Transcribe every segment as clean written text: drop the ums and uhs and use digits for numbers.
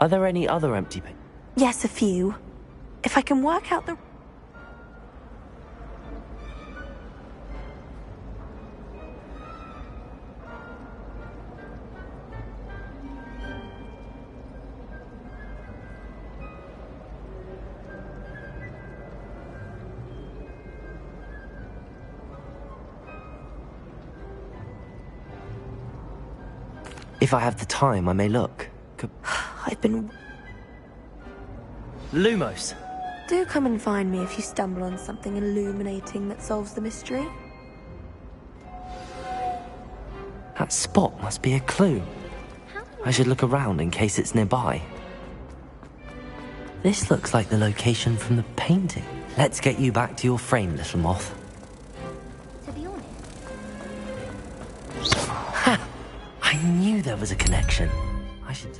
Are there any other empty paintings? Yes, a few. If I can work out the... If I have the time, I may look. I've been... Lumos! Do come and find me if you stumble on something illuminating that solves the mystery. That spot must be a clue. I should look around in case it's nearby. This looks like the location from the painting. Let's get you back to your frame, little moth. To be honest... Ha! I knew there was a connection. I should...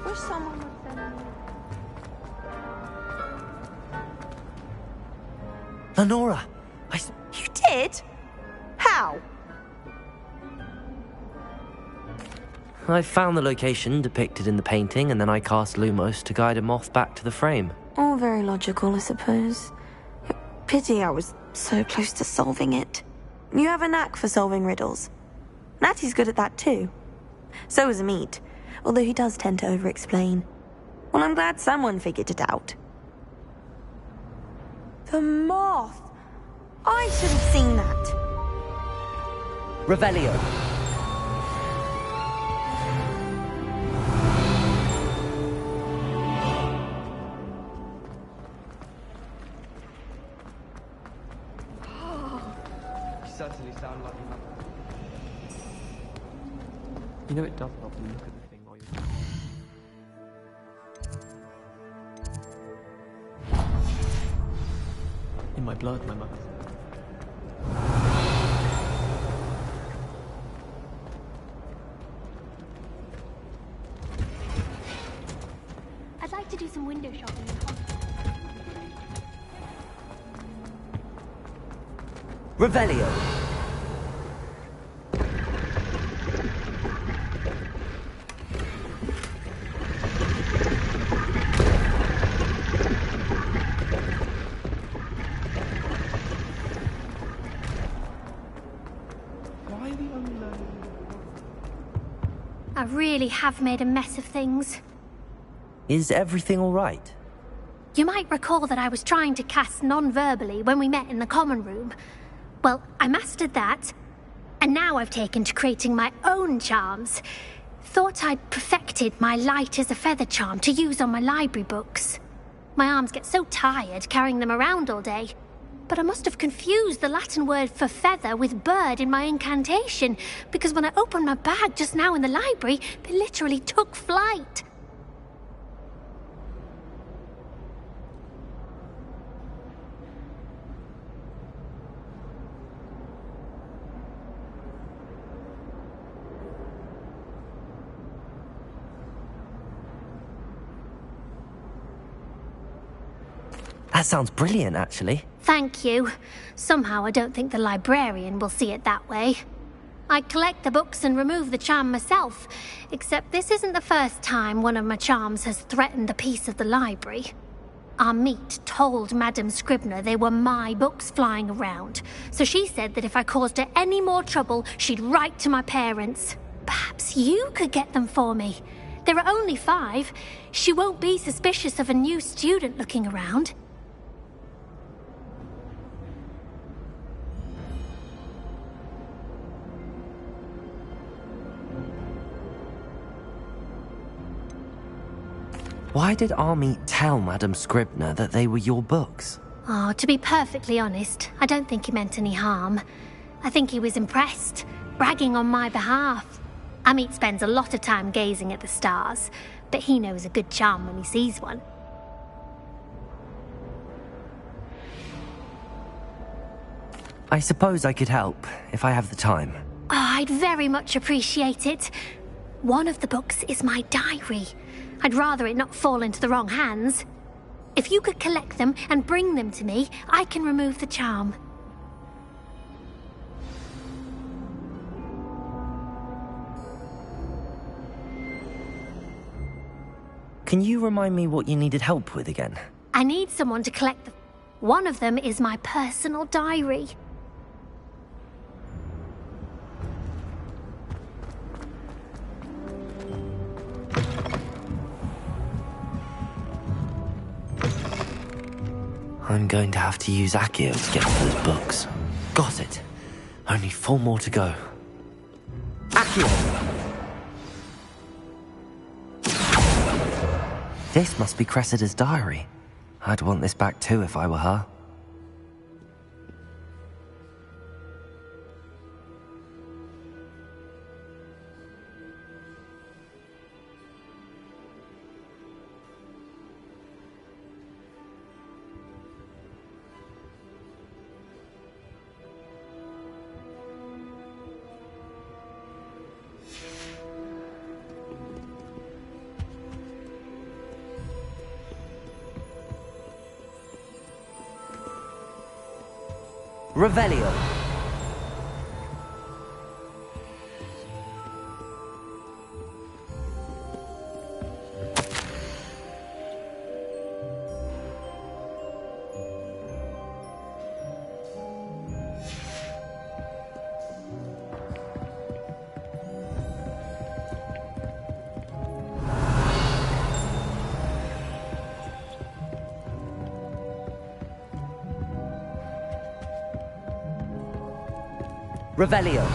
Wish someone would send me... Lenora! You did? How? I found the location depicted in the painting, and then I cast Lumos to guide a moth back to the frame. All very logical, I suppose. Pity I was so close to solving it. You have a knack for solving riddles. Natty's good at that too. So is Amit, although he does tend to over-explain. Well, I'm glad someone figured it out. The moth! I should have seen that. Revelio! You certainly sound like a mother. You know it does help you look at the thing while you're... In my blood, my mother said. I'd like to do some window shopping in Hong Kong. Revelio! Why are we only learning? I really have made a mess of things. Is everything all right? You might recall that I was trying to cast non-verbally when we met in the common room. Well, I mastered that, and now I've taken to creating my own charms. Thought I'd perfected my light as a feather charm to use on my library books. My arms get so tired carrying them around all day. But I must have confused the Latin word for feather with bird in my incantation, because when I opened my bag just now in the library, they literally took flight. That sounds brilliant, actually. Thank you. Somehow I don't think the librarian will see it that way. I collect the books and remove the charm myself, except this isn't the first time one of my charms has threatened the peace of the library. Amit told Madame Scribner they were my books flying around, so she said that if I caused her any more trouble, she'd write to my parents. Perhaps you could get them for me. There are only 5. She won't be suspicious of a new student looking around. Why did Amit tell Madame Scribner that they were your books? Oh, to be perfectly honest, I don't think he meant any harm. I think he was impressed, bragging on my behalf. Amit spends a lot of time gazing at the stars, but he knows a good charm when he sees one. I suppose I could help, if I have the time. Oh, I'd very much appreciate it. One of the books is my diary. I'd rather it not fall into the wrong hands. If you could collect them and bring them to me, I can remove the charm. Can you remind me what you needed help with again? I need someone to collect them. One of them is my personal diary. I'm going to have to use Accio to get to those books. Got it. Only 4 more to go. Accio! This must be Cressida's diary. I'd want this back too if I were her. Revelio. Revelio.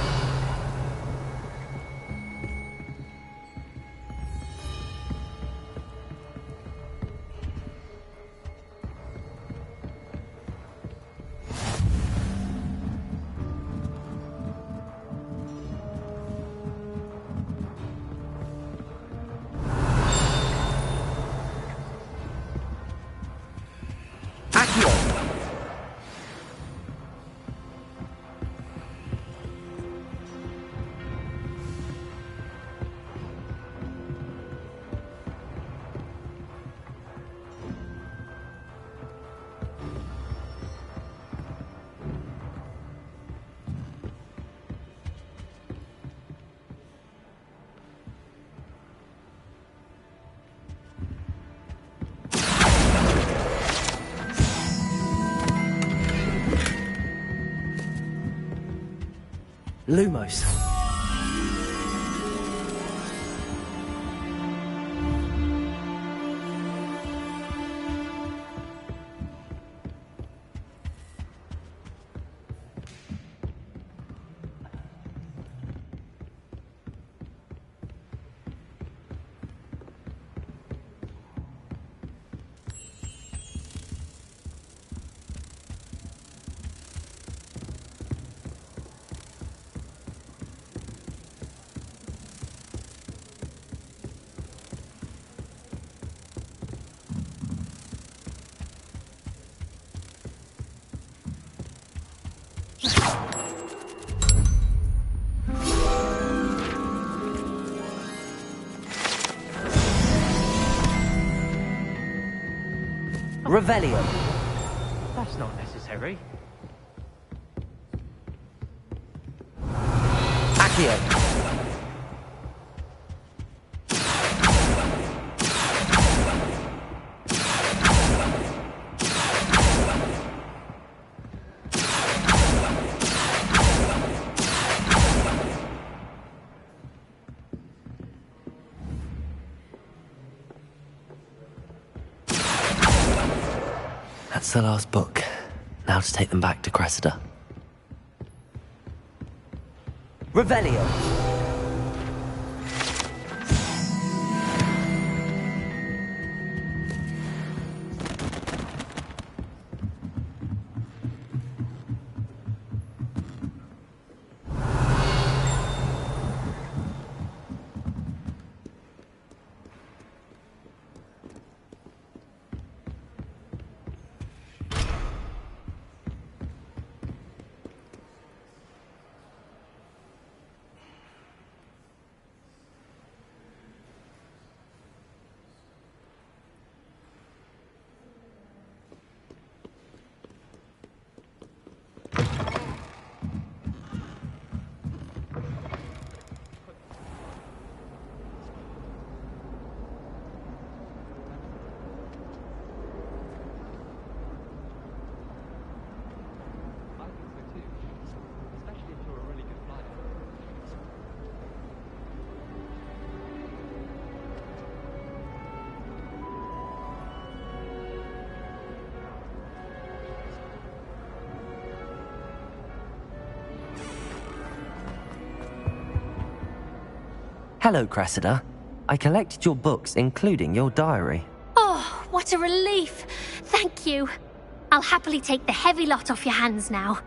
Lumos. Revelio. That's not necessary. Accio. That's the last book. Now to take them back to Cressida. Revelio. Hello, Cressida. I collected your books, including your diary. Oh, what a relief. Thank you. I'll happily take the heavy lot off your hands now.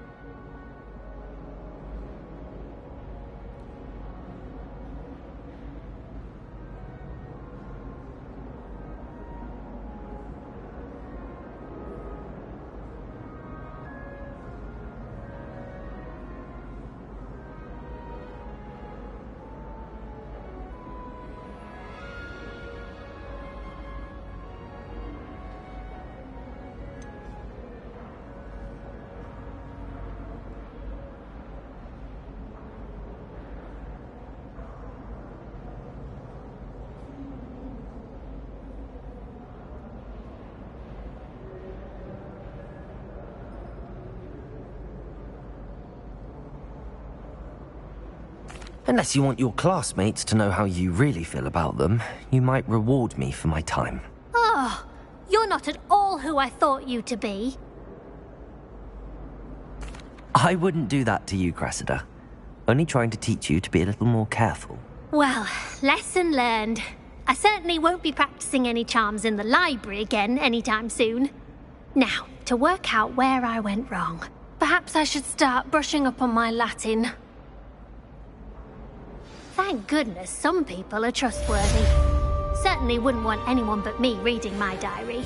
Unless you want your classmates to know how you really feel about them, you might reward me for my time. Oh, you're not at all who I thought you to be. I wouldn't do that to you, Cressida. Only trying to teach you to be a little more careful. Well, lesson learned. I certainly won't be practicing any charms in the library again anytime soon. Now, to work out where I went wrong. Perhaps I should start brushing up on my Latin. Thank goodness some people are trustworthy. Certainly wouldn't want anyone but me reading my diary.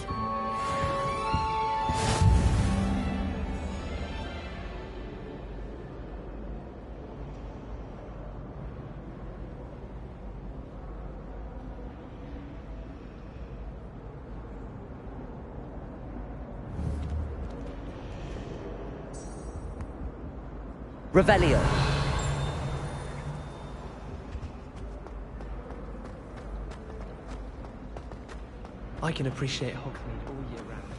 Revelio. I can appreciate Hogsmeade all year round.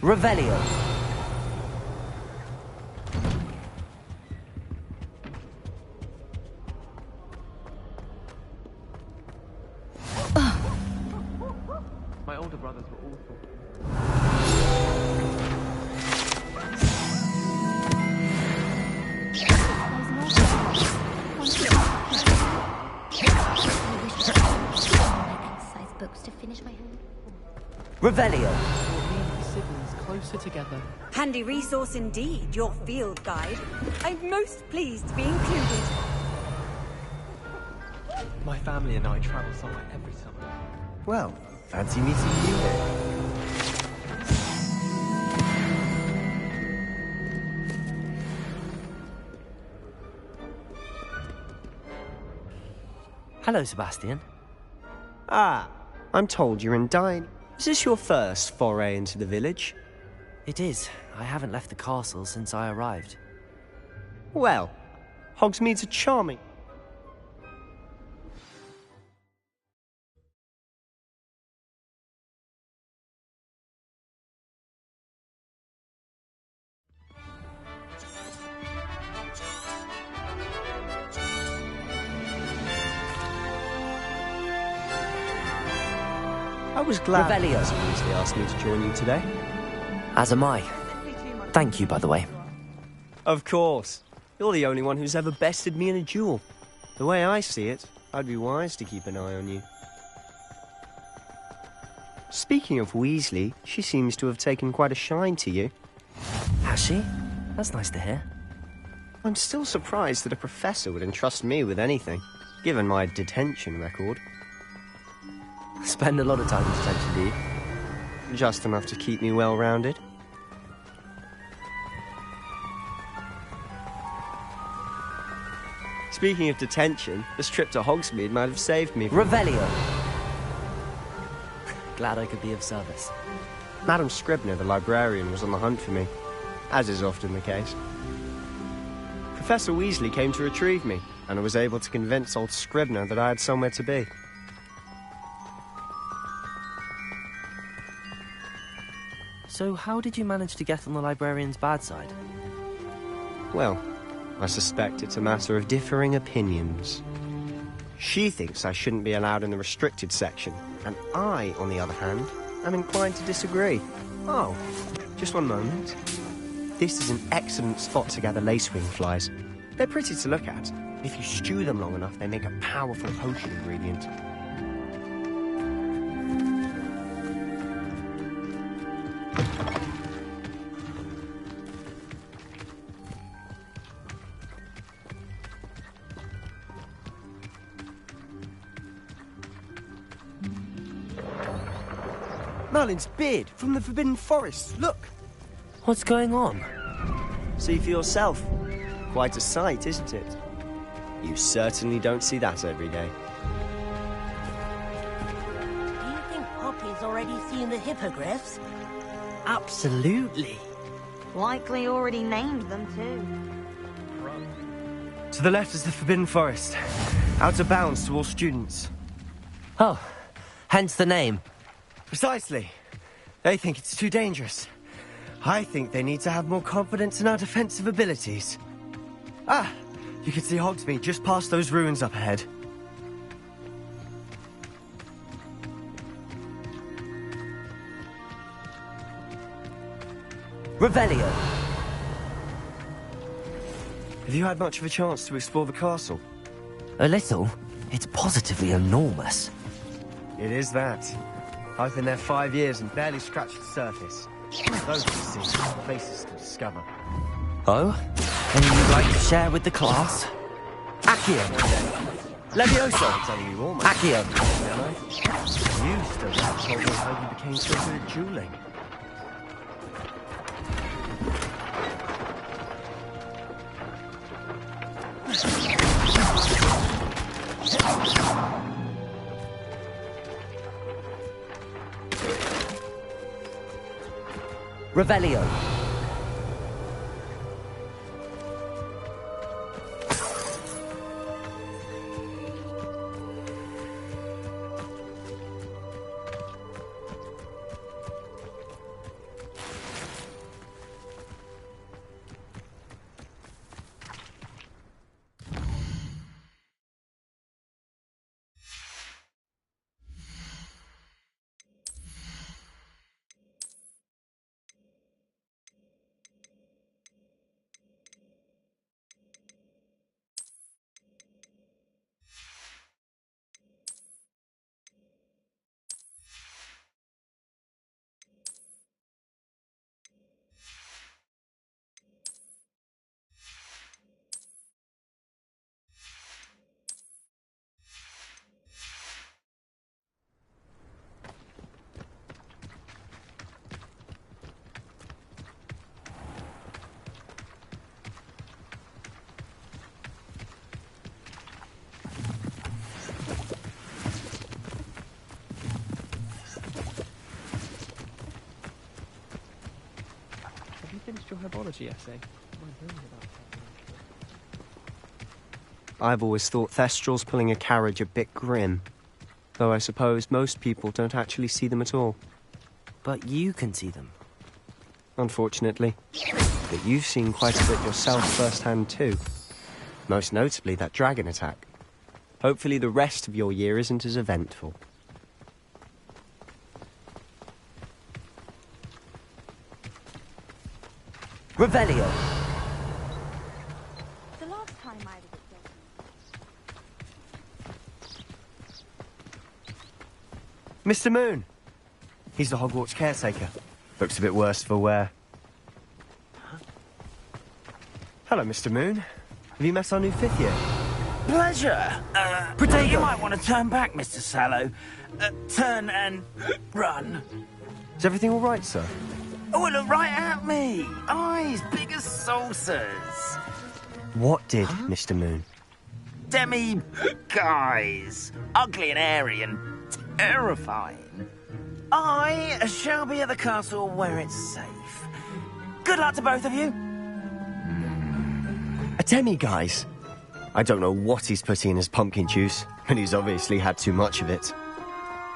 Revelio. My older brothers were awful. Exercise books to finish my hand. Revelio. Siblings closer together. Handy resource indeed, your field guide. I'm most pleased to be included. My family and I travel somewhere every summer. Well, fancy meeting you here. Hello, Sebastian. Ah, I'm told you're in Dine. Is this your first foray into the village? It is. I haven't left the castle since I arrived. Well, Hogsmeade's a charming... I was glad Revelio. Professor Weasley asked me to join you today. As am I. Thank you, by the way. Of course. You're the only one who's ever bested me in a duel. The way I see it, I'd be wise to keep an eye on you. Speaking of Weasley, she seems to have taken quite a shine to you. Has she? That's nice to hear. I'm still surprised that a professor would entrust me with anything, given my detention record. Spend a lot of time in detention, do you? Just enough to keep me well-rounded. Speaking of detention, this trip to Hogsmeade might have saved me from... Revelio. Glad I could be of service. Madam Scribner, the librarian, was on the hunt for me, as is often the case. Professor Weasley came to retrieve me, and I was able to convince old Scribner that I had somewhere to be. So how did you manage to get on the librarian's bad side? Well, I suspect it's a matter of differing opinions. She thinks I shouldn't be allowed in the restricted section, and I, on the other hand, am inclined to disagree. Oh, just one moment. This is an excellent spot to gather lacewing flies. They're pretty to look at. If you stew them long enough, they make a powerful potion ingredient. Merlin's beard from the Forbidden Forest, look! What's going on? See for yourself. Quite a sight, isn't it? You certainly don't see that every day. Do you think Poppy's already seen the hippogriffs? Absolutely. Likely already named them, too. To the left is the Forbidden Forest. Out of bounds to all students. Oh, hence the name. Precisely. They think it's too dangerous. I think they need to have more confidence in our defensive abilities. Ah, you can see Hogsmeade just past those ruins up ahead. Revelio. Have you had much of a chance to explore the castle? A little. It's positively enormous. It is that. I've been there 5 years and barely scratched the surface. Those to see, places to discover. Oh? And you'd like to share with the class? Accio. Levioso! I'm telling you all, mate. Accio. You still haven't told me how you became so good at dueling. Revelio. Finished your herbology essay? I've always thought Thestral's pulling a carriage a bit grim. Though I suppose most people don't actually see them at all. But you can see them. Unfortunately. But you've seen quite a bit yourself firsthand too. Most notably that dragon attack. Hopefully the rest of your year isn't as eventful. Revelio. The last time I was at Mr. Moon! He's the Hogwarts caretaker. Looks a bit worse for wear. Hello, Mr. Moon. Have you met our new fifth year? Pleasure. You might want to turn back, Mr. Sallow. Turn and run. Is everything all right, sir? Oh, look right at me. Eyes big as saucers. What did, Mr. Moon? Guys. Ugly and airy and terrifying. I shall be at the castle where it's safe. Good luck to both of you. A demi-guise? I don't know what he's putting in his pumpkin juice, and he's obviously had too much of it.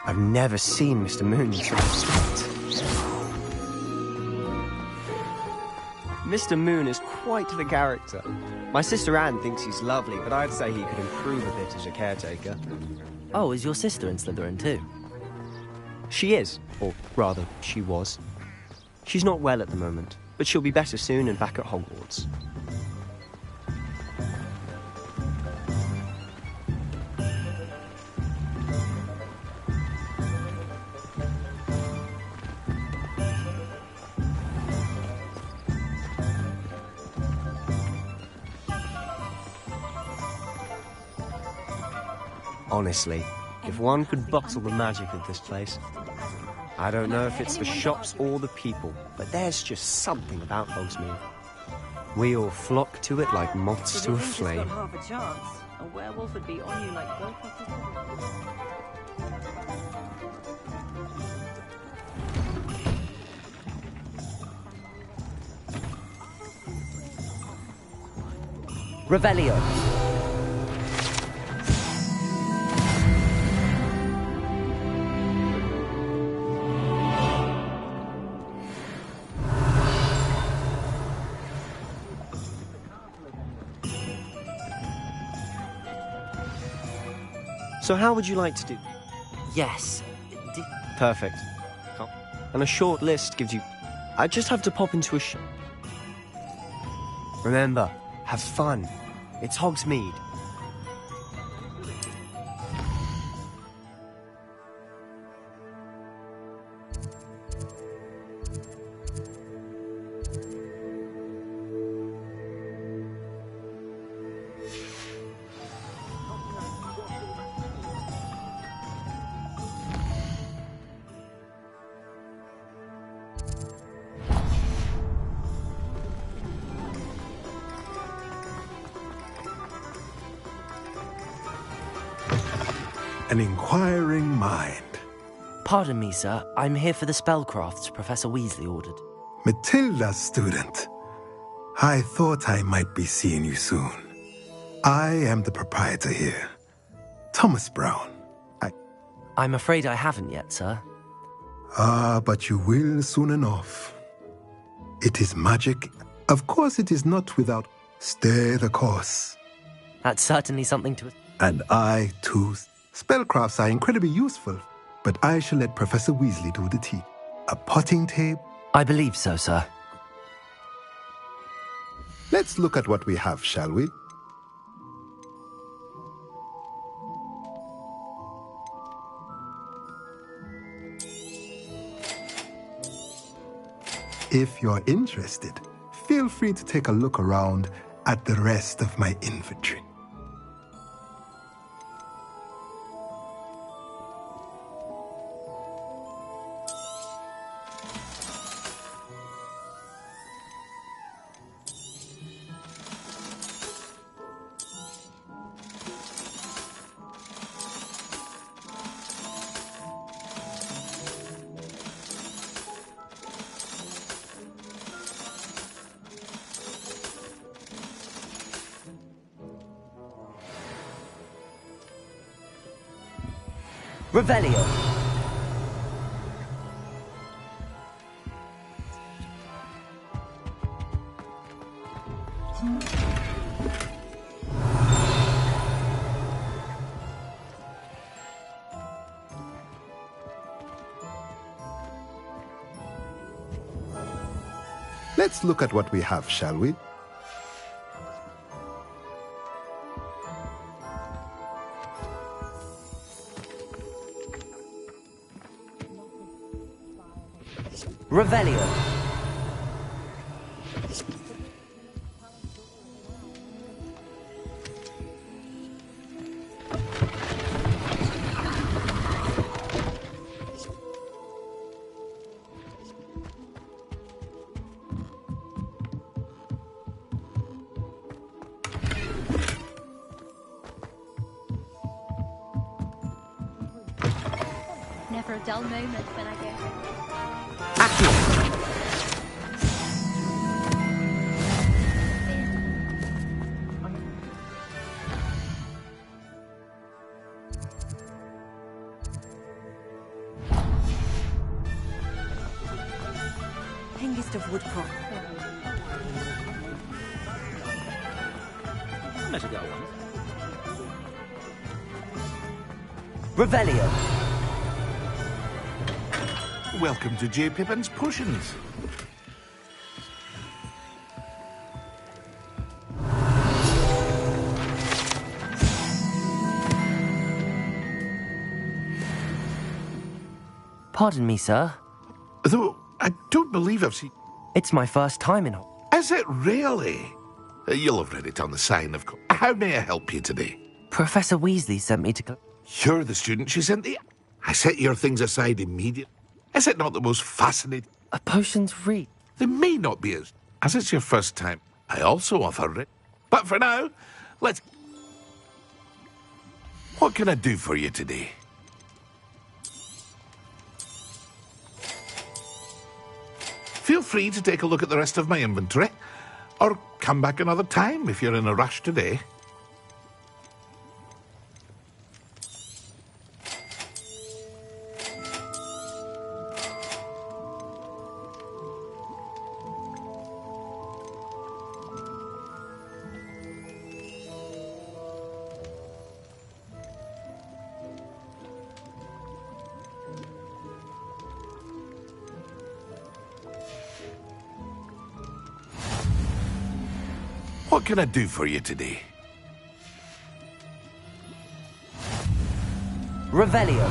I've never seen Mr. Moon in such a state. Mr. Moon is quite the character. My sister Anne thinks he's lovely, but I'd say he could improve a bit as a caretaker. Oh, is your sister in Slytherin too? She is, or rather, she was. She's not well at the moment, but she'll be better soon and back at Hogwarts. Honestly, if one could bottle the magic of this place. I don't know if it's the shops or the people, but there's just something about Hogsmeade. We all flock to it like moths to a flame. Half a chance. A werewolf would be on you like Revelio. So how would you like to do? Yes. Perfect. Oh. And a short list gives you... I just have to pop into a shop. Remember, have fun. It's Hogsmeade. An inquiring mind. Pardon me, sir. I'm here for the spellcrafts Professor Weasley ordered. Matilda's student. I thought I might be seeing you soon. I am the proprietor here, Thomas Brown. I'm afraid I haven't yet, sir. But you will soon enough. It is magic. Of course it is not without... Stay the course. That's certainly something to... And I, too... Spellcrafts are incredibly useful, but I shall let Professor Weasley do the tea. A potting tape? I believe so, sir. Let's look at what we have, shall we? If you're interested, feel free to take a look around at the rest of my inventory. Revelio. Let's look at what we have, shall we? Revelio. Never a dull moment when I go home. Hengist of Woodcroft. met a girl once. Revelio. Welcome to J. Pippin's Potions. Pardon me, sir. Though, I don't believe I've seen... It's my first time in... Is it really? You'll have read it on the sign, of course. How may I help you today? Professor Weasley sent me to... You're the student she sent the... I set your things aside immediately. Is it not the most fascinating... A potion's read. They may not be as it's your first time. I also offer it. But for now, let's... What can I do for you today? Feel free to take a look at the rest of my inventory, or come back another time if you're in a rush today. What can I do for you today? Revelio.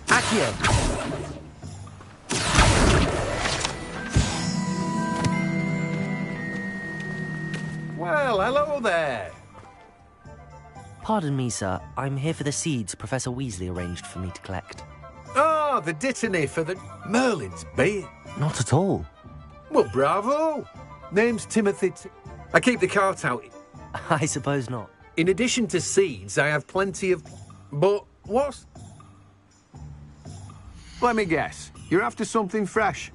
Accio. Well, hello there. Pardon me, sir. I'm here for the seeds Professor Weasley arranged for me to collect. Ah, the dittany for the Merlin's, be it? Not at all. Well, bravo. Name's Timothy. I keep the cart out. I suppose not. In addition to seeds, I have plenty of... But what? Let me guess. You're after something fresh.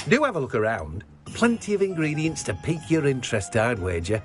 Do have a look around. Plenty of ingredients to pique your interest, I'd wager.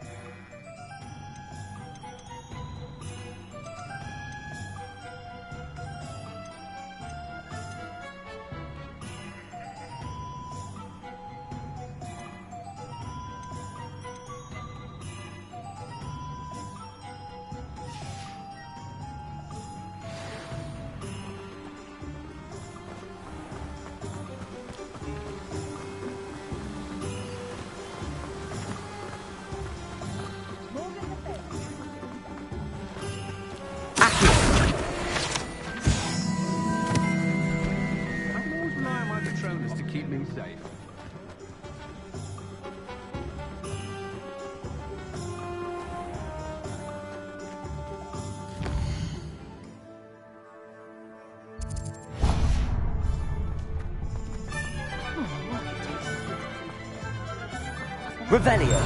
Revelio.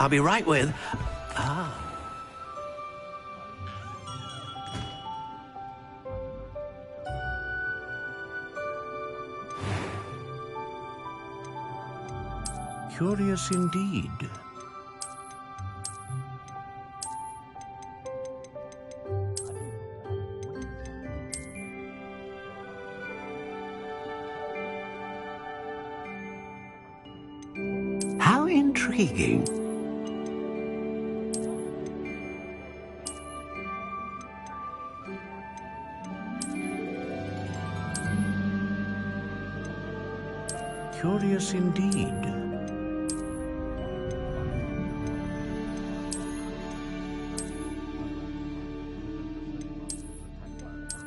I'll be right with... Curious indeed. How intriguing. Curious indeed.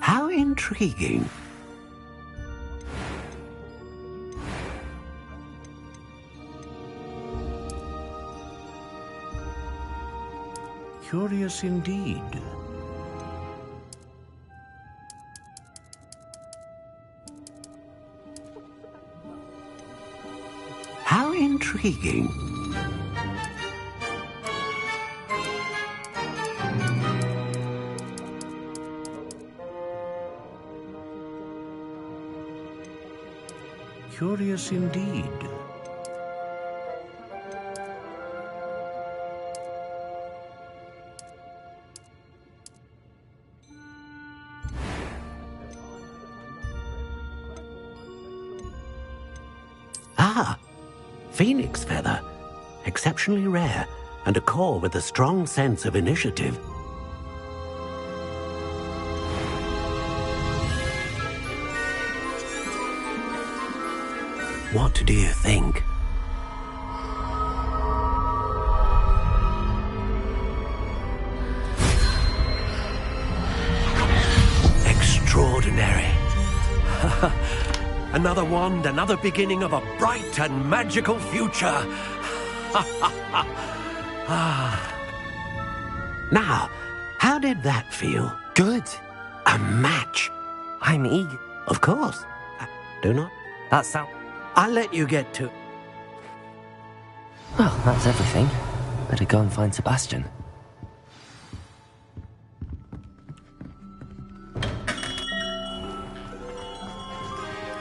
How intriguing. Curious indeed. How intriguing. Curious indeed. Ah, phoenix feather. Exceptionally rare, and a core with a strong sense of initiative. What do you think? Extraordinary. Another wand, another beginning of a bright and magical future. Now, how did that feel? Good. A match. I'm eager. Of course. Do not. That sound... I'll let you get to... Well, that's everything. Better go and find Sebastian.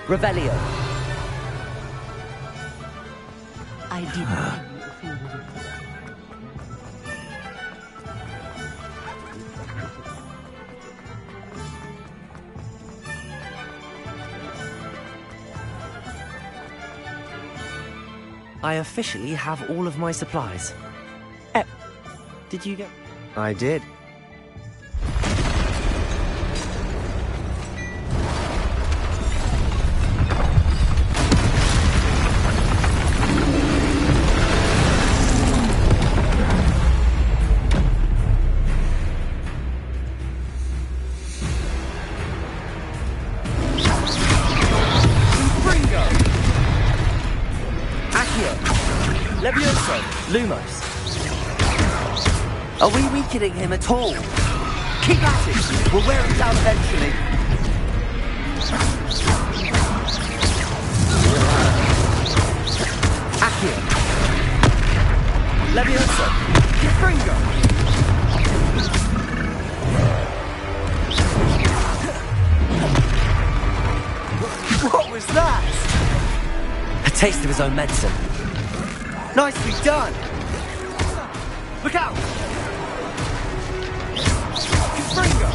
Revelio. I did. I officially have all of my supplies. Did you get... I did. Levioso, Lumos. Are we weakening him at all? Keep at it! We'll wear him down eventually. Accio. Levioso. Confringo. What was that? A taste of his own medicine. Nicely done! Look out! Confringo!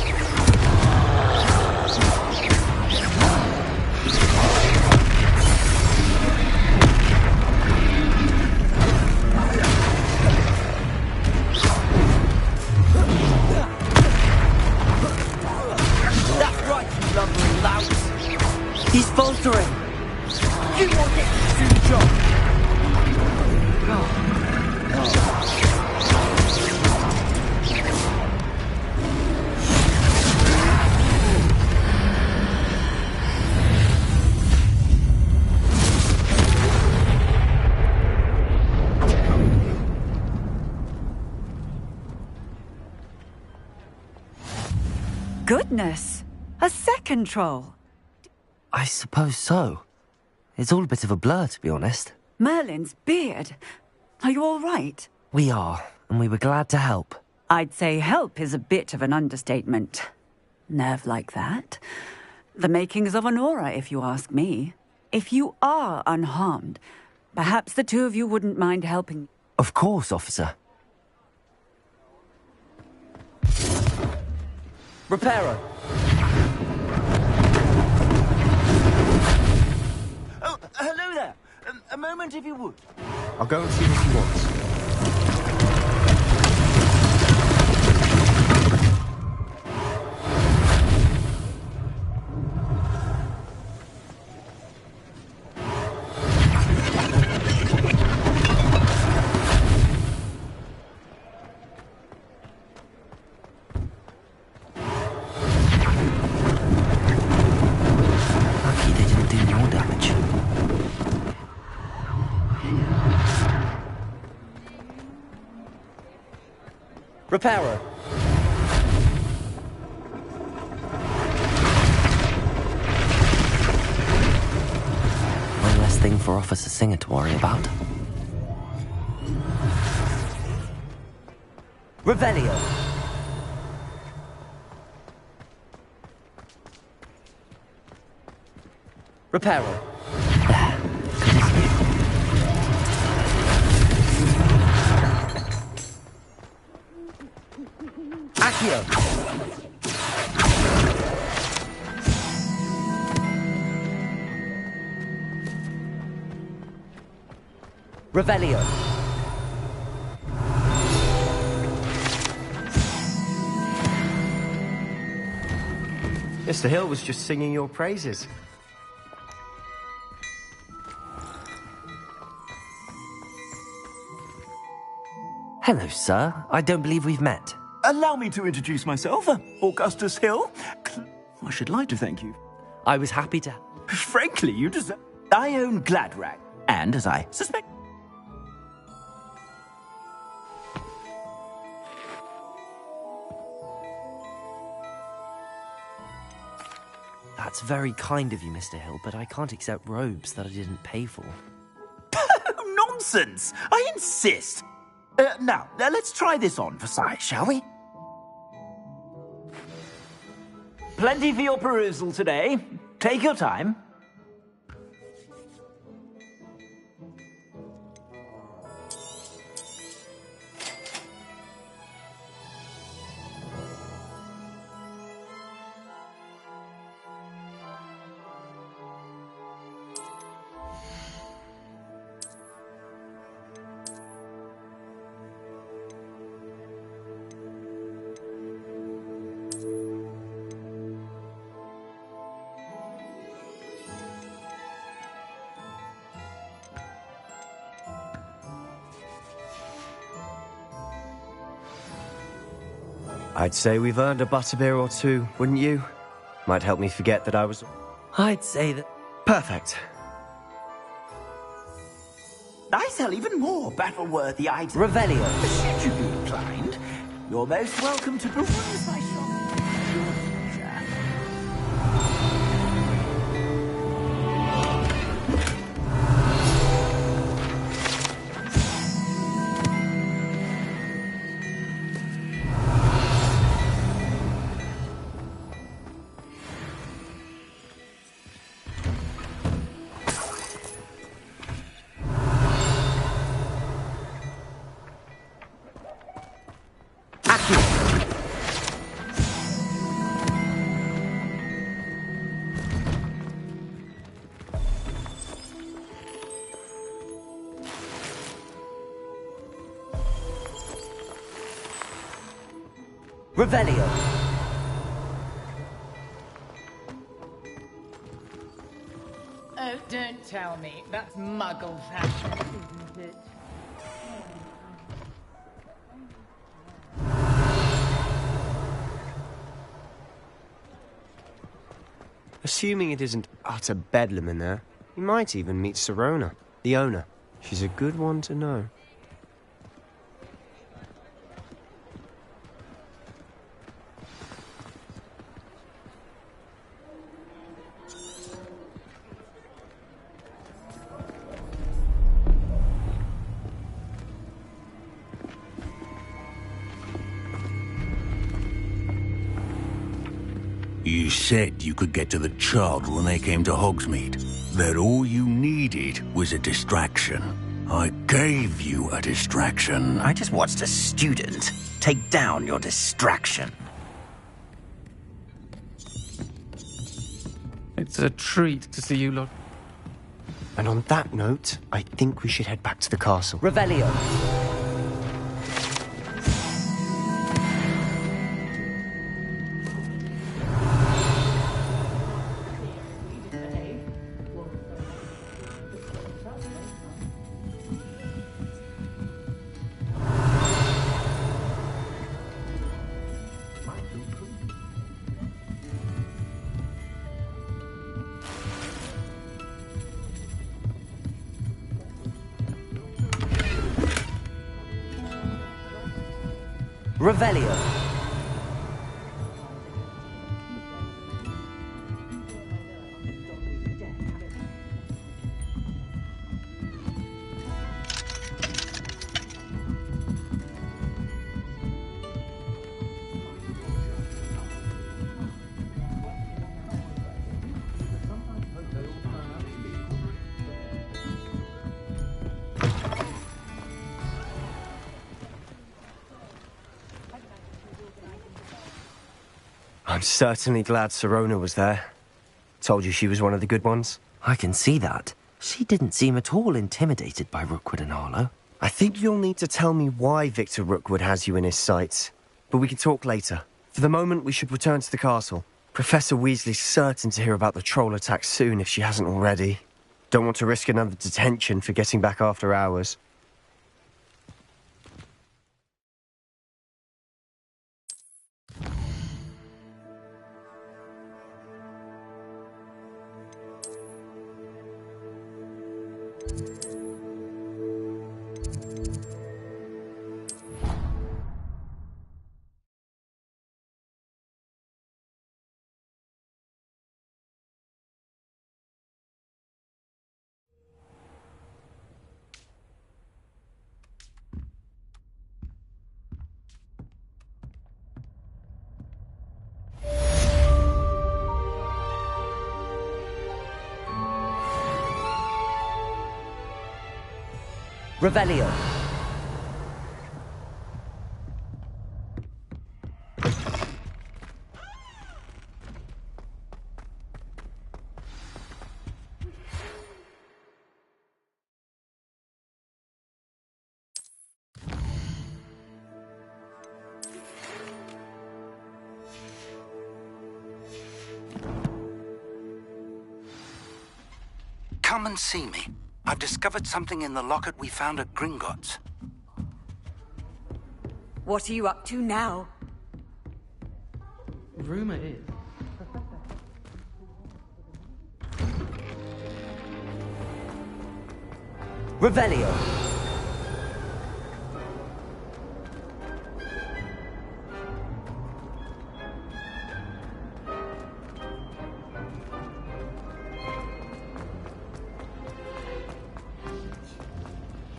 That's right, you lumbering louts! He's faltering! You won't get to do the job! goodness! A second troll! I suppose so. It's all a bit of a blur, to be honest. Merlin's beard. Are you all right? We are, and we were glad to help. I'd say help is a bit of an understatement. Nerve like that. The makings of an aura, if you ask me. If you are unharmed, perhaps the two of you wouldn't mind helping. Of course, officer. Repairer. Oh, hello there. A moment, if you would. I'll go and see what he wants. Lucky they didn't do more damage. Repairer. One less thing for Officer Singer to worry about. Revelio. Repairer. Accio. Revelio. Mr. Hill was just singing your praises. Hello, sir. I don't believe we've met. Allow me to introduce myself, Augustus Hill. I should like to thank you. I was happy to... Frankly, you deserve... I own Gladrag, and as I suspect... That's very kind of you, Mr. Hill, but I can't accept robes that I didn't pay for. Nonsense! I insist! Now, let's try this on for size, shall we? Plenty for your perusal today. Take your time. I'd say we've earned a butterbeer or two, wouldn't you? Might help me forget that I was... I'd say that... Perfect. I sell even more battle-worthy items. Revelio. Should you be inclined, you're most welcome to peruse my shop at your pleasure. Revelio. Oh, don't tell me. That's Muggle fashion, isn't it? Assuming it isn't utter bedlam in there, you might even meet Serona, the owner. She's a good one to know. You said you could get to the child when they came to Hogsmeade. That all you needed was a distraction. I gave you a distraction. I just watched a student take down your distraction. It's a treat to see you lot. And on that note, I think we should head back to the castle. Revelio. Revelio. I'm certainly glad Sirona was there. Told you she was one of the good ones. I can see that. She didn't seem at all intimidated by Rookwood and Harlow. I think you'll need to tell me why Victor Rookwood has you in his sights. But we can talk later. For the moment, we should return to the castle. Professor Weasley's certain to hear about the troll attack soon if she hasn't already. Don't want to risk another detention for getting back after hours. Revelio. Come and see me. I've discovered something in the locket we found at Gringotts. What are you up to now? Rumor is... Revelio.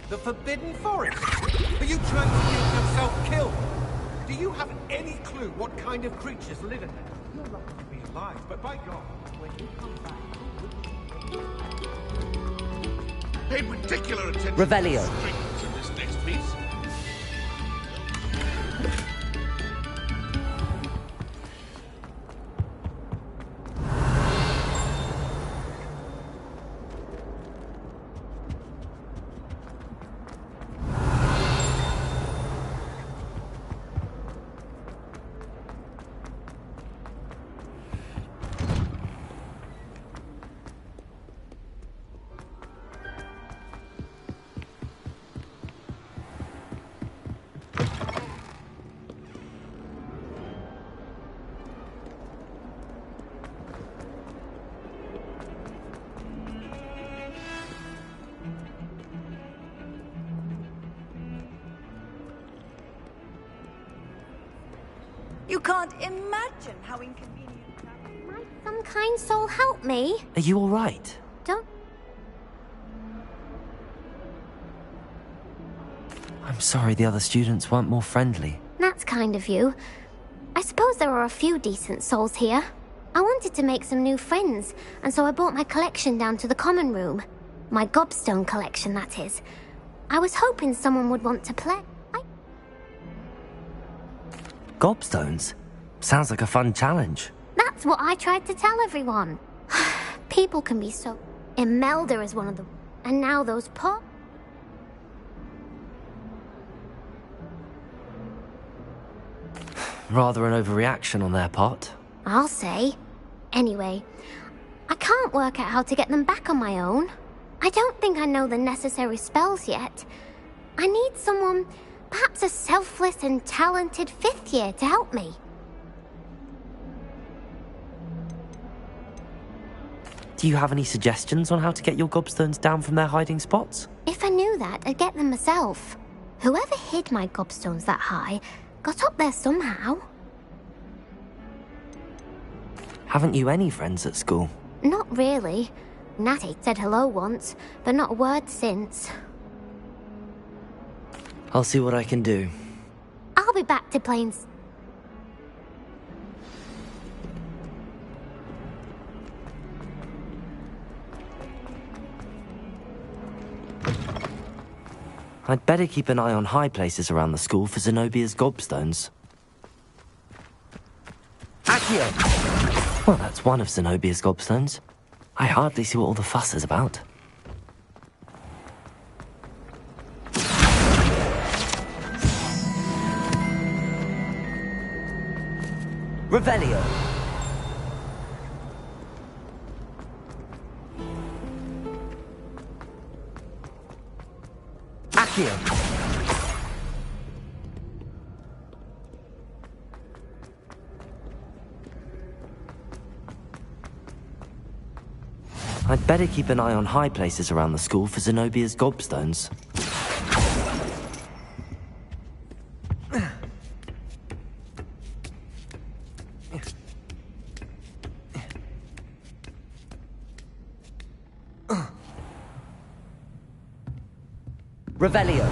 The Forbidden Forest? Are you trying to make yourself kill? Do you have any clue what kind of creatures live in there? You're lucky to be alive, but by God, when you come back... Pay particular attention Revelio. to the strings in this next piece. You can't imagine how inconvenient that is. Might some kind soul help me? Are you all right? Don't... I'm sorry the other students weren't more friendly. That's kind of you. I suppose there are a few decent souls here. I wanted to make some new friends, and so I brought my collection down to the common room. My gobstone collection, that is. I was hoping someone would want to play. Gobstones? Sounds like a fun challenge. That's what I tried to tell everyone. People can be so... Imelda is one of them. And now those poor... Rather an overreaction on their part. I'll say. Anyway, I can't work out how to get them back on my own. I don't think I know the necessary spells yet. I need someone, perhaps a selfless and talented 5th year to help me. Do you have any suggestions on how to get your gobstones down from their hiding spots? If I knew that, I'd get them myself. Whoever hid my gobstones that high got up there somehow. Haven't you any friends at school? Not really. Natty said hello once, but not a word since. I'll see what I can do. I'll be back to playing... I'd better keep an eye on high places around the school for Zenobia's gobstones. Accio! Well, that's one of Zenobia's gobstones. I hardly see what all the fuss is about. Revelio. Accio. I'd better keep an eye on high places around the school for Zenobia's gobstones. Revelio.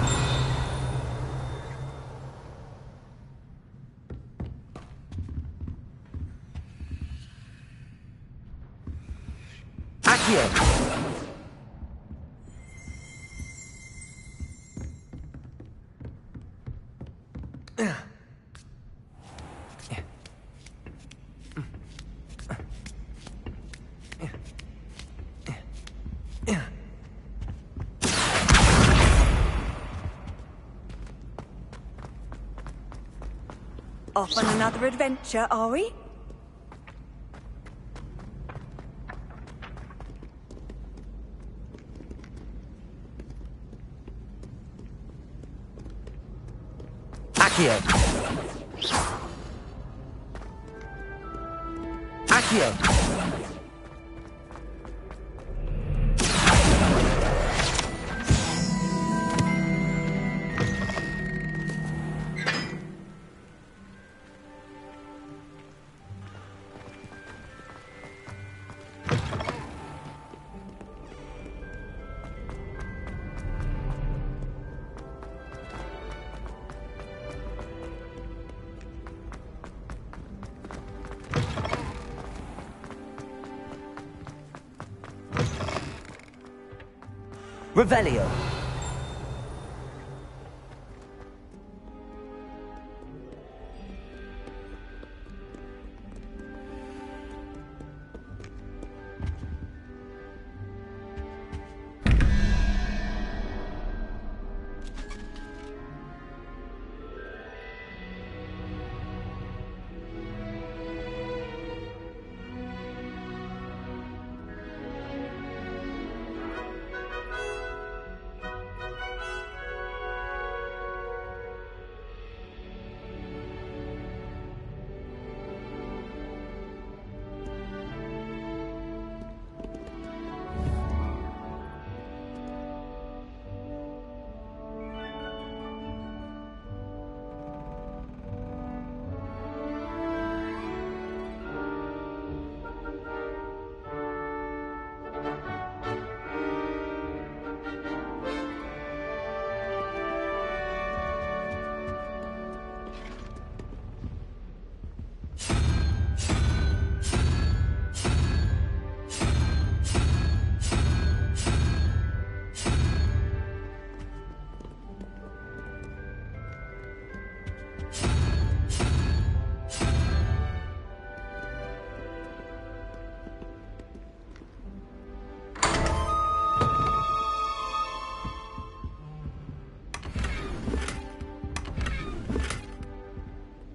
Accio. Off on another adventure, are we? Accio. Accio. Revelio.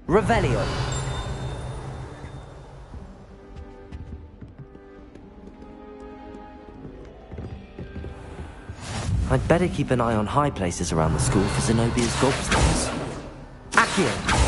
Revelio. I'd better keep an eye on high places around the school for Zenobia's gobstones. Accio.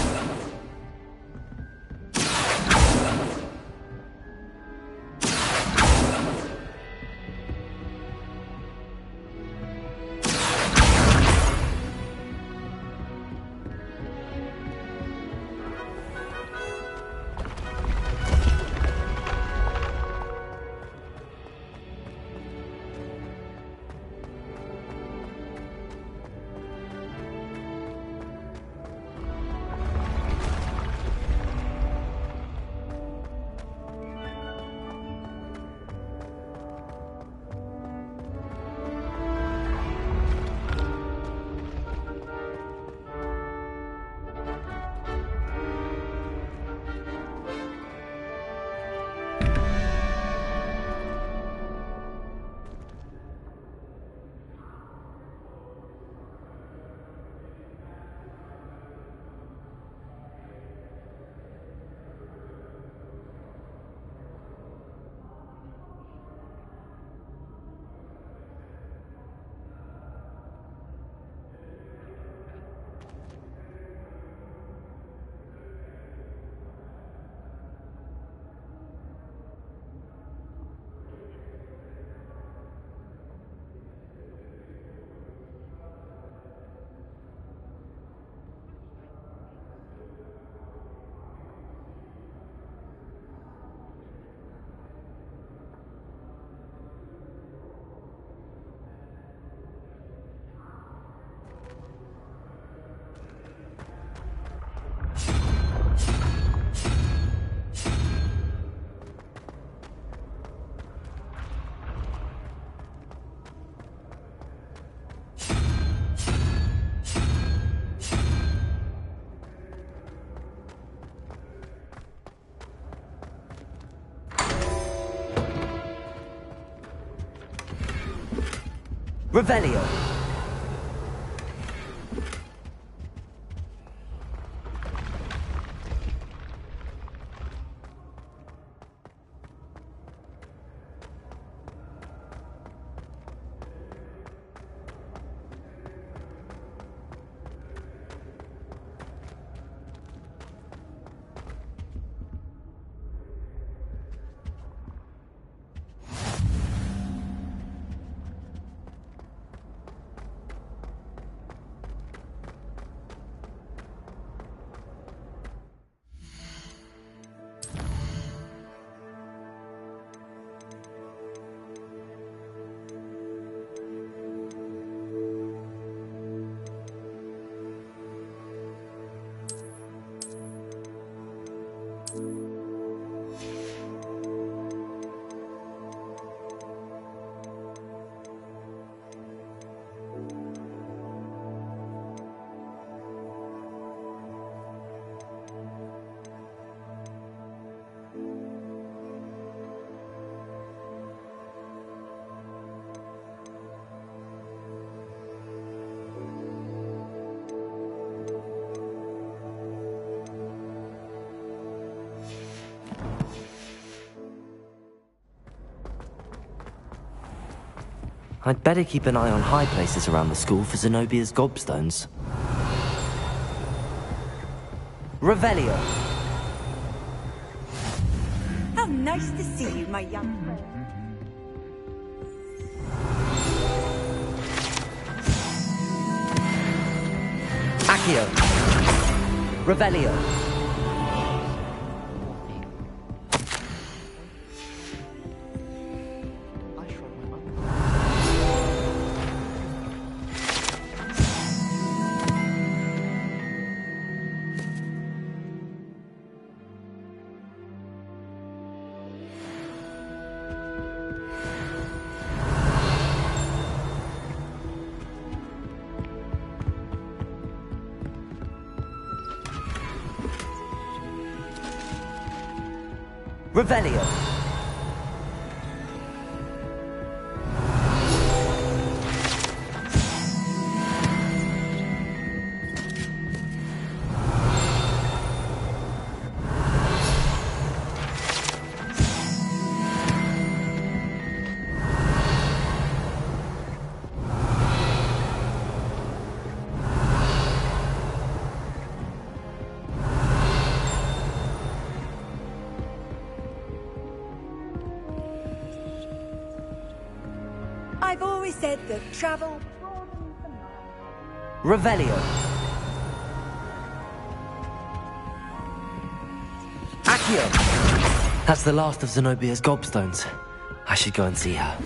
Revelio. I'd better keep an eye on high places around the school for Zenobia's gobstones. Revelio. How nice to see you, my young friend. Accio. Revelio. Revelio. always said that travel... Revelio. Accio. That's the last of Zenobia's gobstones. I should go and see her.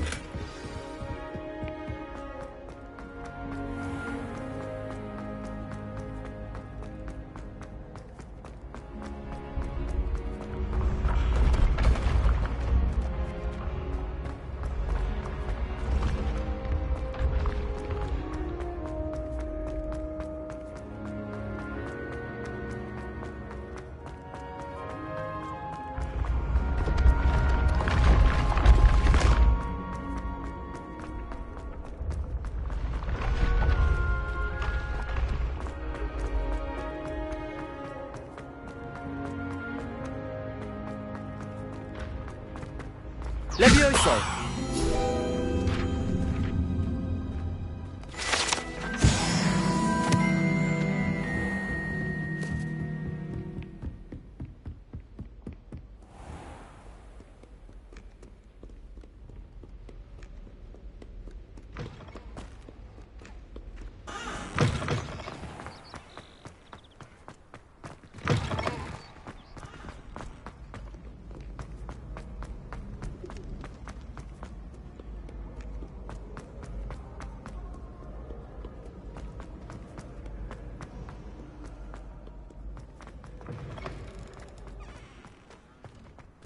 Levioso.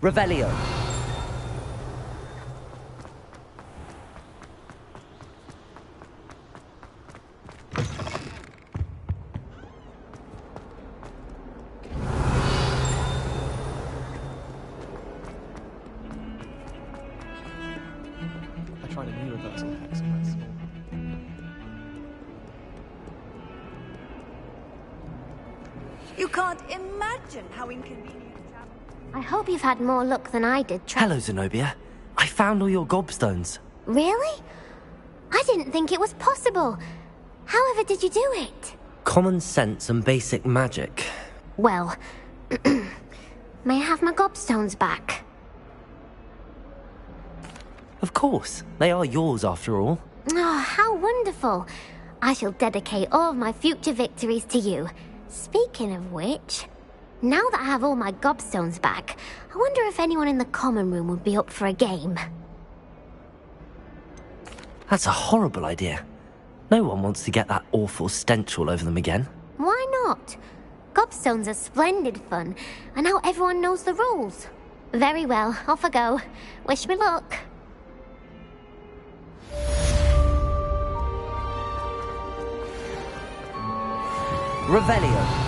Revelio. I tried a new reversal hex quite small. You can't imagine how inconvenient travel... I hope you've had more luck than I did. Hello, Zenobia. I found all your gobstones. Really? I didn't think it was possible. However did you do it? Common sense and basic magic. Well, may I have my gobstones back? Of course. They are yours after all. Oh, how wonderful. I shall dedicate all of my future victories to you. Speaking of which, now that I have all my gobstones back, I wonder if anyone in the common room would be up for a game. That's a horrible idea. No one wants to get that awful stench all over them again. Why not? Gobstones are splendid fun, and now everyone knows the rules. Very well, off I go. Wish me luck. Revelio.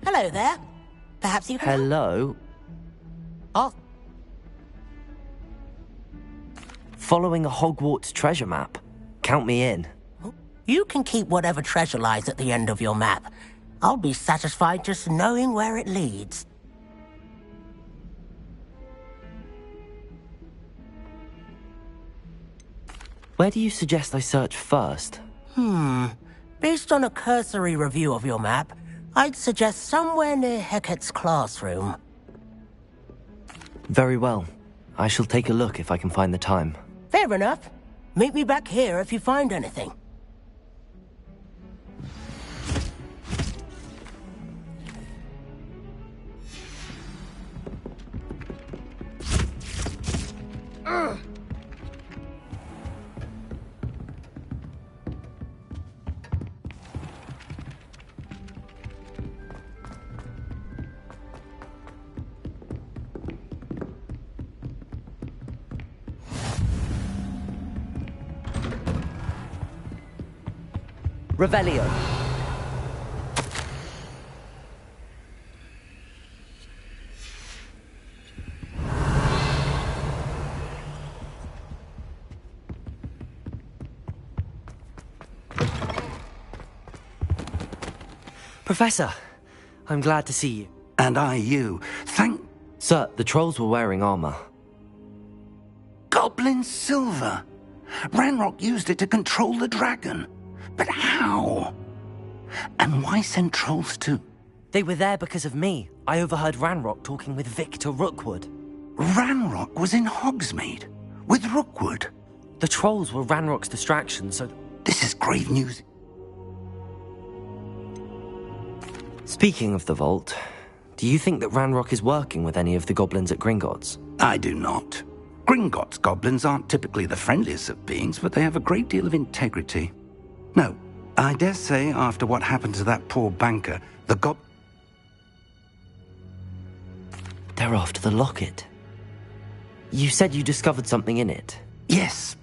Hello there. Perhaps you can... Hello? Oh. Following a Hogwarts treasure map. Count me in. You can keep whatever treasure lies at the end of your map. I'll be satisfied just knowing where it leads. Where do you suggest I search first? Based on a cursory review of your map, I'd suggest somewhere near Hecate's classroom. Very well. I shall take a look if I can find the time. Fair enough. Meet me back here if you find anything. Revelio. Professor, I'm glad to see you. And I you. Thank... Sir, the trolls were wearing armor. Goblin silver. Ranrock used it to control the dragon. But how? And why send trolls to... They were there because of me. I overheard Ranrock talking with Victor Rookwood. Ranrock was in Hogsmeade? With Rookwood? The trolls were Ranrock's distraction, so... This is grave news. Speaking of the vault, do you think that Ranrock is working with any of the goblins at Gringotts? I do not. Gringotts goblins aren't typically the friendliest of beings, but they have a great deal of integrity. No, I dare say after what happened to that poor banker, the They're after the locket. You said you discovered something in it. Yes.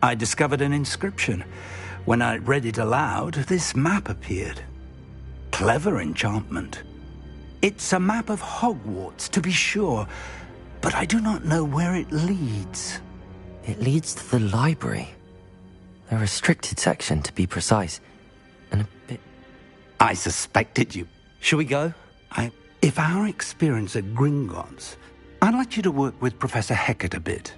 I discovered an inscription. When I read it aloud, this map appeared. Clever enchantment. It's a map of Hogwarts, to be sure, but I do not know where it leads. It leads to the library. A restricted section, to be precise. And a bit... I suspected you. Shall we go? If our experience at Gringotts, I'd like you to work with Professor Hecat a bit.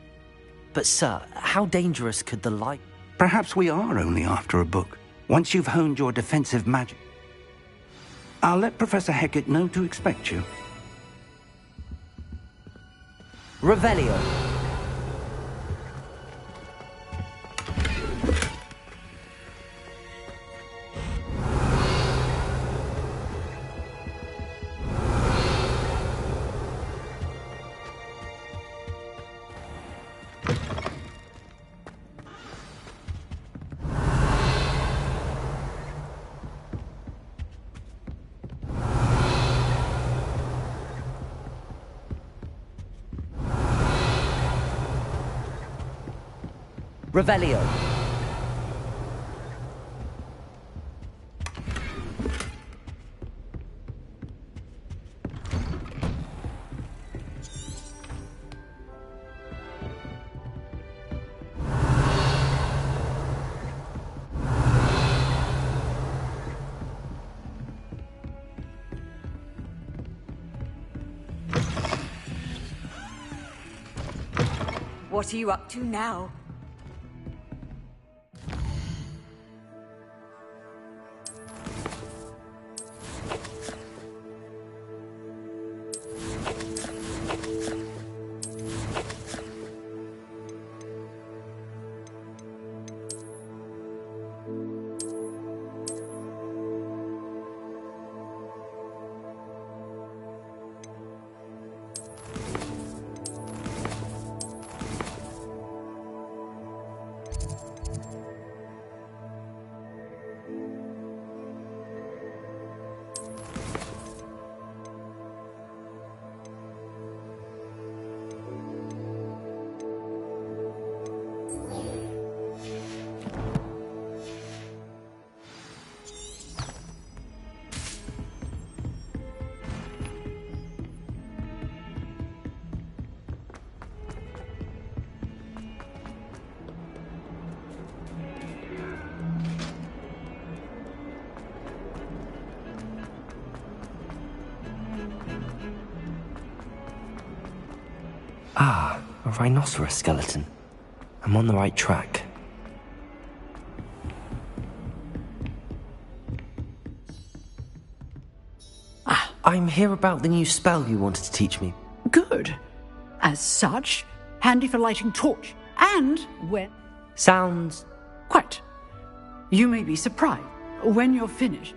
But, sir, how dangerous could the light... Perhaps we are only after a book. Once you've honed your defensive magic. I'll let Professor Hecat know to expect you. Revelio. Revelio. What are you up to now? Ah, a rhinoceros skeleton. I'm on the right track. I'm here about the new spell you wanted to teach me. Good. As such, handy for lighting torch, and when... Sounds... Quite. You may be surprised when you're finished.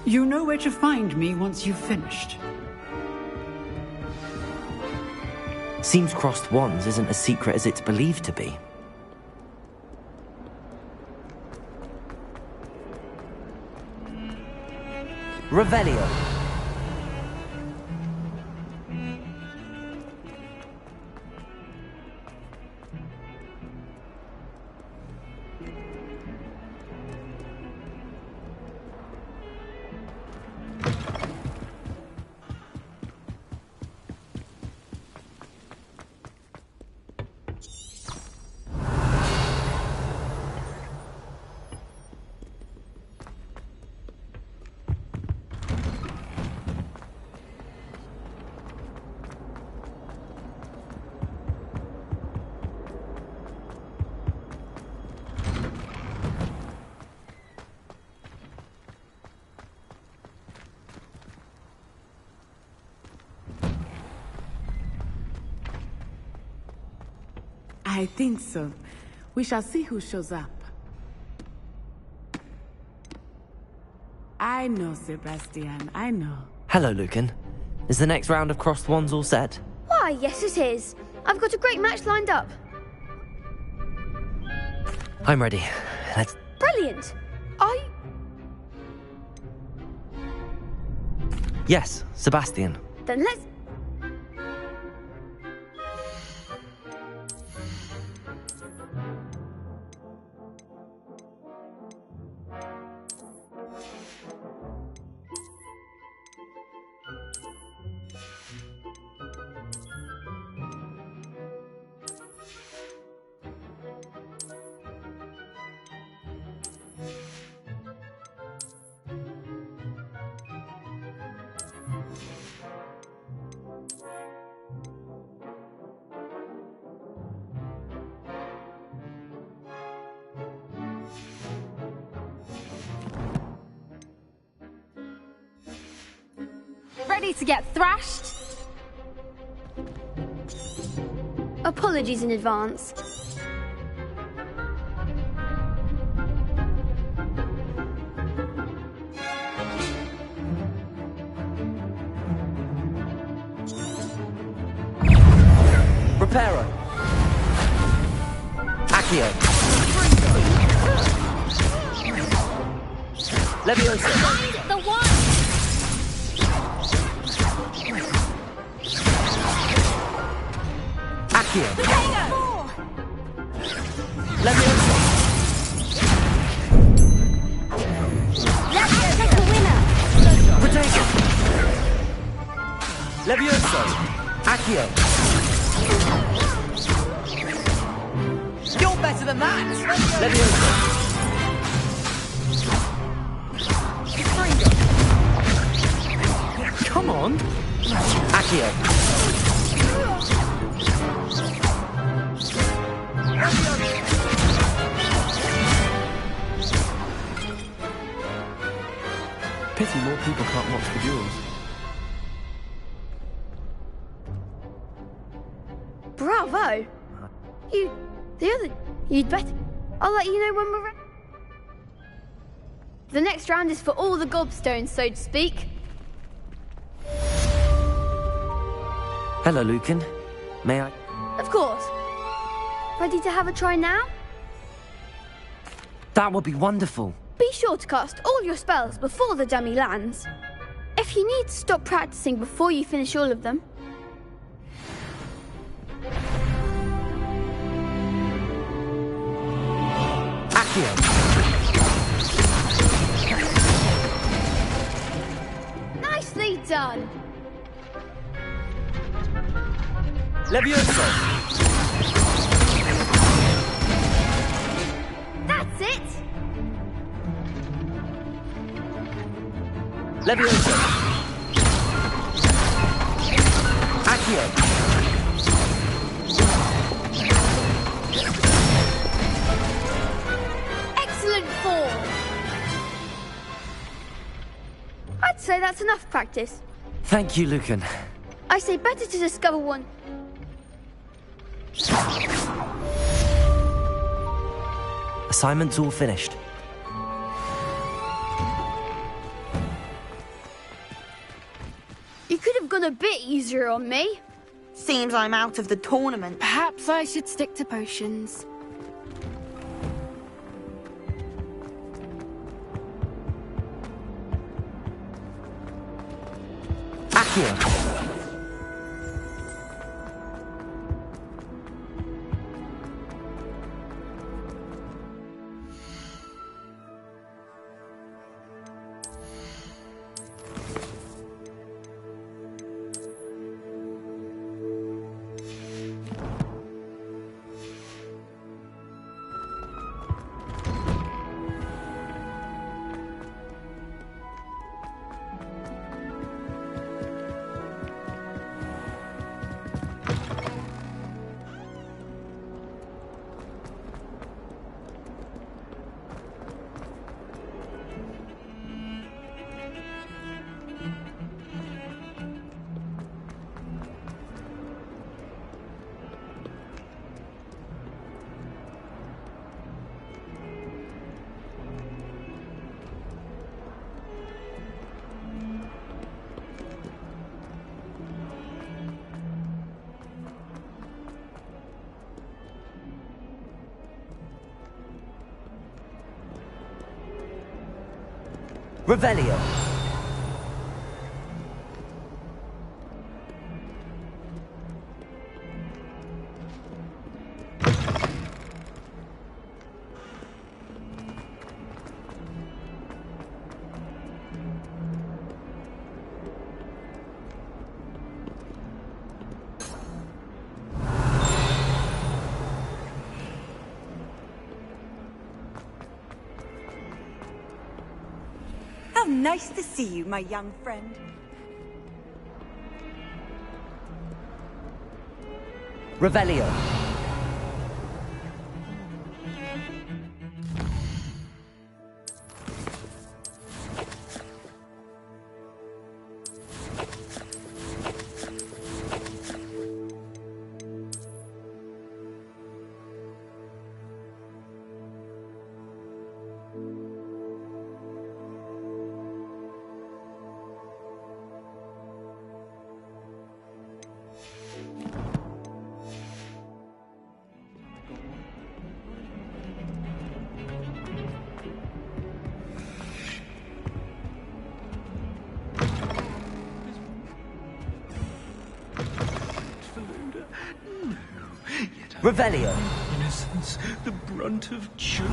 You know where to find me once you've finished. Seems crossed wands isn't as secret as it's believed to be. Revelio. I think so. We shall see who shows up. I know, Sebastian, I know. Hello, Lucan. Is the next round of crossed wands all set? Why, yes it is. I've got a great match lined up. I'm ready. Let's... Brilliant. Yes, Sebastian. Then let's... Ready to get thrashed? Apologies in advance. Reparo. Accio. Leviosa. Find the one! Accio. Leviosa. Let's take a winner! Protego. Leviosa. Accio. You're better than that! Leviosa. Come on. Accio. Pity more people can't watch the duels. Bravo! You'd better... I'll let you know when we're ready. The next round is for all the gobstones, so to speak. Hello, Lucan. May I? Of course. Ready to have a try now? That would be wonderful. Be sure to cast all your spells before the dummy lands. If you need to stop practicing before you finish all of them. Accio. Nicely done. Leviosa. That's it. Leviosa. Accio. Excellent form. I'd say that's enough practice. Thank you, Lucan. I say better to discover one. Assignment's all finished. You could have gone a bit easier on me. Seems I'm out of the tournament. Perhaps I should stick to potions. Accio! Revelio. Nice to see you, my young friend. Revelio. Revelio. Innocence, the brunt of jokes.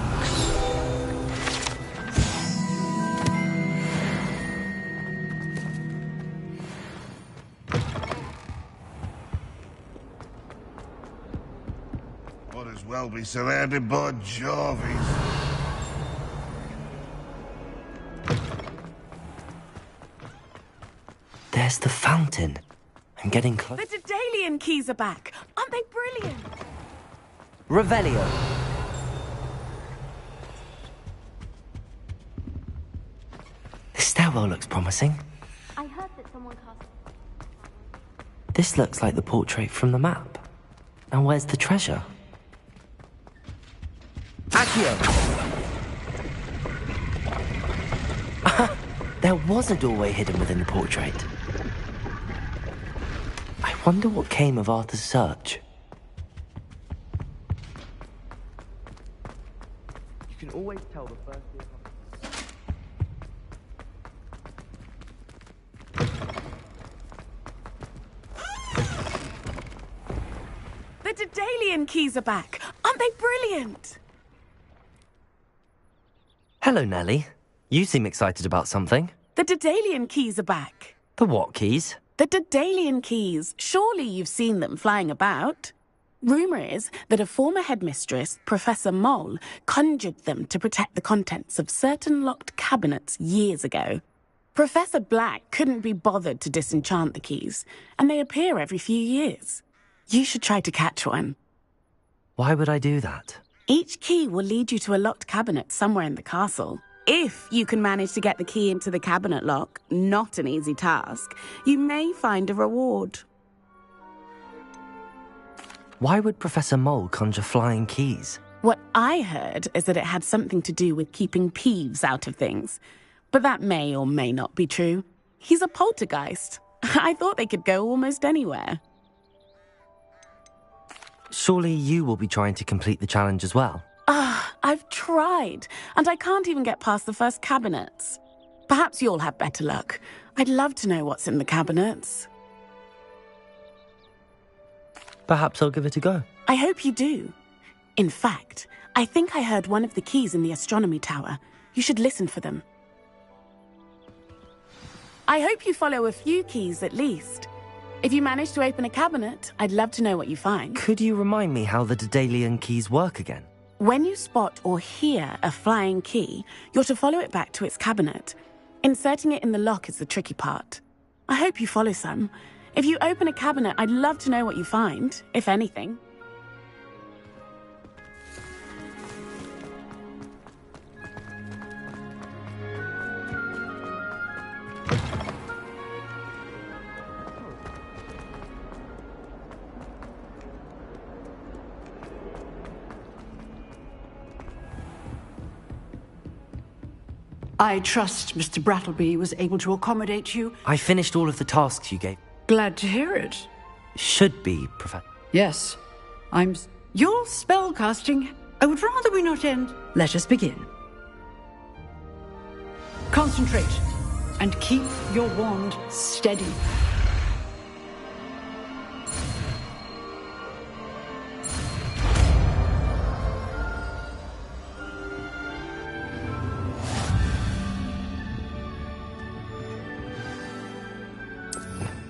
Might as well be surrounded by Jarvies. There's the fountain. I'm getting close. The Daedalian keys are back. Aren't they brilliant? Revelio. This stairwell looks promising. I heard that someone cast... This looks like the portrait from the map. Now where's the treasure? Accio. There was a doorway hidden within the portrait. I wonder what came of Arthur's search. You can always tell the first year. The Daedalian keys are back. Aren't they brilliant? Hello, Nellie. You seem excited about something. The Daedalian keys are back. The what keys? The Daedalian keys. Surely you've seen them flying about. Rumour is that a former headmistress, Professor Mole, conjured them to protect the contents of certain locked cabinets years ago. Professor Black couldn't be bothered to disenchant the keys, and they appear every few years. You should try to catch one. Why would I do that? Each key will lead you to a locked cabinet somewhere in the castle. If you can manage to get the key into the cabinet lock, not an easy task, you may find a reward. Why would Professor Mole conjure flying keys? What I heard is that it had something to do with keeping Peeves out of things. But that may or may not be true. He's a poltergeist. I thought they could go almost anywhere. Surely you will be trying to complete the challenge as well? I've tried, and I can't even get past the first cabinets. Perhaps you'll have better luck. I'd love to know what's in the cabinets. Perhaps I'll give it a go. I hope you do. In fact, I think I heard one of the keys in the astronomy tower. You should listen for them. I hope you follow a few keys at least. If you manage to open a cabinet, I'd love to know what you find. Could you remind me how the Daedalian keys work again? When you spot or hear a flying key, you're to follow it back to its cabinet. Inserting it in the lock is the tricky part. I hope you follow some. If you open a cabinet, I'd love to know what you find, if anything. I trust Mr. Brattleby was able to accommodate you. I finished all of the tasks you gave. Glad to hear it. Should be, Professor. Yes, Your spellcasting. I would rather we not end. Let us begin. Concentrate and keep your wand steady.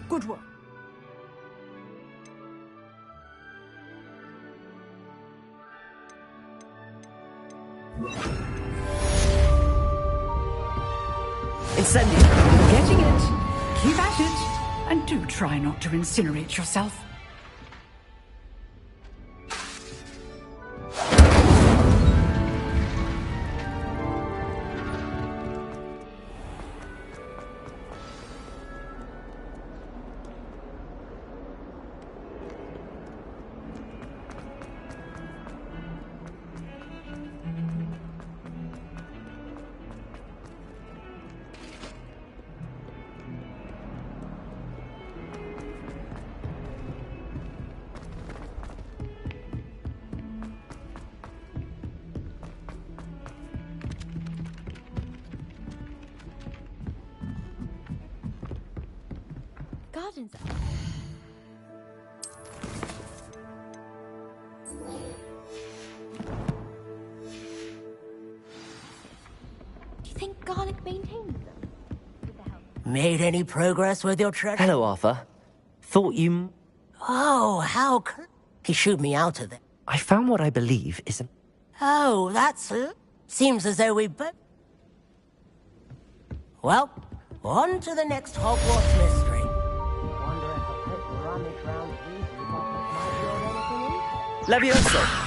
Good work. Incendio. Getting it. Keep at it. And do try not to incinerate yourself. Gardens. Do you think Garlic maintains them? Made any progress with your treasure? Hello, Arthur. Thought you... Oh, how could he shoot me out of there? I found what I believe is a... Oh, that's it. Seems as though we both... Well, on to the next Hogwarts mystery. Wonder if a quick rummage round these pockets might build anything in? Levioso!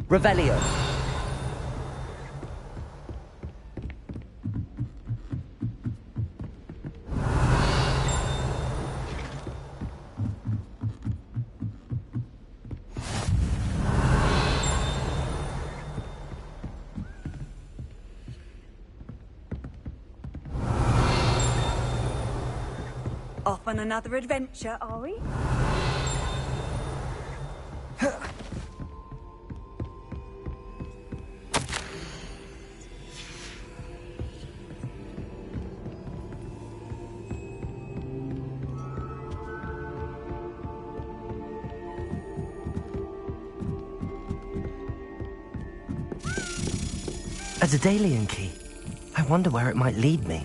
Revelio. Off on another adventure, are we? A Daedalian key. I wonder where it might lead me.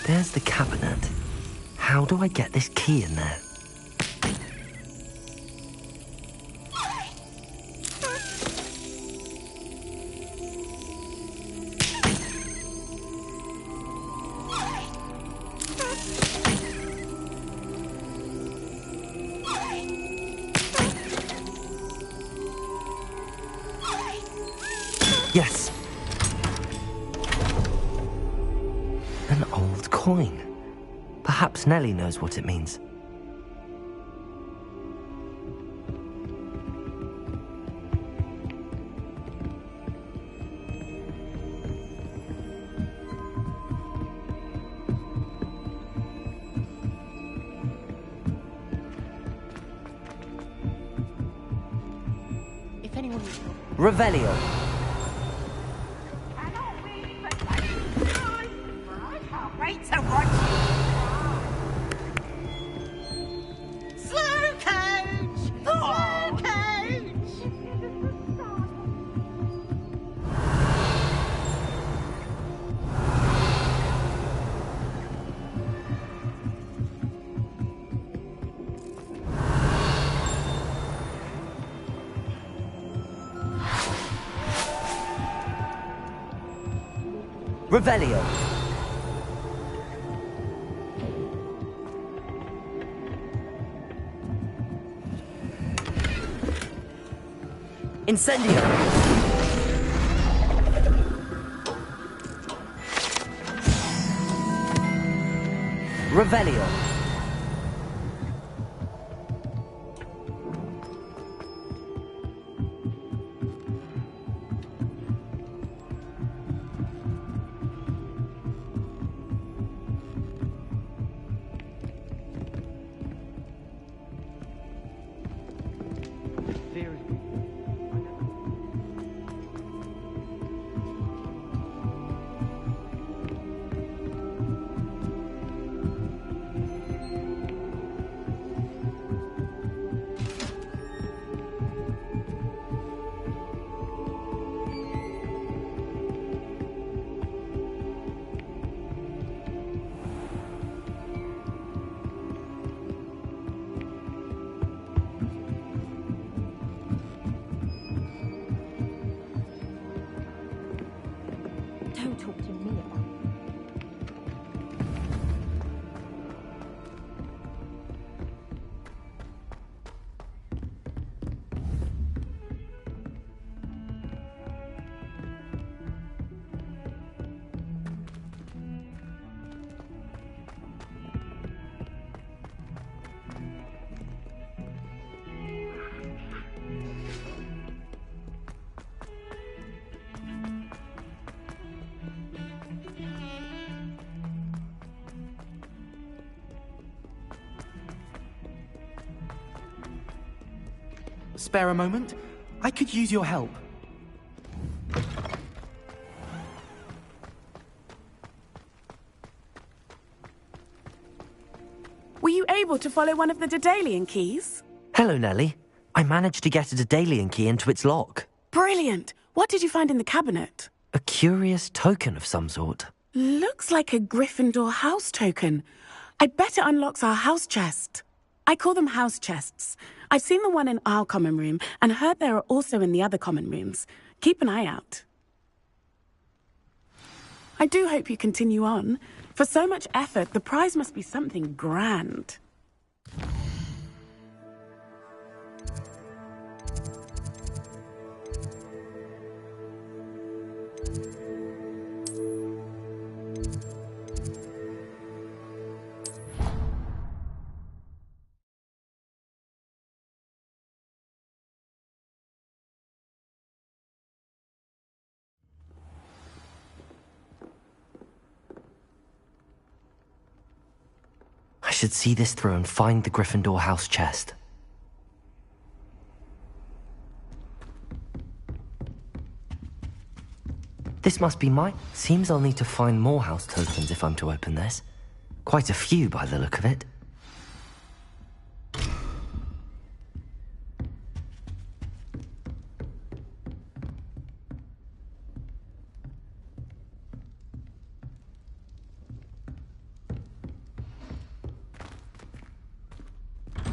There's the cabinet. How do I get this key in there? Yes. An old coin. Perhaps Nellie knows what it means. If anyone... Revelio. Wait to watch Slow coach! Slow coach! Revelio. Incendio. Revelio. Don't talk to me about it. Spare a moment? I could use your help. Were you able to follow one of the Daedalian keys? Hello, Nellie. I managed to get a Daedalian key into its lock. Brilliant! What did you find in the cabinet? A curious token of some sort. Looks like a Gryffindor house token. I bet it unlocks our house chest. I call them house chests. I've seen the one in our common room and heard there are also in the other common rooms. Keep an eye out. I do hope you continue on. For so much effort, the prize must be something grand. I should see this through and find the Gryffindor house chest. This must be mine. Seems I'll need to find more house tokens if I'm to open this. Quite a few by the look of it.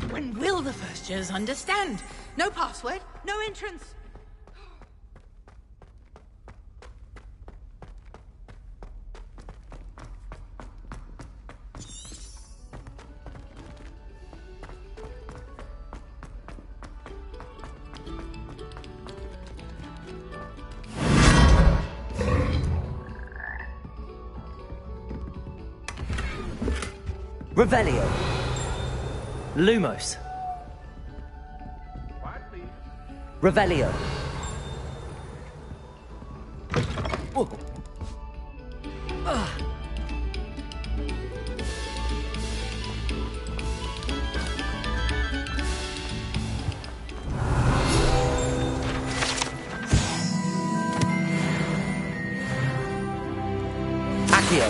When will the first years understand? No password, no entrance. Revelio. Lumos. Revelio. Accio.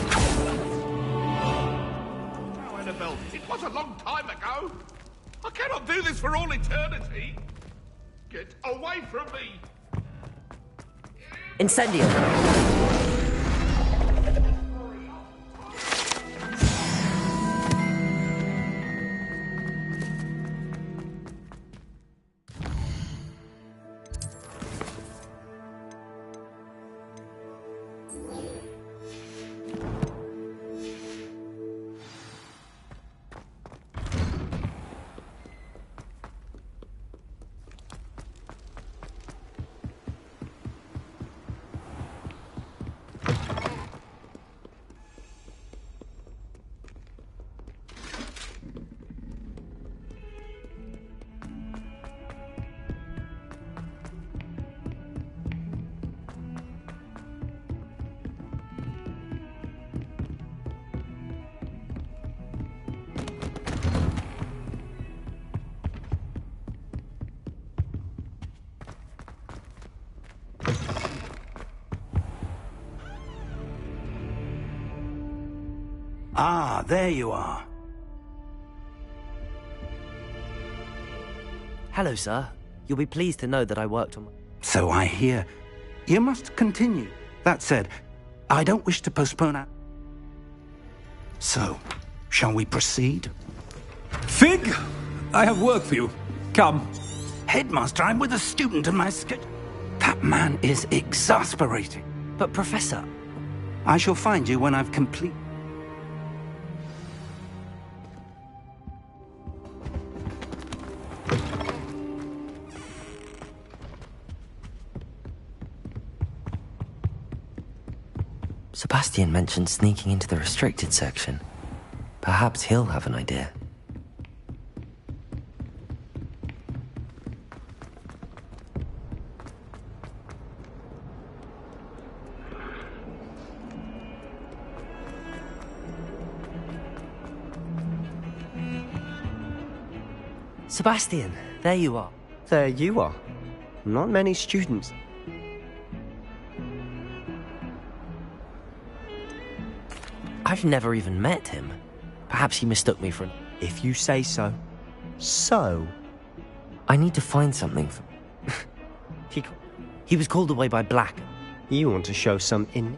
Oh, Annabelle, it was a long time ago. I cannot do this for all eternity. Get away from me. Incendio. Ah, there you are. Hello, sir. You'll be pleased to know that I worked on... So I hear. You must continue. That said, I don't wish to postpone our... So, shall we proceed? Fig! I have work for you. Come. Headmaster, I'm with a student and my That man is exasperating. But, Professor... I shall find you when I've complete... Sebastian mentioned sneaking into the restricted section. Perhaps he'll have an idea. Sebastian, there you are. There you are. Not many students. I've never even met him. Perhaps he mistook me for an... If you say so. So? I need to find something for... He was called away by Black. You want to show some in...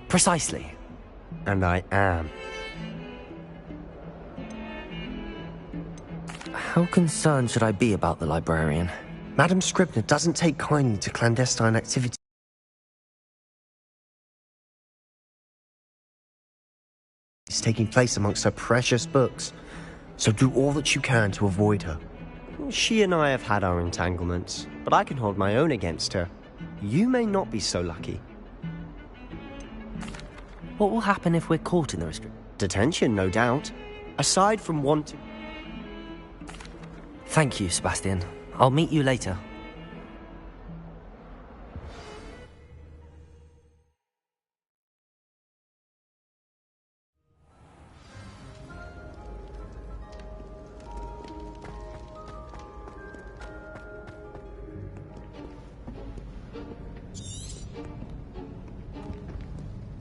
Precisely. And I am. How concerned should I be about the librarian? Madam Scribner doesn't take kindly to clandestine activity. Is taking place amongst her precious books, so do all that you can to avoid her. She and I have had our entanglements, but I can hold my own against her. You may not be so lucky. What will happen if we're caught in the restriction? Detention, no doubt. Aside from wanting... Thank you, Sebastian. I'll meet you later.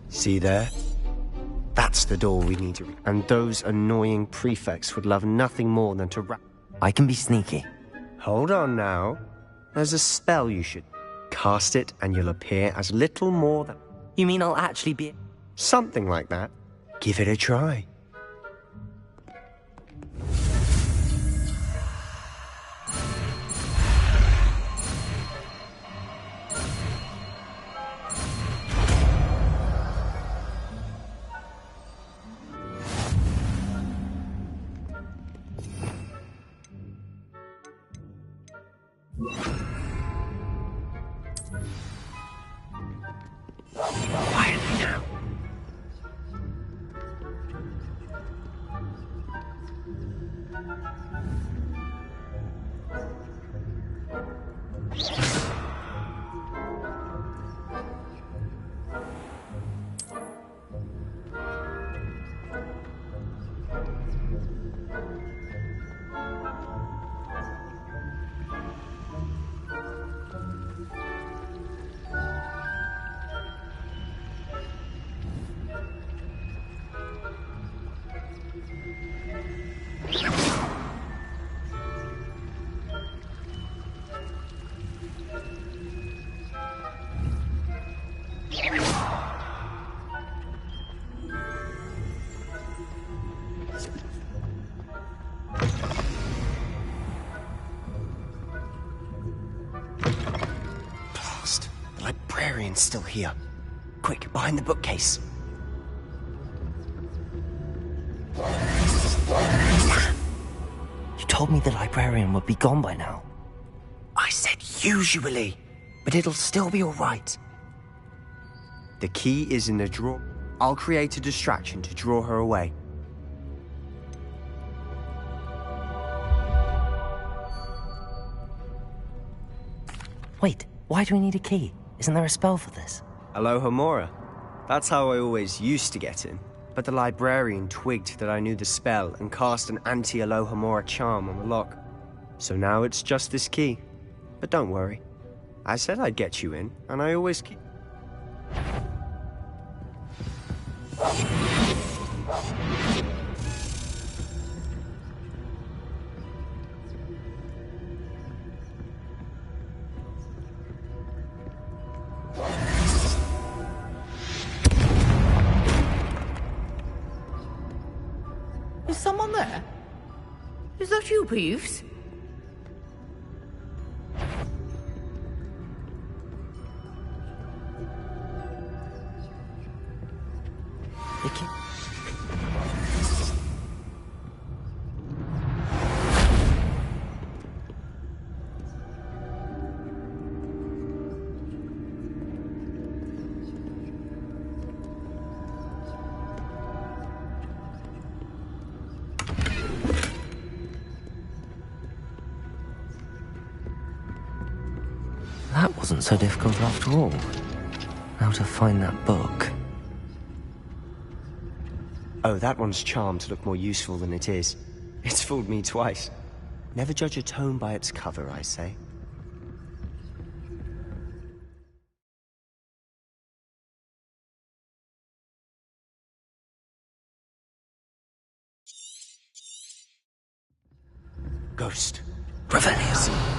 See there? That's the door we need to reach. And those annoying prefects would love nothing more than to wrap... I can be sneaky. Hold on now. There's a spell you should... Cast it and you'll appear as little more than... You mean I'll actually be... Something like that. Give it a try. Librarian's still here. Quick, behind the bookcase. You told me the librarian would be gone by now. I said usually, but it'll still be all right. The key is in the drawer. I'll create a distraction to draw her away. Wait, why do we need a key? Isn't there a spell for this? Alohomora. That's how I always used to get in. But the librarian twigged that I knew the spell and cast an anti-Alohomora charm on the lock. So now it's just this key. But don't worry. I said I'd get you in, and I always keep... Is someone there? Is that you, Peeves? That wasn't so difficult after all. How to find that book. Oh, that one's charmed to look more useful than it is. It's fooled me twice. Never judge a tome by its cover, I say. Ghost. Revelio.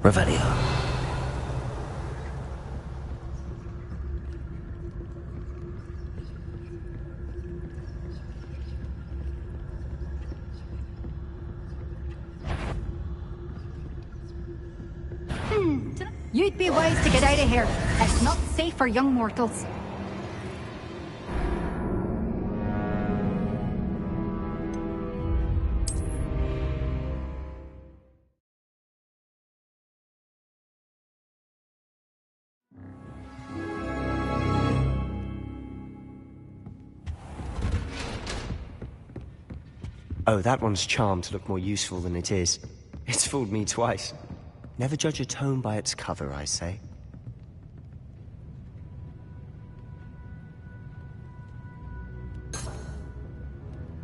Revelio. You'd be wise to get out of here. It's not safe for young mortals. Oh, that one's charmed to look more useful than it is. It's fooled me twice. Never judge a tome by its cover, I say.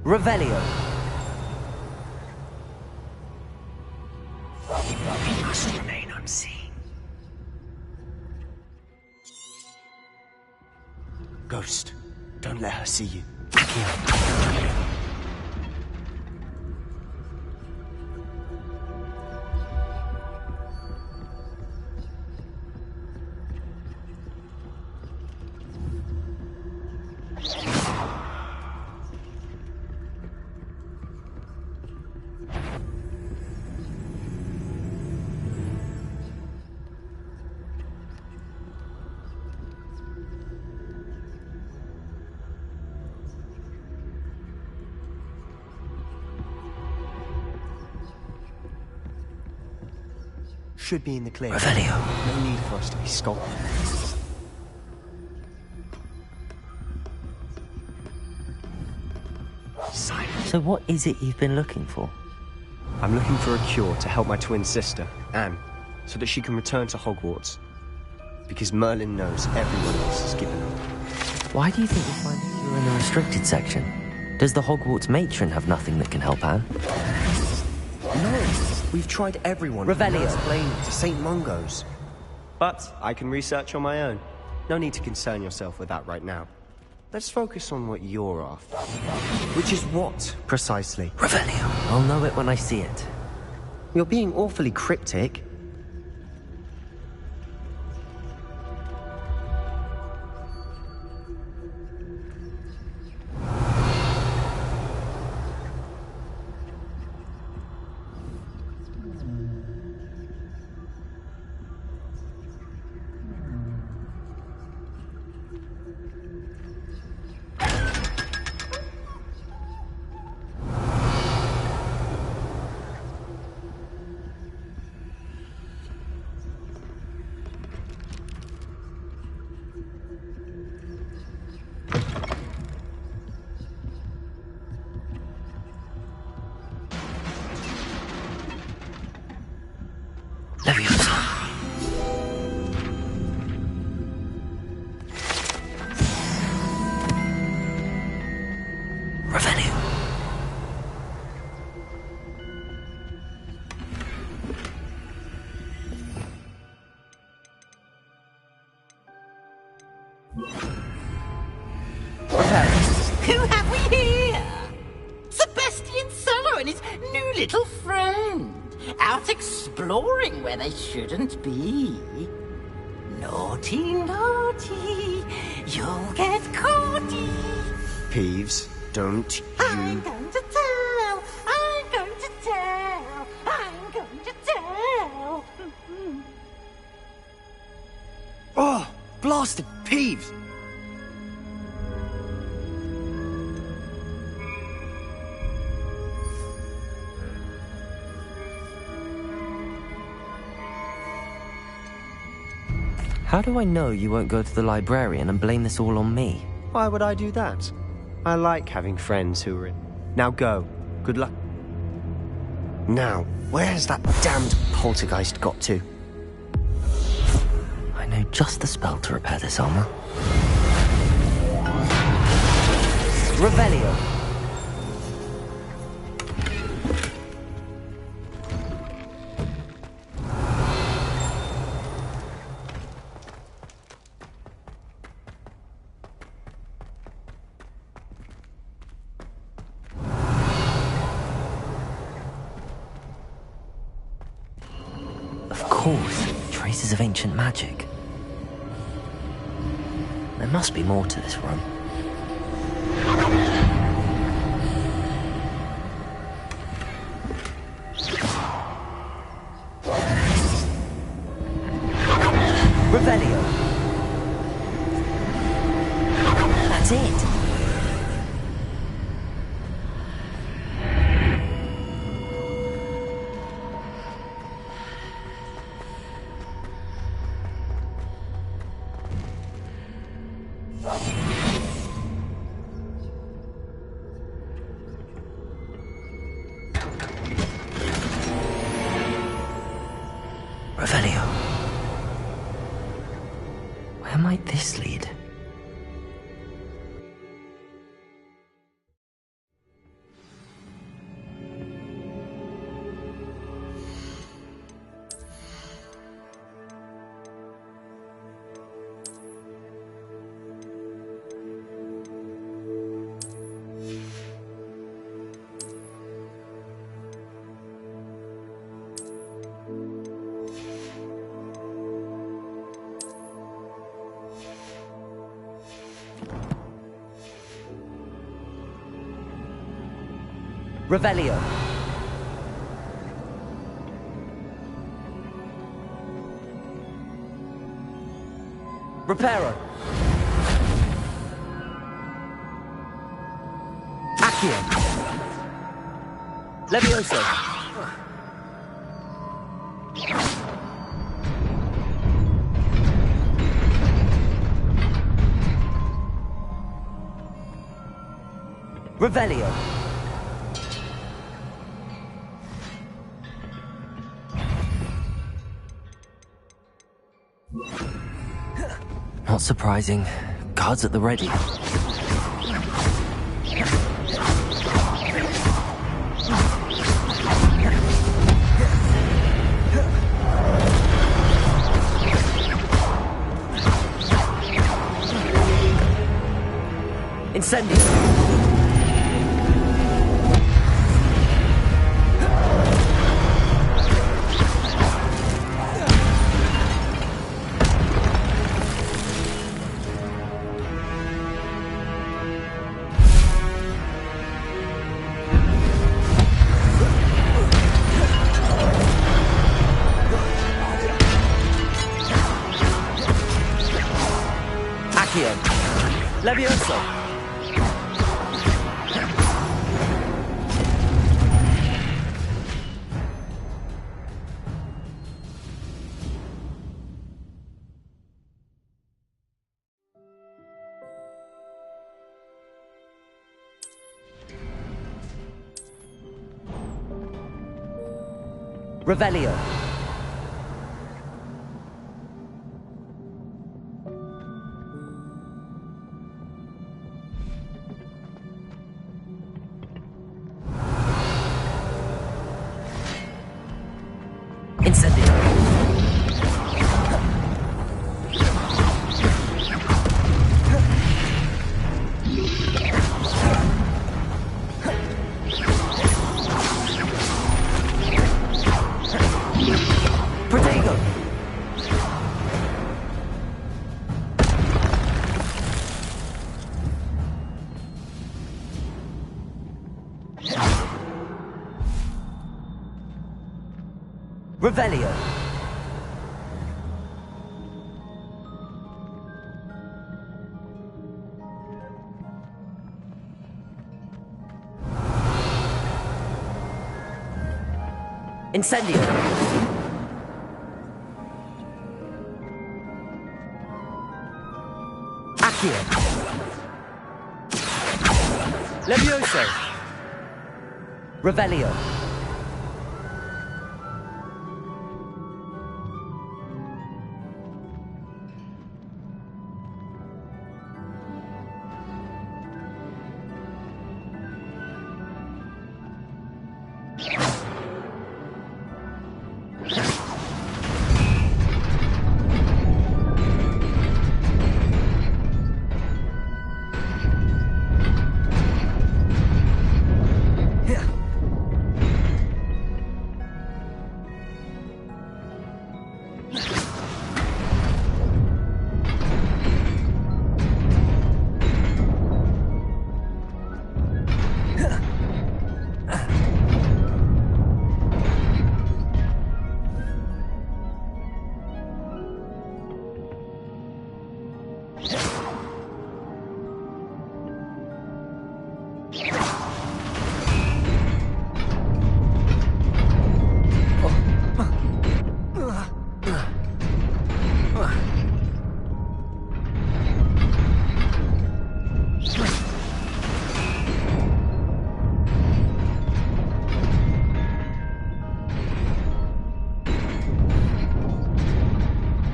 Revelio. We must remain unseen. Ghost, don't let her see you. Should be in the clear. Revelio. No need for us to be skulking. So what is it you've been looking for? I'm looking for a cure to help my twin sister, Anne, so that she can return to Hogwarts. Because Merlin knows everyone else has given up. Why do you think you find that you're in the restricted section? Does the Hogwarts matron have nothing that can help Anne? No, we've tried everyone. Revelio. Explain to St. Mungo's. But I can research on my own. No need to concern yourself with that right now. Let's focus on what you're after. Which is what, precisely? Revelio. I'll know it when I see it. You're being awfully cryptic. Who have we here? Sebastian Solo and his new little friend. Out exploring where they shouldn't be. Naughty, naughty. You'll get caughty. Peeves, don't you... I'm going to tell. I'm going to tell. I'm going to tell. Oh, blasted Peeves! How do I know you won't go to the librarian and blame this all on me? Why would I do that? I like having friends who are in... Now go. Good luck. Now, where's that damned poltergeist got to? I know just the spell to repair this armor. Revelio. Of course, traces of ancient magic. There must be more to this room. Revelio. That's it. Revelio. Where might this lead? Revelio. Reparo. Accio. Levioso. Revelio. Not surprising. Guards at the ready. Incendio. Levioso. Revelio. Revelio. Incendio. Accio. Levioso. Revelio.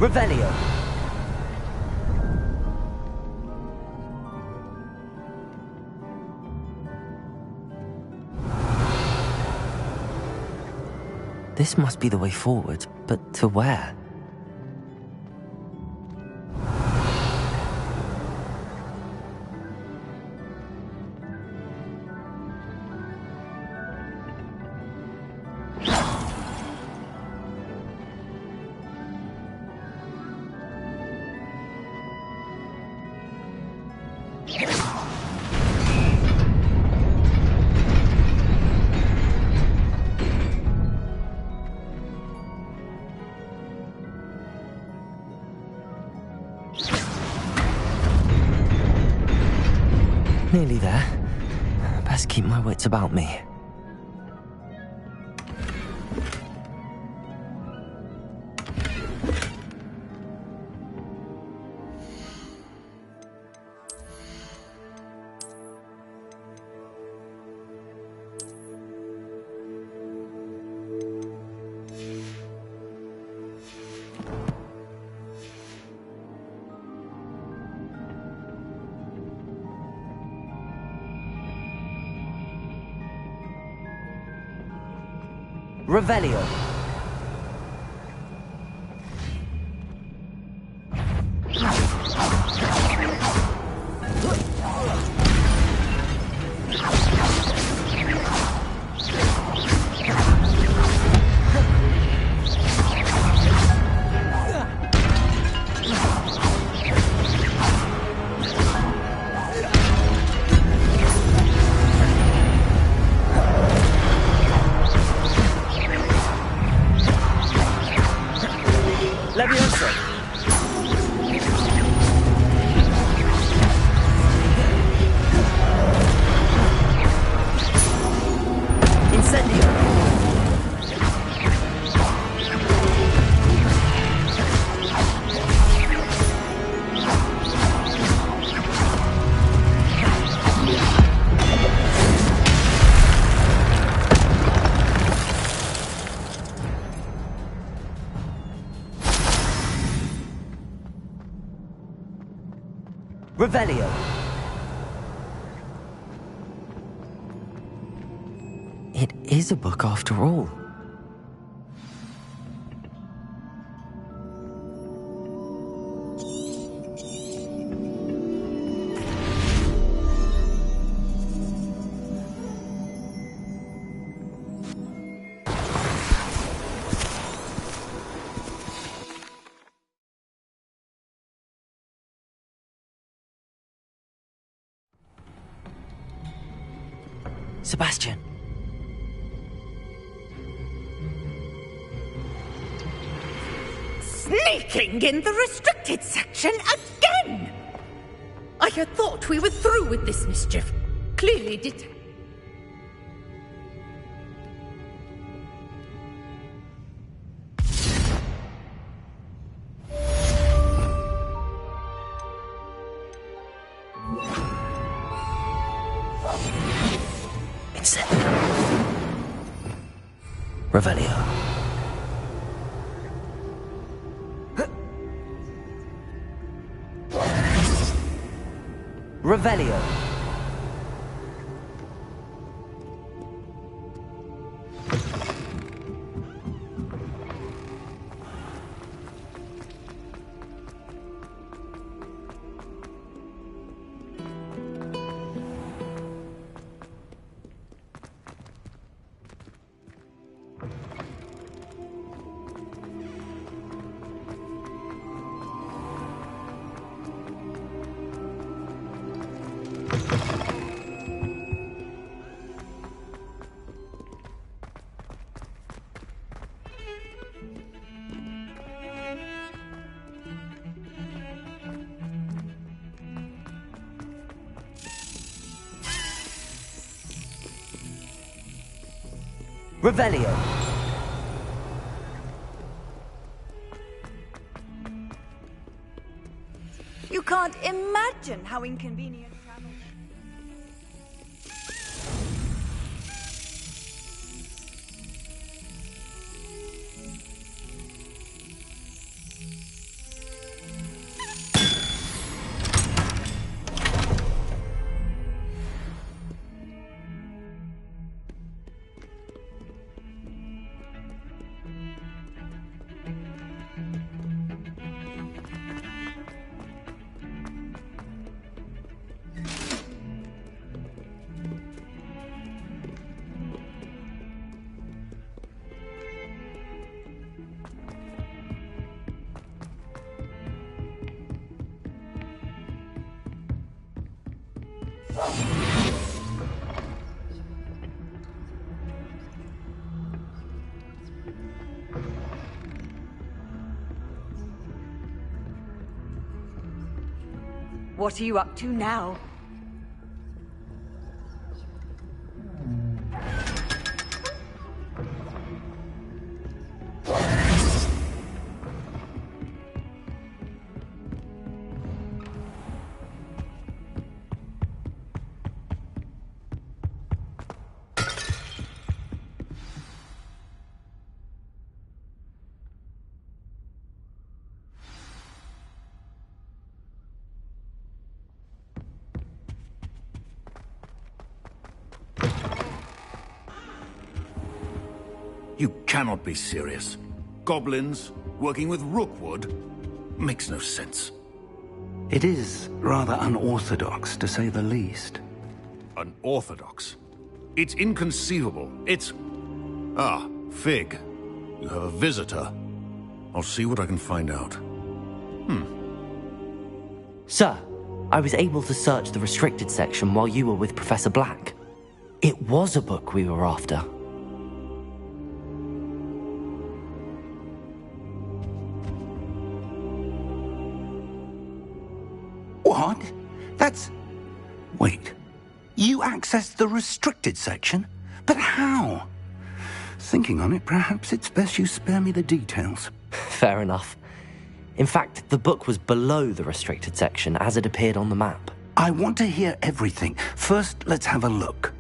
Revelio. This must be the way forward, but to where? Nearly there. Best keep my wits about me. Revelio. Revelio. It is a book after all. Sebastian. Sneaking in the restricted section again! I had thought we were through with this mischief. Clearly did. Revelio. Revelio. Revelio. You can't imagine how inconvenient travel What are you up to now? You cannot be serious. Goblins working with Rookwood makes no sense. It is rather unorthodox, to say the least. Unorthodox? It's inconceivable. It's... Ah, Fig. You have a visitor. I'll see what I can find out. Sir, I was able to search the restricted section while you were with Professor Black. It was a book we were after. What? That's... Wait. You accessed the restricted section? But how? Thinking on it, perhaps it's best you spare me the details. Fair enough. In fact, the book was below the restricted section as it appeared on the map. I want to hear everything. First, let's have a look.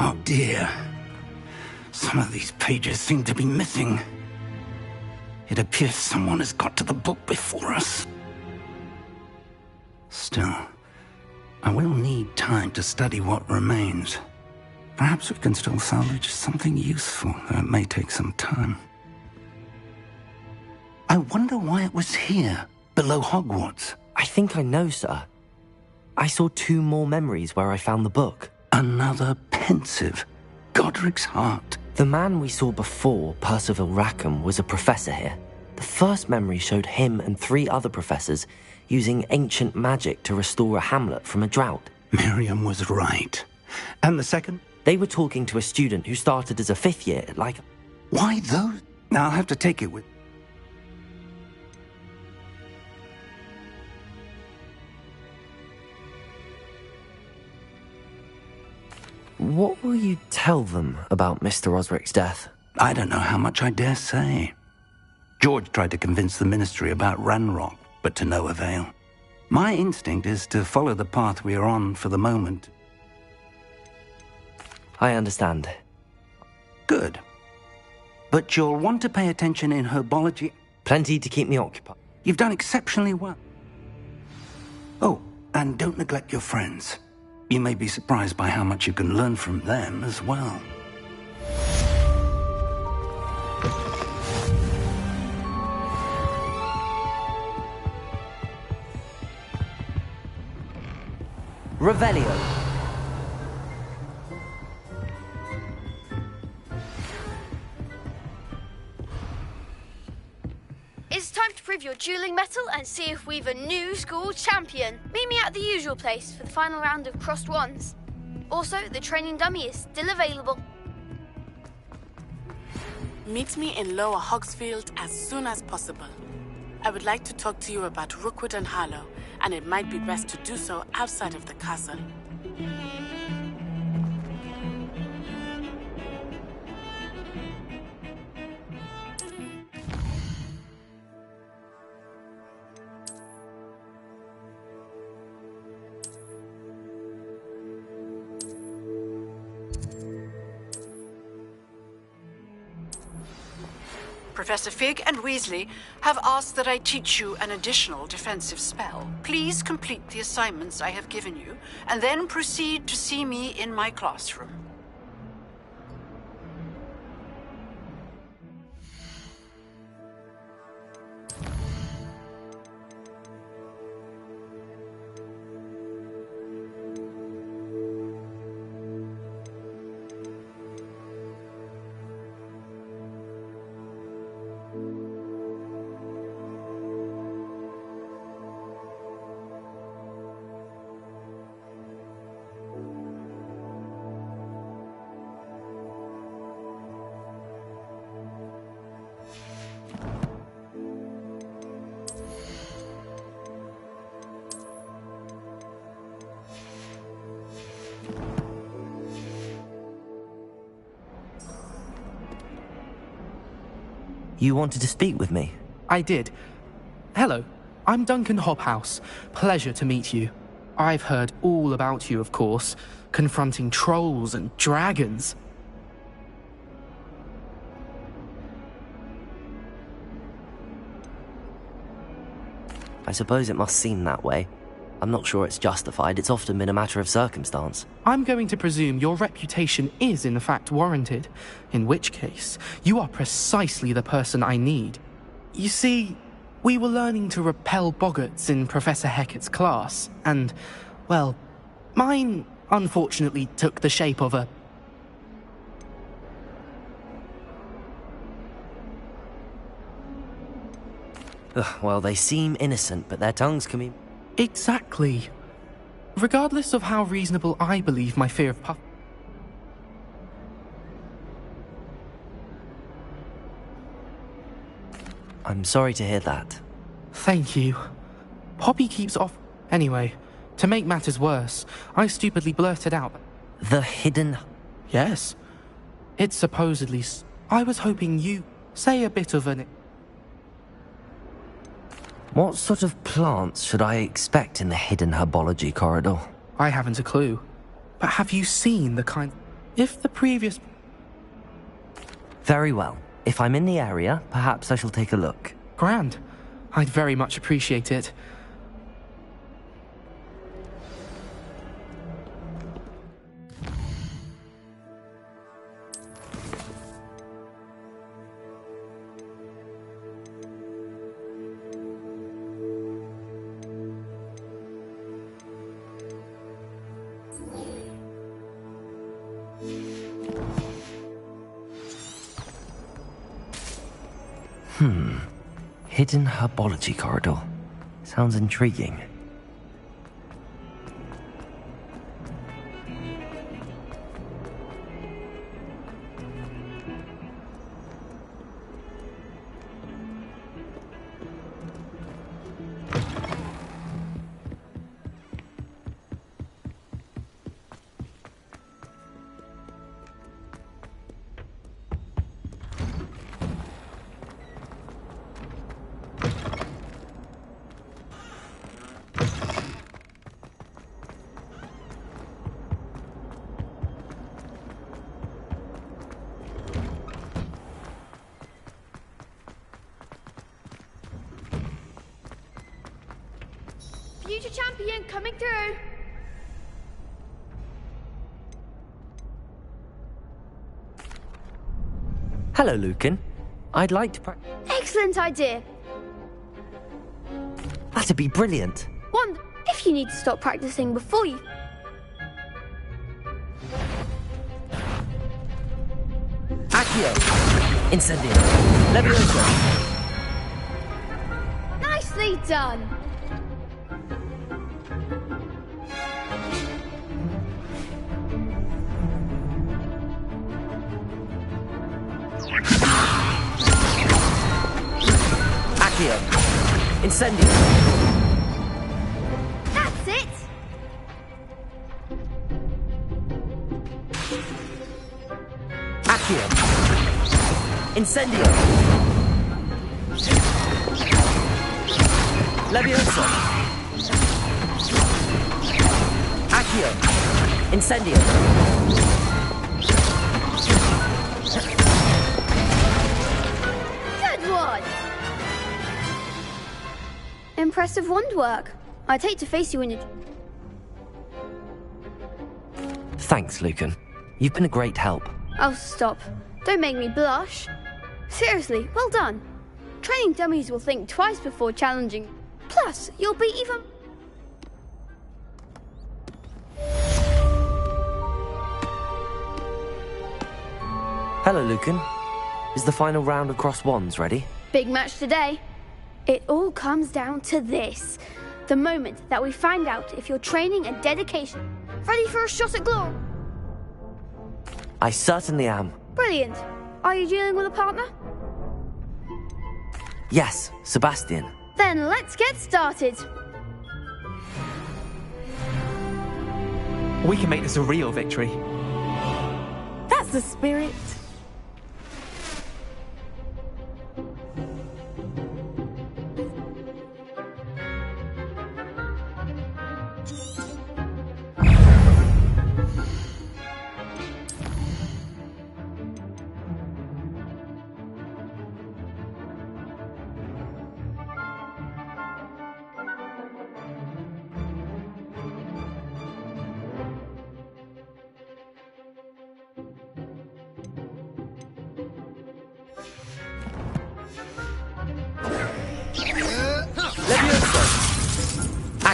Oh dear. Some of these pages seem to be missing. It appears someone has got to the book before us. Still, I will need time to study what remains. Perhaps we can still salvage something useful, though it may take some time. I wonder why it was here, below Hogwarts. I think I know, sir. I saw 2 more memories where I found the book. Another pensive. Godric's heart. The man we saw before, Percival Rackham, was a professor here. The first memory showed him and 3 other professors using ancient magic to restore a hamlet from a drought. Miriam was right. And the second? They were talking to a student who started as a 5th year, like... Why those? Now I'll have to take it with... What will you tell them about Mr. Osric's death? I don't know how much I dare say. George tried to convince the Ministry about Ranrock, but to no avail. My instinct is to follow the path we are on for the moment. I understand. Good. But you'll want to pay attention in herbology. Plenty to keep me occupied. You've done exceptionally well. Oh, and don't neglect your friends. You may be surprised by how much you can learn from them as well. Revelio. It's time to prove your dueling mettle and see if we've a new school champion. Meet me at the usual place for the final round of crossed wands. Also, the training dummy is still available. Meet me in Lower Hogsfield as soon as possible. I would like to talk to you about Rookwood and Harlow, and it might be best to do so outside of the castle. Professor Fig and Weasley have asked that I teach you an additional defensive spell. Please complete the assignments I have given you, and then proceed to see me in my classroom. You wanted to speak with me? I did. Hello, I'm Duncan Hobhouse. Pleasure to meet you. I've heard all about you, of course, confronting trolls and dragons. I suppose it must seem that way. I'm not sure it's justified. It's often been a matter of circumstance. I'm going to presume your reputation is in fact warranted, in which case, you are precisely the person I need. You see, we were learning to repel boggarts in Professor Hecat's class, and, well, mine unfortunately took the shape of a... Well, they seem innocent, but their tongues can be... Exactly. Regardless of how reasonable I believe my fear of I'm sorry to hear that. Thank you. Poppy keeps off... Anyway, to make matters worse, I stupidly blurted out... The hidden... Yes. It's supposedly... I was hoping you... say a bit of an... What sort of plants should I expect in the hidden herbology corridor? I haven't a clue. But have you seen the kind... If the previous... Very well. If I'm in the area, perhaps I shall take a look. Grand. I'd very much appreciate it. Hidden herbology corridor. Sounds intriguing. Future champion coming through. Hello, Lucan. I'd like to Excellent idea. That'd be brilliant. Wonder if you need to stop practicing before you... Accio! Incendio! Levioso! Nicely done. Accio! Incendio! That's it. Accio! Incendio! Levioso! Accio! Incendio! Good one. Impressive wand work. I'd hate to face you in a... Thanks, Lucan. You've been a great help. Oh, stop. Don't make me blush. Seriously, well done. Training dummies will think twice before challenging. Plus, you'll be even... Hello, Lucan. Is the final round of Cross Wands ready? Big match today. It all comes down to this. The moment that we find out if your training and dedication ready for a shot at glory. I certainly am. Brilliant. Are you dealing with a partner? Yes, Sebastian. Then let's get started. We can make this a real victory. That's the spirit.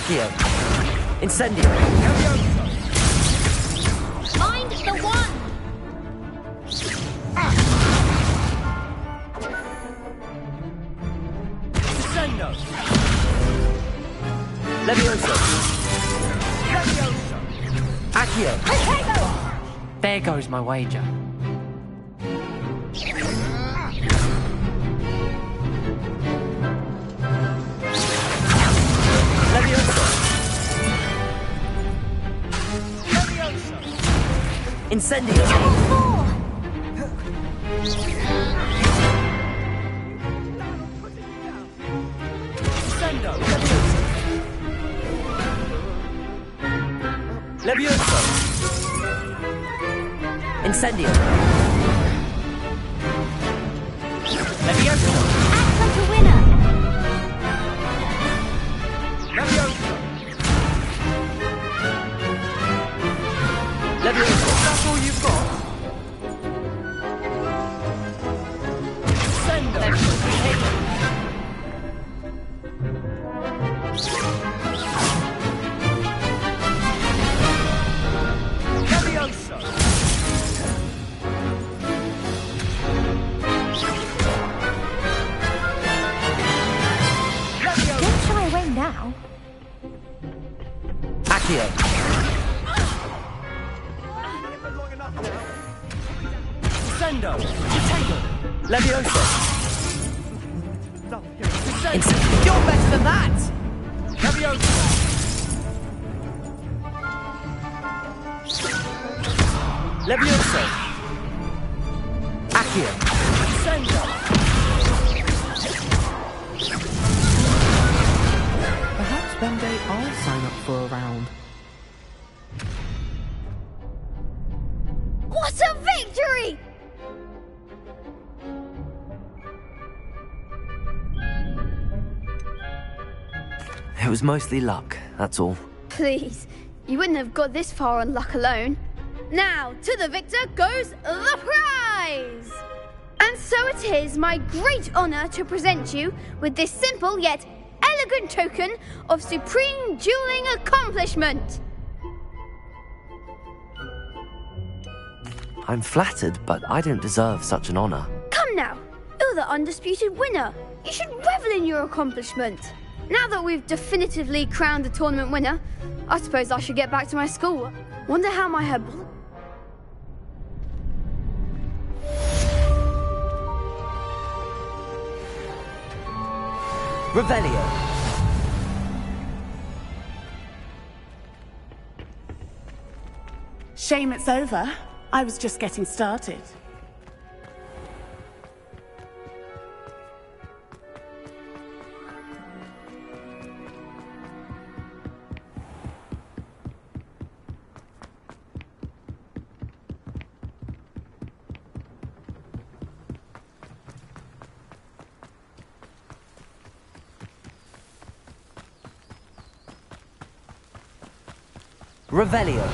Accio. Incendio. Mind the one! Descendo. Levioso. Levioso. Accio. There goes my wager. Levioso. Incendio. Descendo. Levioso. Incendio. Levioso. Act like a winner! Levioso. Levioso. That's all you've got? Descendo. Levioso. Don't shy away now. Accio. Descendo. Detango. Levioso. Incendio. You're better than that! Levioso. Levioso. Accio. Descendo. Perhaps one day I'll sign up for a round. What a victory! It was mostly luck, that's all. Please, you wouldn't have got this far on luck alone. Now, to the victor goes the prize! And so it is my great honour to present you with this simple yet elegant token of supreme dueling accomplishment. I'm flattered, but I don't deserve such an honour. Come now, you're the undisputed winner. You should revel in your accomplishment. Now that we've definitively crowned the tournament winner, I suppose I should get back to my school. Wonder how my head will... Revelio. Shame it's over. I was just getting started. Revelio.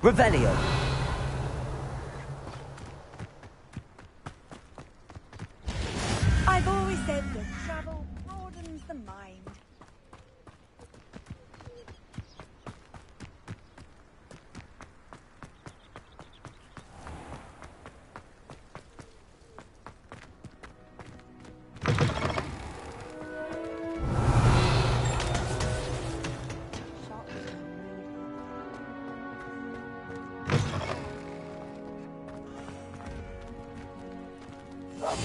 Revelio. I've always said that travel broadens the mind. It's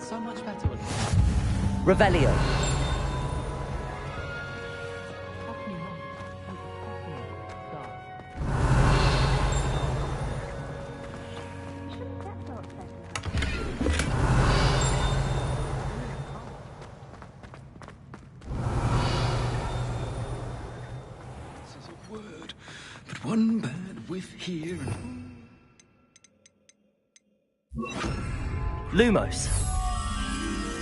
so much better when Revelio. Says a word, but one bad whiff here and... Lumos.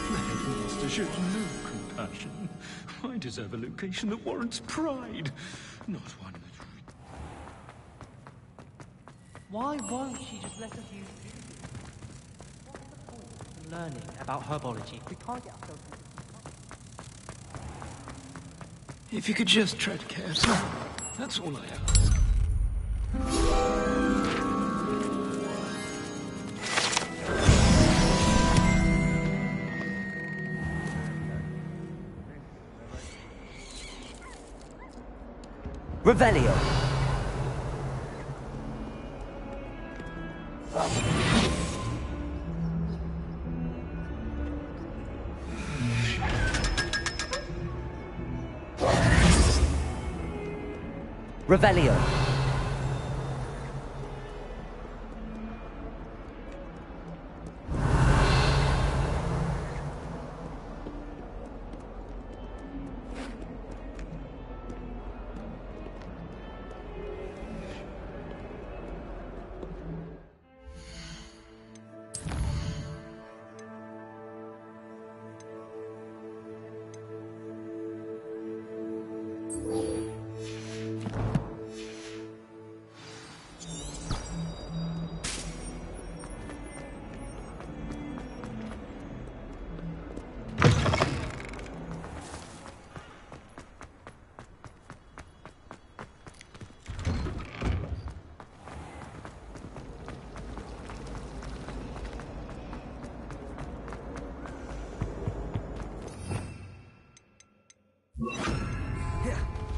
The headmaster shows no compassion. I deserve a location that warrants pride, not one that... Why won't she just let us use it? What's the point in learning about herbology if we can't get ourselves into If you could just tread carefully, that's all I ask. Revelio. Revelio.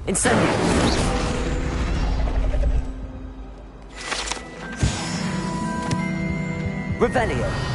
Incendio. Revelio.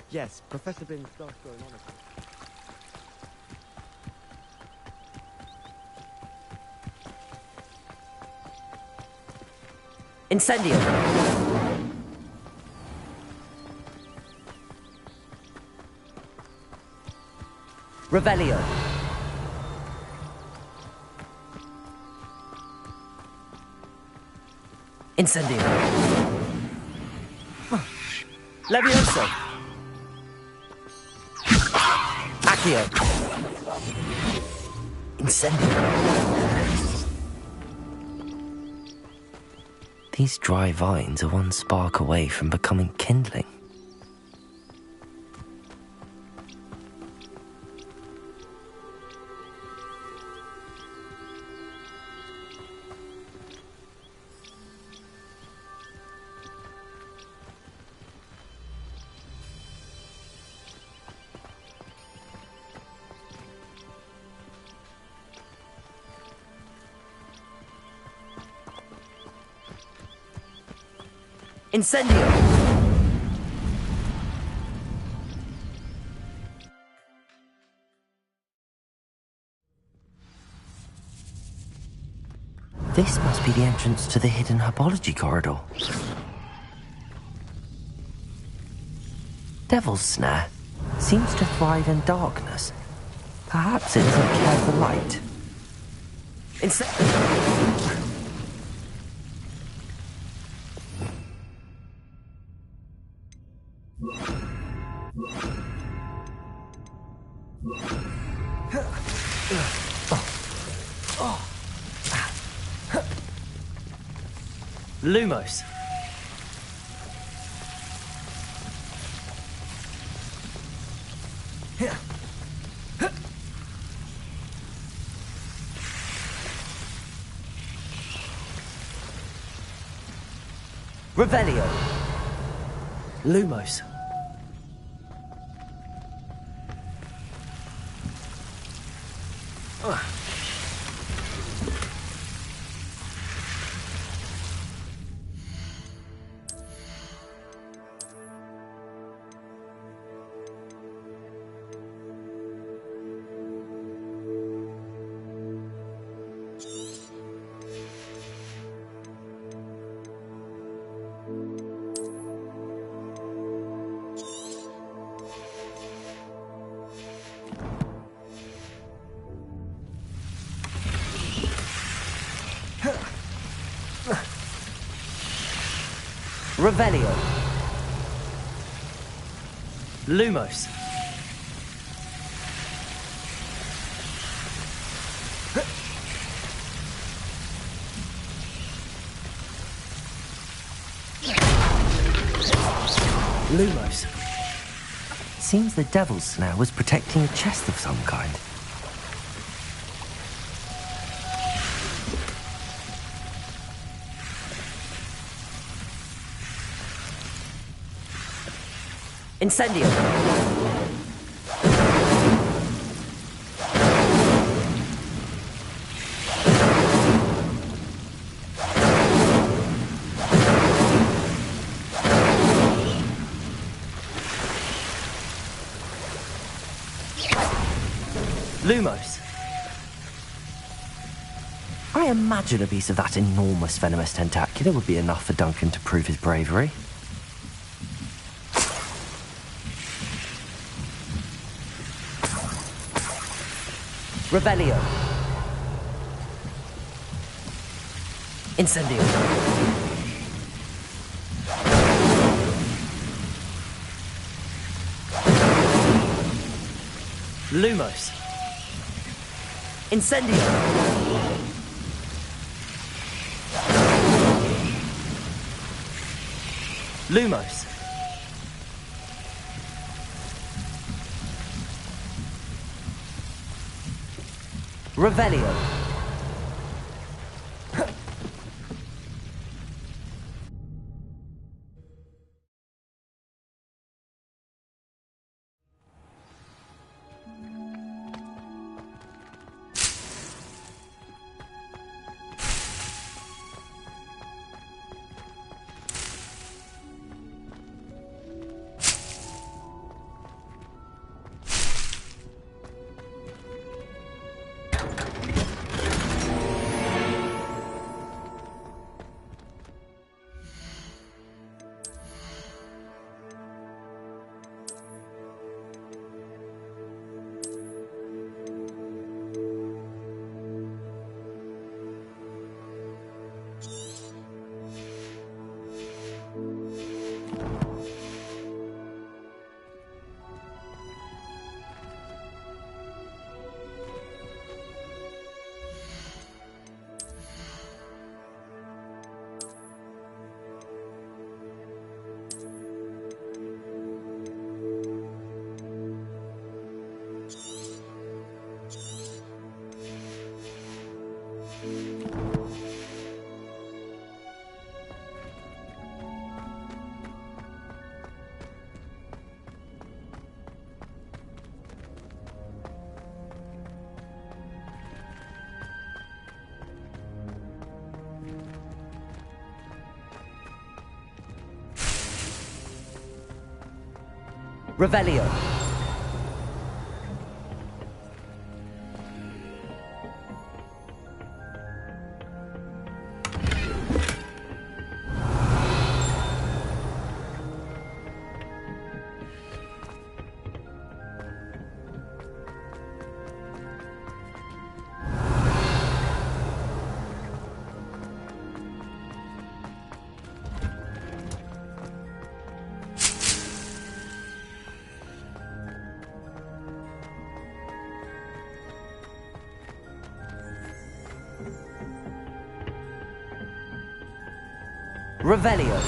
Yes, Professor Bin's stuff's going on. Incendio. Revelio. Incendio. Levioso. Accio. Incendio. These dry vines are one spark away from becoming kindling. Incendio! This must be the entrance to the hidden herbology corridor. Devil's Snare seems to thrive in darkness. Perhaps it doesn't care for light. Lumos. Revelio. Lumos. Revelio. Lumos. Lumos. Seems the Devil's Snare was protecting a chest of some kind. Incendio! Lumos. I imagine a piece of that enormous venomous tentacula would be enough for Duncan to prove his bravery. Revelio. Incendio. Lumos. Incendio. Lumos. Revelio. Revelio. Revelio.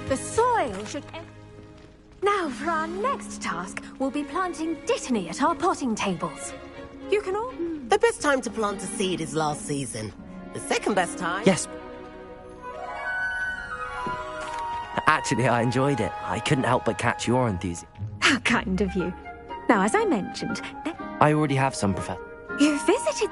The soil should... Now, for our next task, we'll be planting Dittany at our potting tables. You can all... The best time to plant a seed is last season. The second best time... Yes. Actually, I enjoyed it. I couldn't help but catch your enthusiasm. How kind of you. Now, as I mentioned... I already have some, Professor. You visited...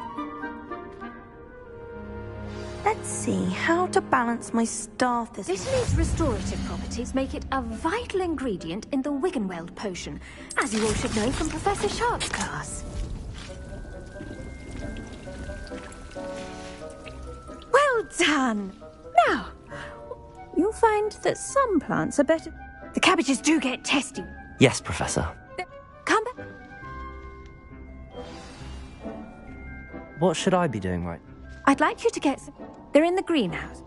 Let's see how to balance my staff this Dittany's restorative properties make it a vital ingredient in the Wiggenweld potion, as you all should know from Professor Sharp's class. Well done! Now, you'll find that some plants are better... The cabbages do get testy. Yes, Professor. Come back. What should I be doing right? I'd like you to get some... They're in the greenhouse.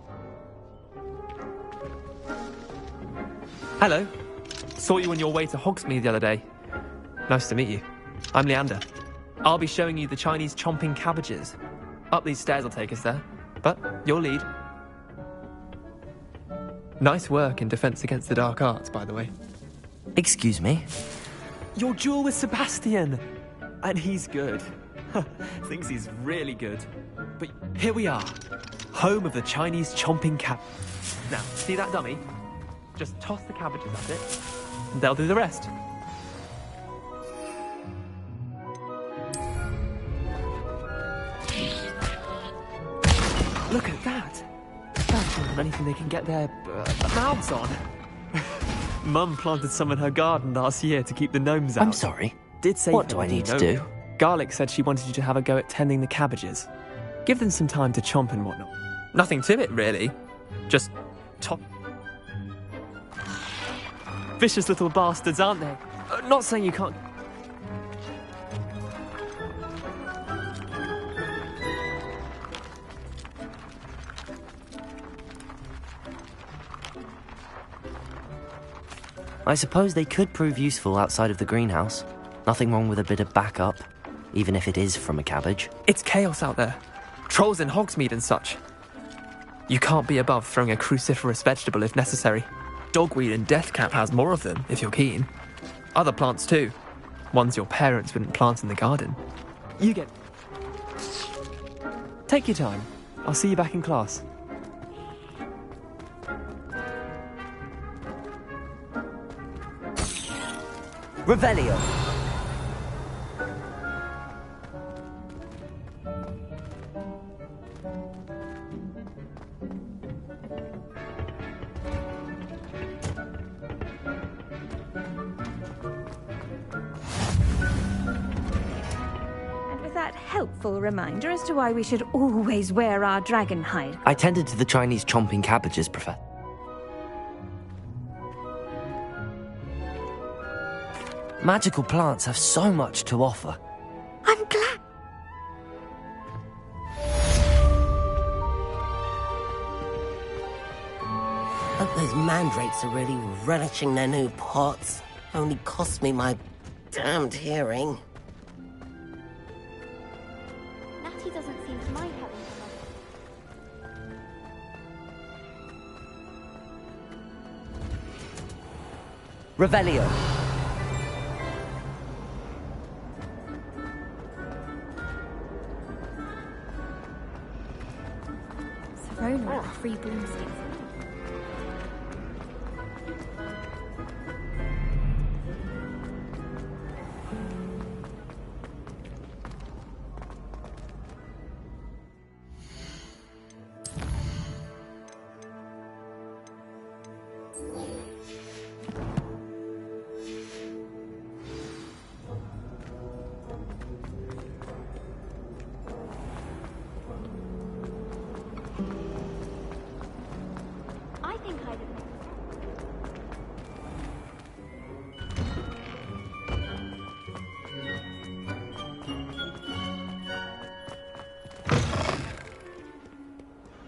Hello. Saw you on your way to Hogsmeade the other day. Nice to meet you. I'm Leander. I'll be showing you the Chinese chomping cabbages. Up these stairs will take us there. But you'll lead. Nice work in Defense Against the Dark Arts, by the way. Excuse me? Your duel with Sebastian! And he's good. Thinks he's really good. But here we are. Home of the Chinese chomping cab. Now, see that dummy? Just toss the cabbages at it, and they'll do the rest. Look at that! That's not anything they can get their mouths on. Mum planted some in her garden last year to keep the gnomes out. I'm sorry. Did say what do I need to do? Garlic said she wanted you to have a go at tending the cabbages. Give them some time to chomp and whatnot. Nothing to it, really. Just top. Vicious little bastards, aren't they? Not saying you can't... I suppose they could prove useful outside of the greenhouse. Nothing wrong with a bit of backup, even if it is from a cabbage. It's chaos out there. Trolls in Hogsmeade and such. You can't be above throwing a cruciferous vegetable if necessary. Dogweed and deathcap has more of them, if you're keen. Other plants too. Ones your parents wouldn't plant in the garden. You get... Take your time. I'll see you back in class. Revelio. Helpful reminder as to why we should always wear our dragon hide. I tended to the Chinese chomping cabbages, Professor. Magical plants have so much to offer. I'm glad. Hope those mandrakes are really relishing their new pots. Only cost me my damned hearing. Natty doesn't seem to mind having Revelio. Serona with 3 broomsticks. I think I'd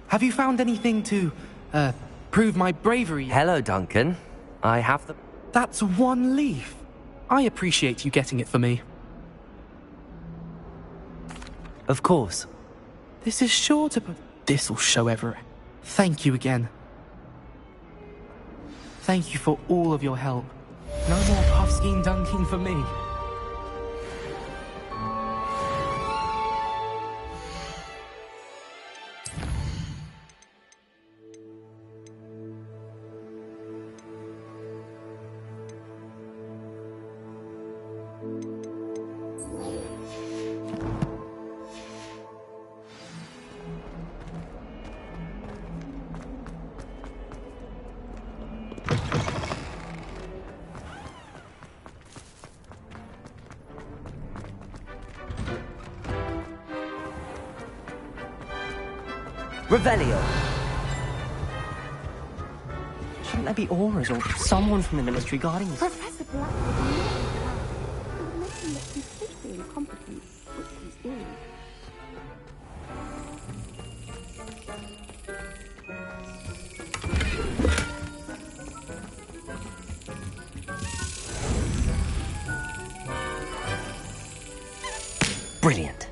Have you found anything to, prove my bravery? Hello, Duncan. I have the... That's 1 leaf. I appreciate you getting it for me. Of course. This is sure to put... This'll show everywhere. Thank you again. Thank you for all of your help. No more puffskein dunking for me. Revelio. Shouldn't there be auras or someone from the ministry guarding us? Professor Black would make him look completely incompetent, which he is. Brilliant.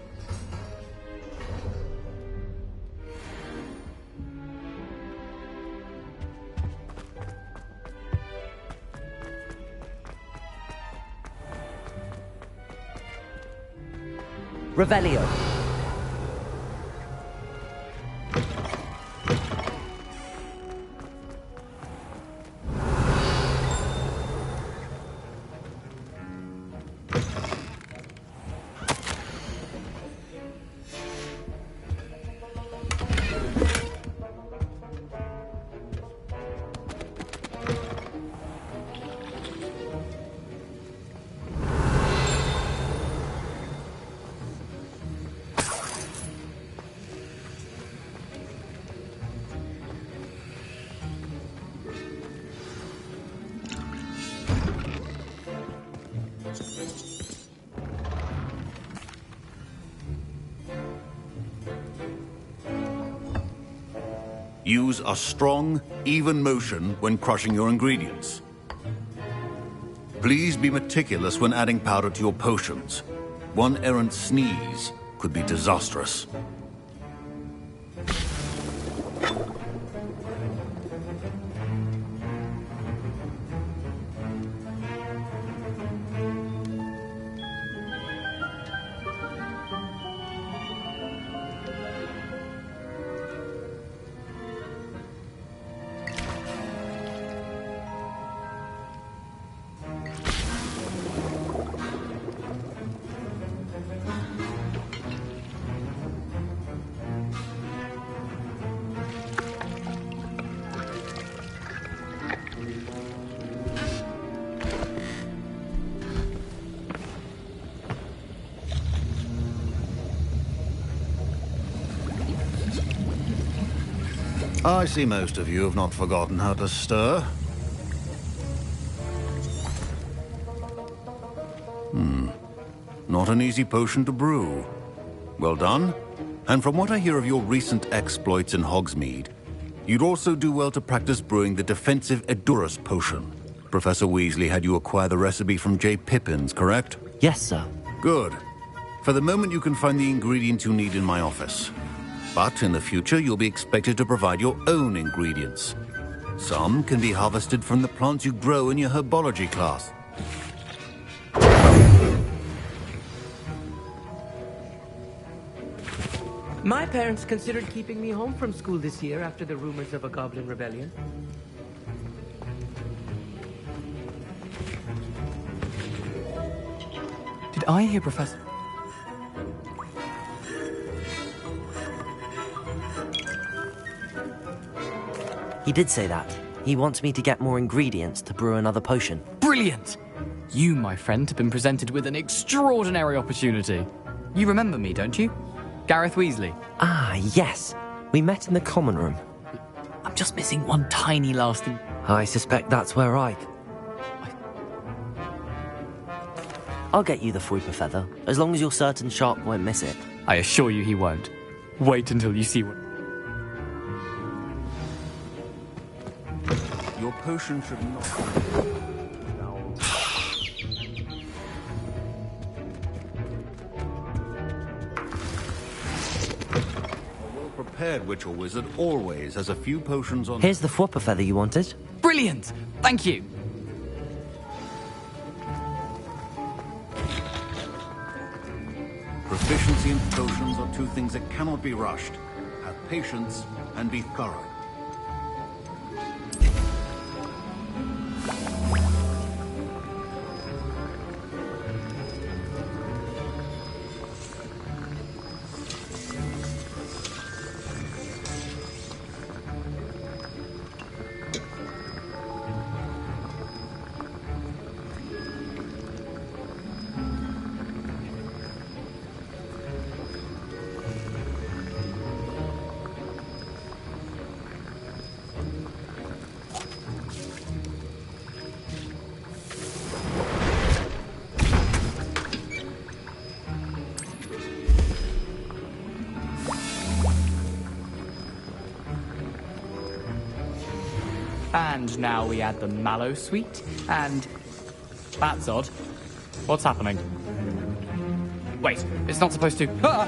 Revelio. Use a strong, even motion when crushing your ingredients. Please be meticulous when adding powder to your potions. One errant sneeze could be disastrous. I see most of you have not forgotten how to stir. an easy potion to brew. Well done. And from what I hear of your recent exploits in Hogsmeade, you'd also do well to practice brewing the defensive Edurus potion. Professor Weasley had you acquire the recipe from J. Pippins, correct? Yes, sir. Good. For the moment, you can find the ingredients you need in my office. But in the future, you'll be expected to provide your own ingredients. Some can be harvested from the plants you grow in your herbology class. My parents considered keeping me home from school this year after the rumors of a goblin rebellion. Did I hear Professor... He did say that. He wants me to get more ingredients to brew another potion. Brilliant! You, my friend, have been presented with an extraordinary opportunity. You remember me, don't you? Gareth Weasley. Ah, yes. We met in the common room. I'm just missing one tiny last thing. I suspect that's where I'll get you the Fruiper Feather, as long as you're certain Sharp won't miss it. I assure you he won't. Wait until you see what... Your potion should not... Prepared witch or wizard always has a few potions on... Here's the Fruiper Feather you wanted. Brilliant! Thank you! Proficiency in potions are two things that cannot be rushed. Have patience and be thorough. And now we add the mallow sweet, and... That's odd. What's happening? Wait, it's not supposed to... Ah!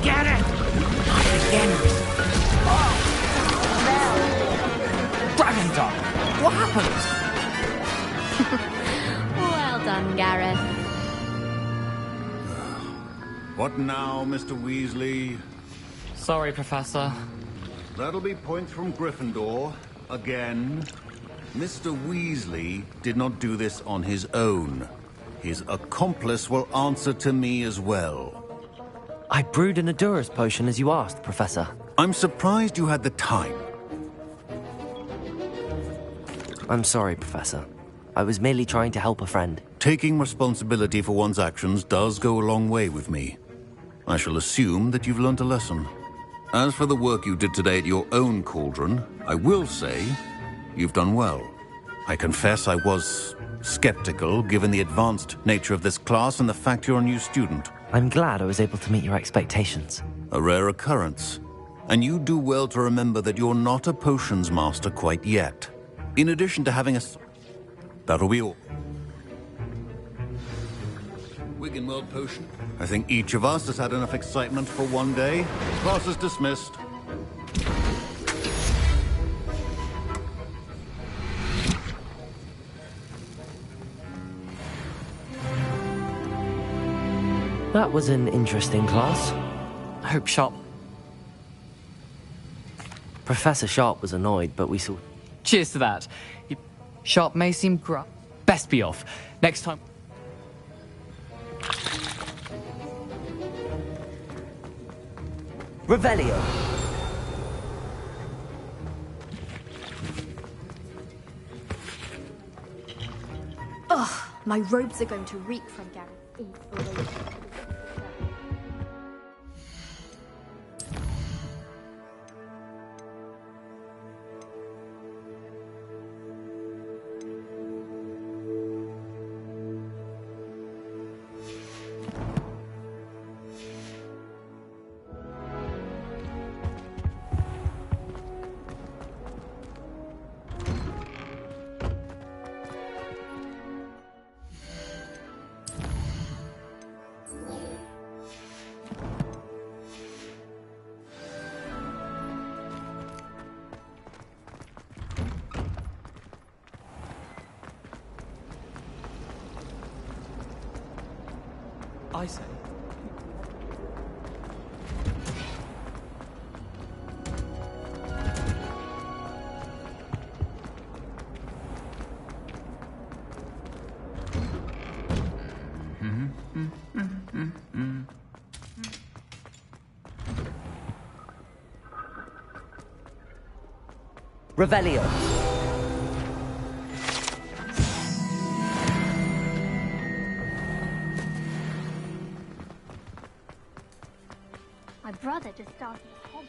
Get it! Again. Dragon Dog! What happened? Well done, Gareth. What now, Mr. Weasley? Sorry, Professor. That'll be points from Gryffindor. Again. Mr. Weasley did not do this on his own. His accomplice will answer to me as well. I brewed an Edurus potion as you asked, Professor. I'm surprised you had the time. I'm sorry, Professor. I was merely trying to help a friend. Taking responsibility for one's actions does go a long way with me. I shall assume that you've learnt a lesson. As for the work you did today at your own cauldron, I will say you've done well. I confess I was skeptical, given the advanced nature of this class and the fact you're a new student. I'm glad I was able to meet your expectations. A rare occurrence. And you do well to remember that you're not a potions master quite yet. In addition to having a... That'll be all. Wiggenweld potion. I think each of us has had enough excitement for one day. Class is dismissed. That was an interesting class. I hope Sharp... Professor Sharp was annoyed, but we saw... Cheers to that. Sharp may seem best be off. Next time... Revelio. Ugh, my robes are going to reek from Gareth. I say. Revelio. My brother just started a hobby.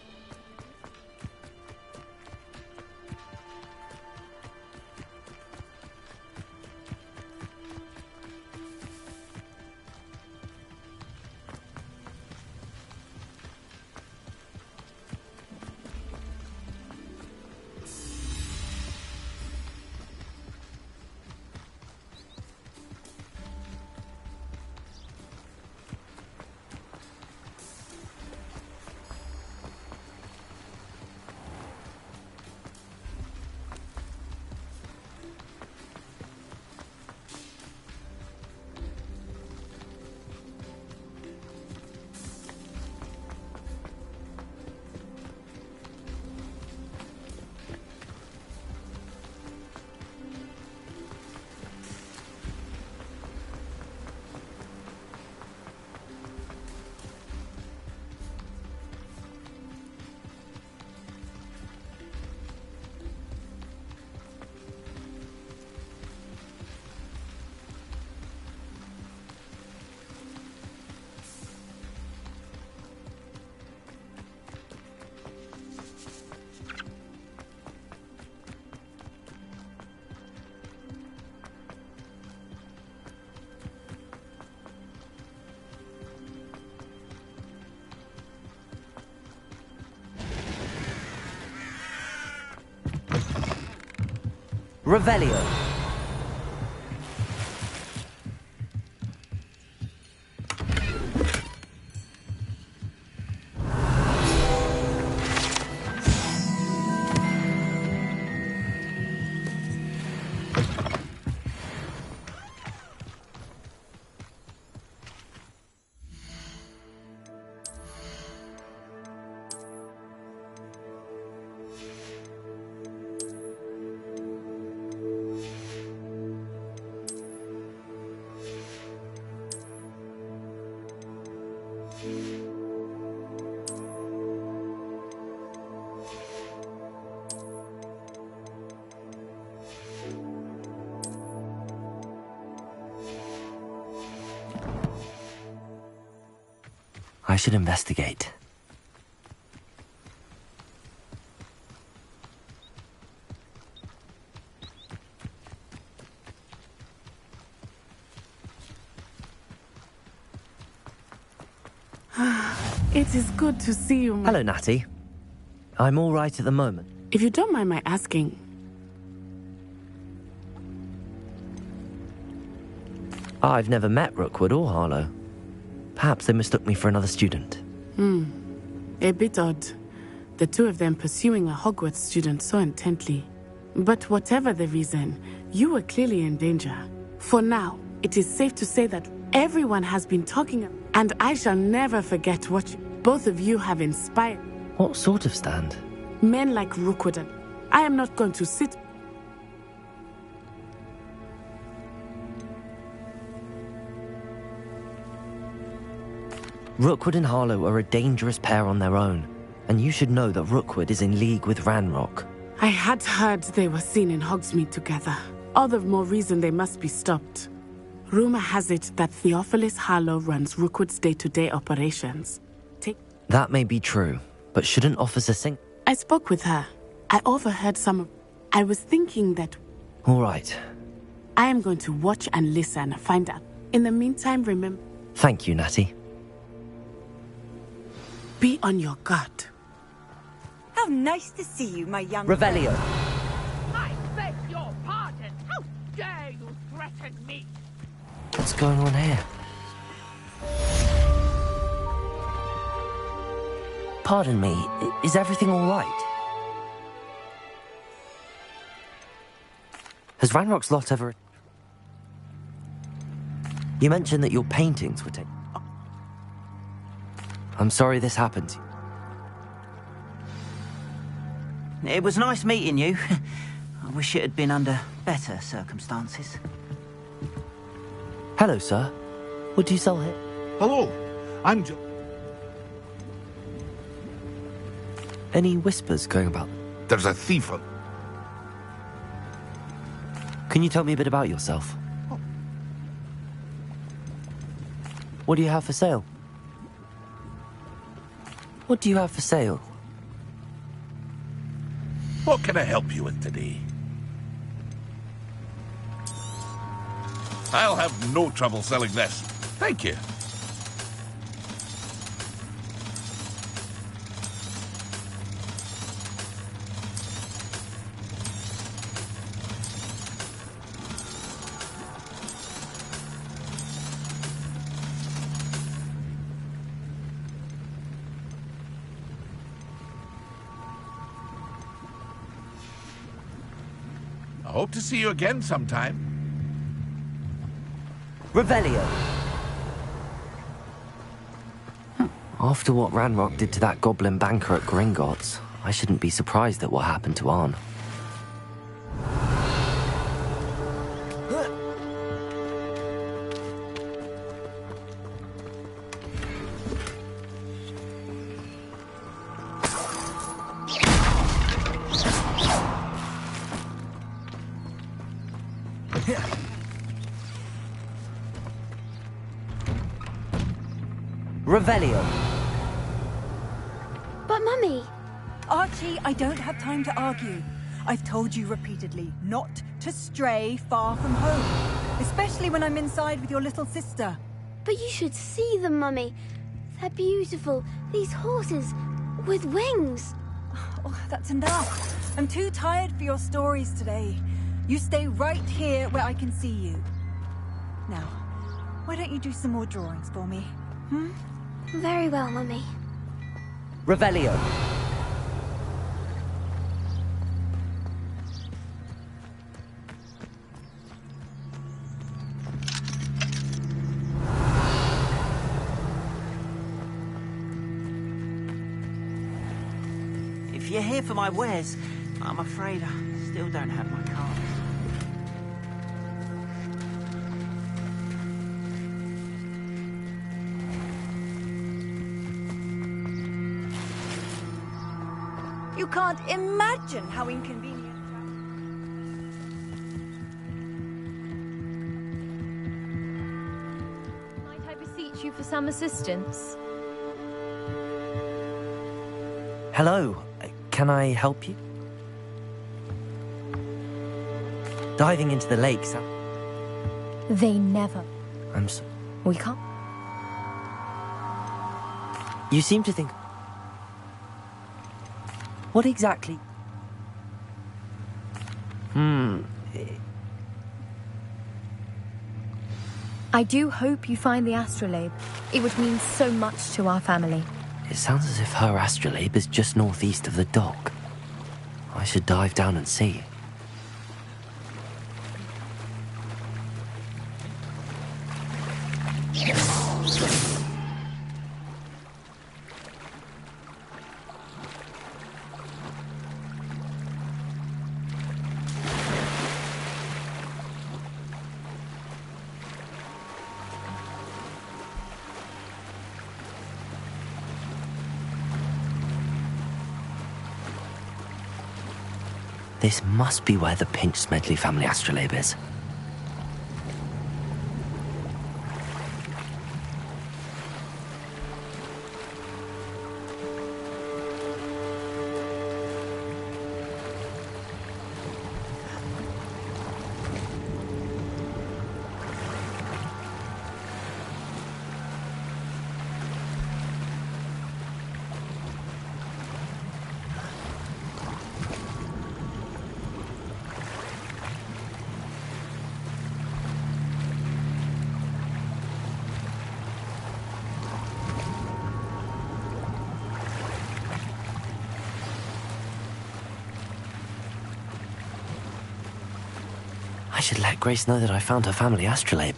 Revelio. I should investigate. It is good to see you. Hello, Natty. I'm all right at the moment. If you don't mind my asking. I've never met Rookwood or Harlow. Perhaps they mistook me for another student. A bit odd. The two of them pursuing a Hogwarts student so intently. But whatever the reason, you were clearly in danger. For now, it is safe to say that everyone has been talking, and I shall never forget what both of you have inspired. What sort of stand? Men like Rookwood and I am not going to sit. Rookwood and Harlow are a dangerous pair on their own, and you should know that Rookwood is in league with Ranrock. I had heard they were seen in Hogsmeade together. All the more reason they must be stopped. Rumor has it that Theophilus Harlow runs Rookwood's day-to-day operations. That may be true, but shouldn't Officer Sink... I spoke with her. I overheard some of... I was thinking that... All right. I am going to watch and listen, find out. In the meantime, remember... Thank you, Natty. Be on your guard. How nice to see you, my young Revelio. I beg your pardon. How dare you threaten me? What's going on here? Pardon me, is everything all right? Has Ranrock's lot ever... You mentioned that your paintings were taken... I'm sorry this happened. It was nice meeting you. I wish it had been under better circumstances. Hello, sir. What do you sell here? Hello. I'm Any whispers going about? There's a thief. Can you tell me a bit about yourself? What do you have for sale? What do you have for sale? What can I help you with today? I'll have no trouble selling this. Thank you. I hope to see you again sometime. Revelio. After what Ranrock did to that goblin banker at Gringotts, I shouldn't be surprised at what happened to Arn. Revelio. But Mummy... Archie, I don't have time to argue. I've told you repeatedly not to stray far from home, especially when I'm inside with your little sister. But you should see them, Mummy. They're beautiful. These horses with wings. Oh, that's enough. I'm too tired for your stories today. You stay right here where I can see you. Now, why don't you do some more drawings for me? Hmm? Very well, Mummy. Revelio. If you're here for my wares, I'm afraid I still don't have my card. You can't imagine how inconvenient. Might I beseech you for some assistance? Hello. Can I help you? Diving into the lakes. They never. I'm so... We can't. You seem to think... What exactly? I do hope you find the astrolabe. It would mean so much to our family. It sounds as if her astrolabe is just northeast of the dock. I should dive down and see. This must be where the Pinch Smedley family astrolabe is. I should let Grace know that I found her family astrolabe.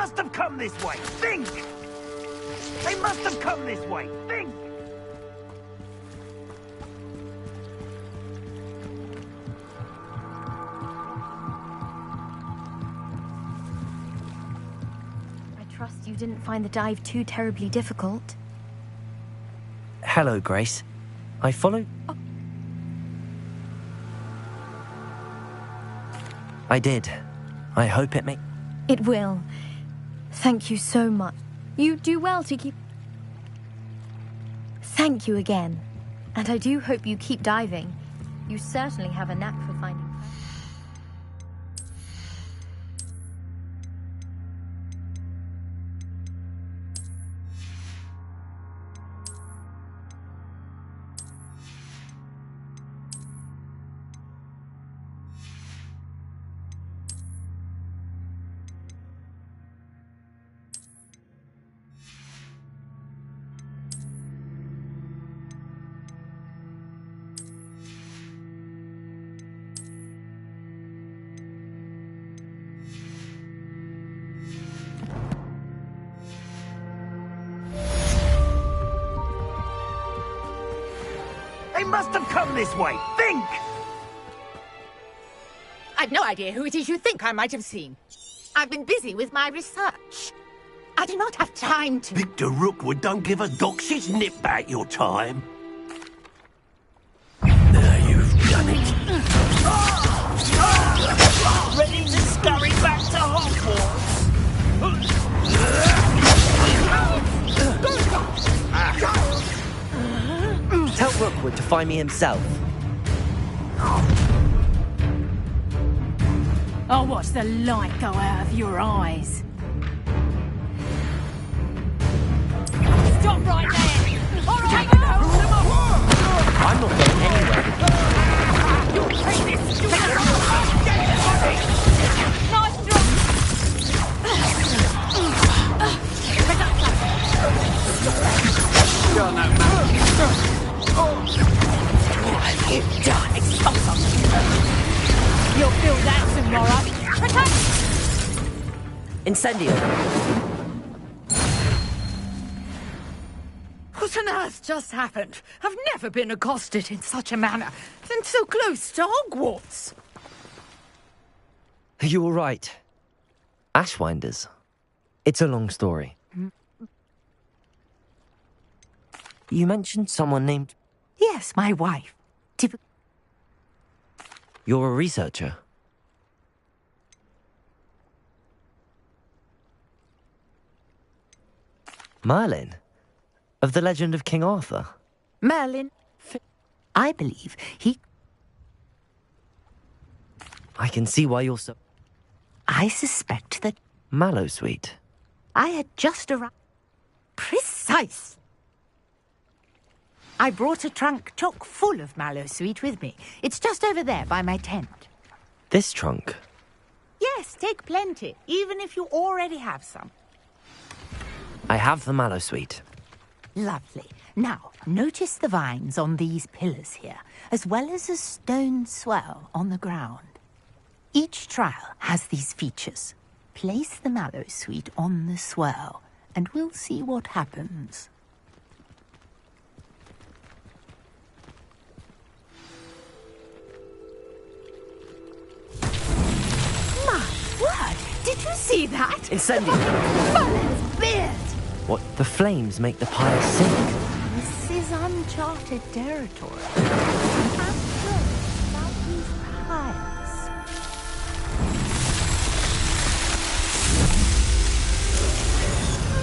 must have come this way! Think! They must have come this way! Think! I trust you didn't find the dive too terribly difficult. Hello, Grace. I followed... Oh. I did. I hope it may... It will. Thank you so much. You do well to keep... Thank you again. And I do hope you keep diving. You certainly have a knack for finding... They must have come this way! Think! I've no idea who it is you think I might have seen. I've been busy with my research. I do not have time to... Victor Rookwood don't give a doxy's nip back your time. Now you've done it. Ready to scurry back to Hogwarts? Tell Rookwood to find me himself. I'll watch the light go out of your eyes. Stop right there! All right, hold them up! I'm not going anywhere. You'll take this! Nice drop! You're no man. What have you done? Expose them! You'll feel that tomorrow. Protect! Incendio. What on earth just happened? I've never been accosted in such a manner, and so close to Hogwarts. Are you all right? Ashwinders. It's a long story. You mentioned someone named... Yes, my wife. You're a researcher. Merlin? Of the legend of King Arthur? Merlin. I believe he... I can see why you're so... I suspect that... Mallowsweet. I had just arrived... Precise. I brought a trunk chock full of Mallowsweet with me. It's just over there by my tent. This trunk? Yes, take plenty, even if you already have some. I have the Mallowsweet. Lovely. Now, notice the vines on these pillars here, as well as a stone swell on the ground. Each trial has these features. Place the Mallowsweet on the swell, and we'll see what happens. My word! Did you see that? Incendio! Merlin's beard! What? The flames make the pile sink. This is uncharted territory. I'm sure about these piles.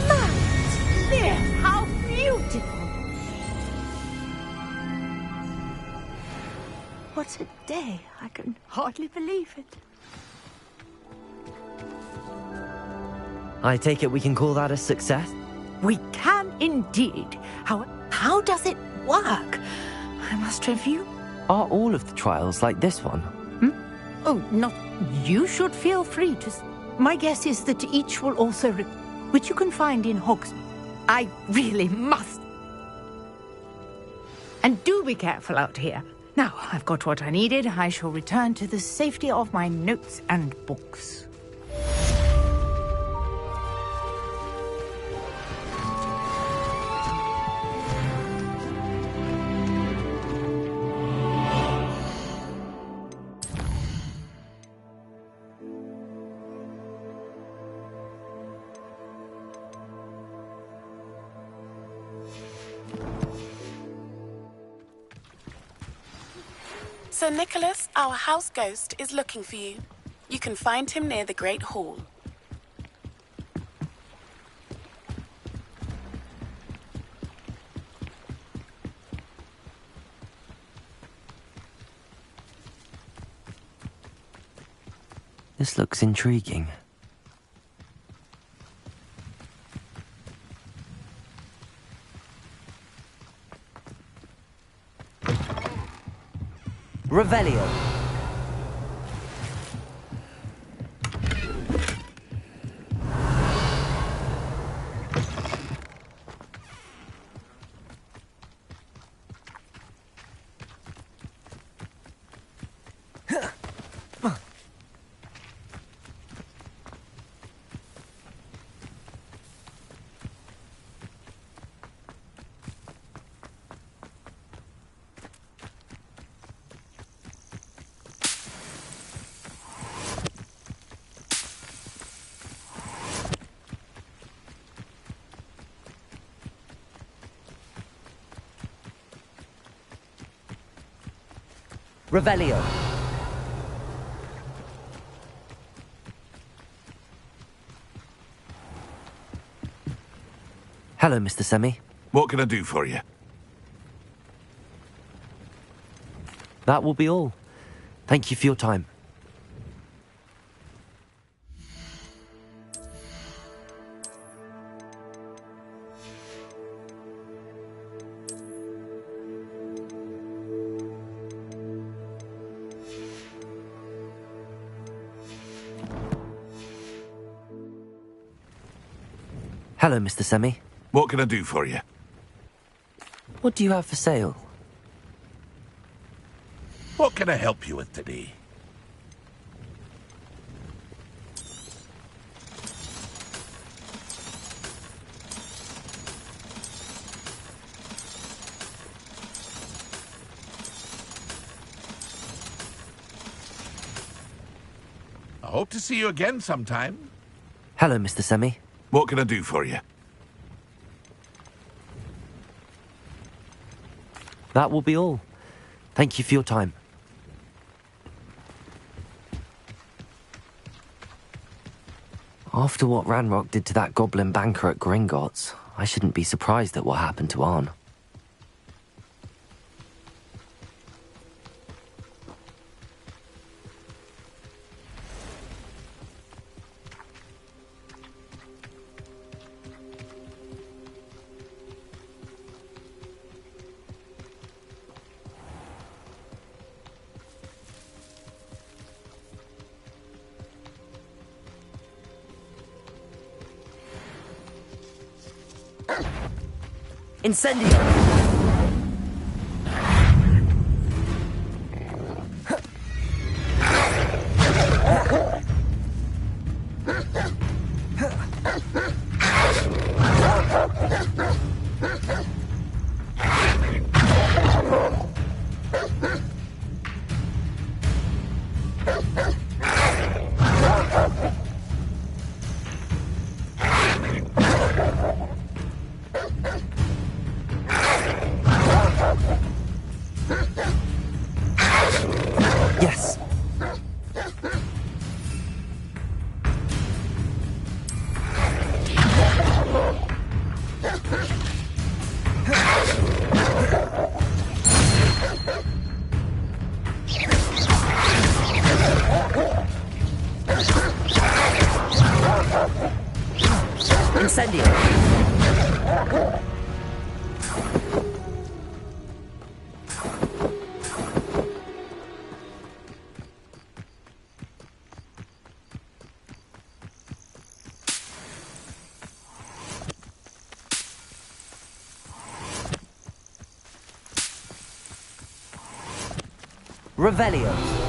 Merlin's beard! How beautiful! What a day! I can hardly believe it. I take it we can call that a success? We can indeed. How does it work? I must review. Are all of the trials like this one? Oh, not... You should feel free to... My guess is that each will also... which you can find in Hogsmeade. I really must. And do be careful out here. Now, I've got what I needed. I shall return to the safety of my notes and books. Sir Nicholas, our house ghost, is looking for you. You can find him near the Great Hall. This looks intriguing. Revelio. Revelio. Hello, Mr. Semi. What can I do for you? That will be all. Thank you for your time. Hello, Mr. Semi. What can I do for you? What do you have for sale? What can I help you with today? I hope to see you again sometime. Hello, Mr. Semi. What can I do for you? That will be all. Thank you for your time. After what Ranrock did to that goblin banker at Gringotts, I shouldn't be surprised at what happened to Arn. Incendio! Yes. Incendio. Revelio.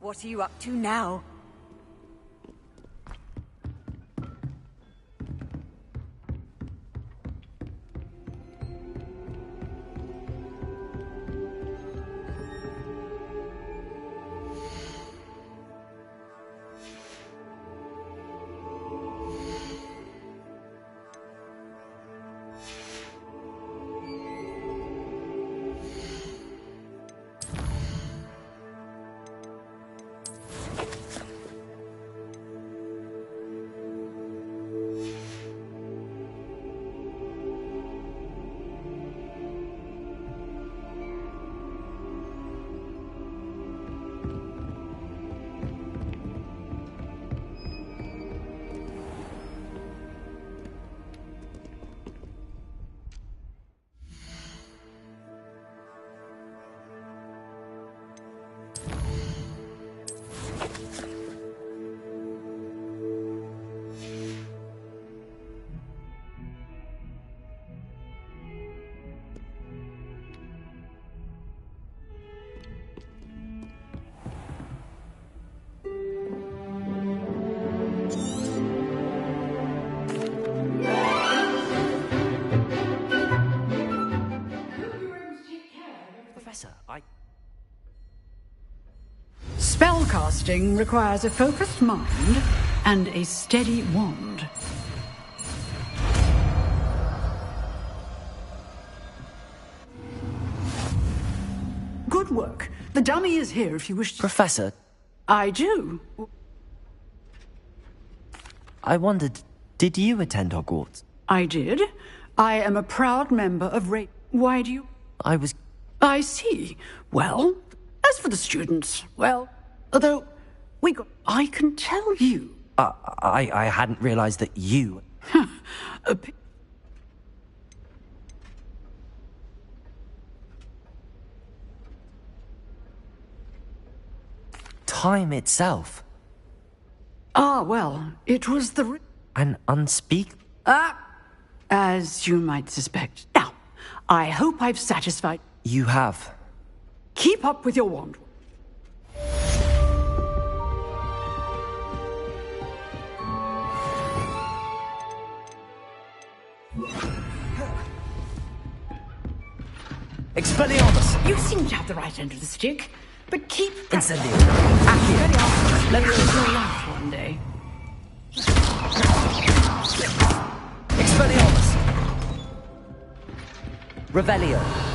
What are you up to now? Spellcasting requires a focused mind and a steady wand. Good work. The dummy is here if you wish to... Professor? I do. I wondered, did you attend Hogwarts? I did. I am a proud member of Why do you... I was... I see. Well, as for the students, well, although I can tell you... I hadn't realized that you... Time itself. Ah, well, it was the... An as you might suspect. Now, I hope I've satisfied... You have. Keep up with your wand. Expelliarmus! You seem to have the right end of the stick, but keep... Incendio! Accio! Let me live your life one day. Expelliarmus! Revelio!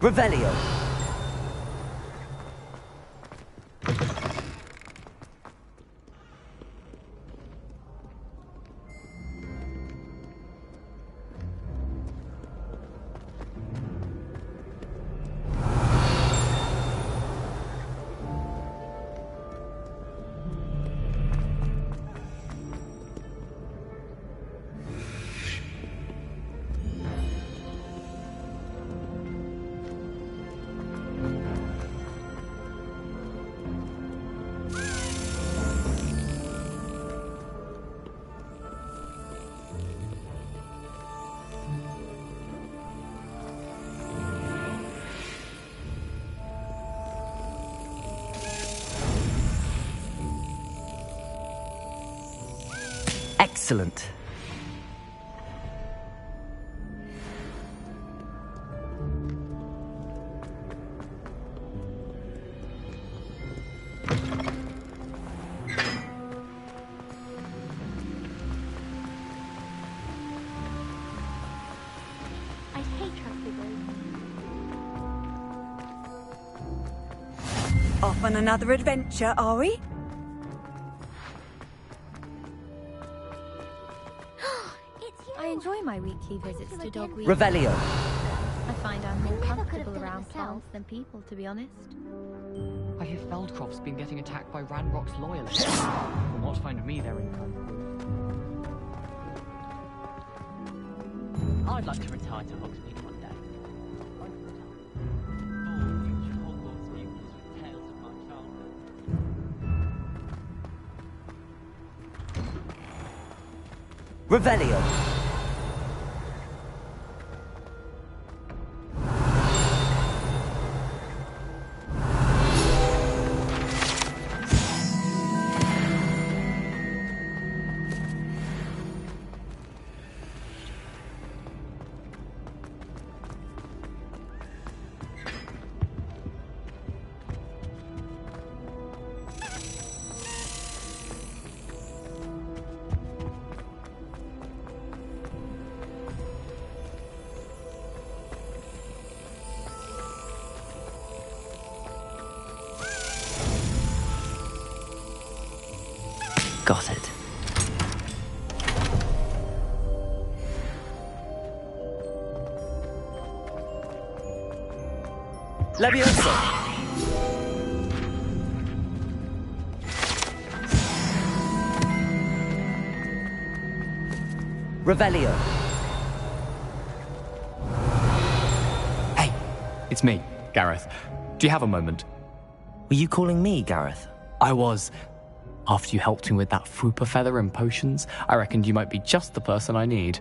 Revelio! Excellent. I hate traffic roads. Off on another adventure, are we? I enjoy my weekly visits to Dog Week. Revelio. I find I'm more comfortable around plants than people, to be honest. I hear Feldcroft's been getting attacked by Ranrock's loyalists. From what's found of me, they're in I'd like to retire to Hogsmeade one day. Future Hogwarts pupils with tales of my childhood. Revelio. Got it. Levioso! Revelio. Hey, it's me, Gareth. Do you have a moment? Were you calling me, Gareth? I was. After you helped me with that Fupa feather and potions, I reckoned you might be just the person I need.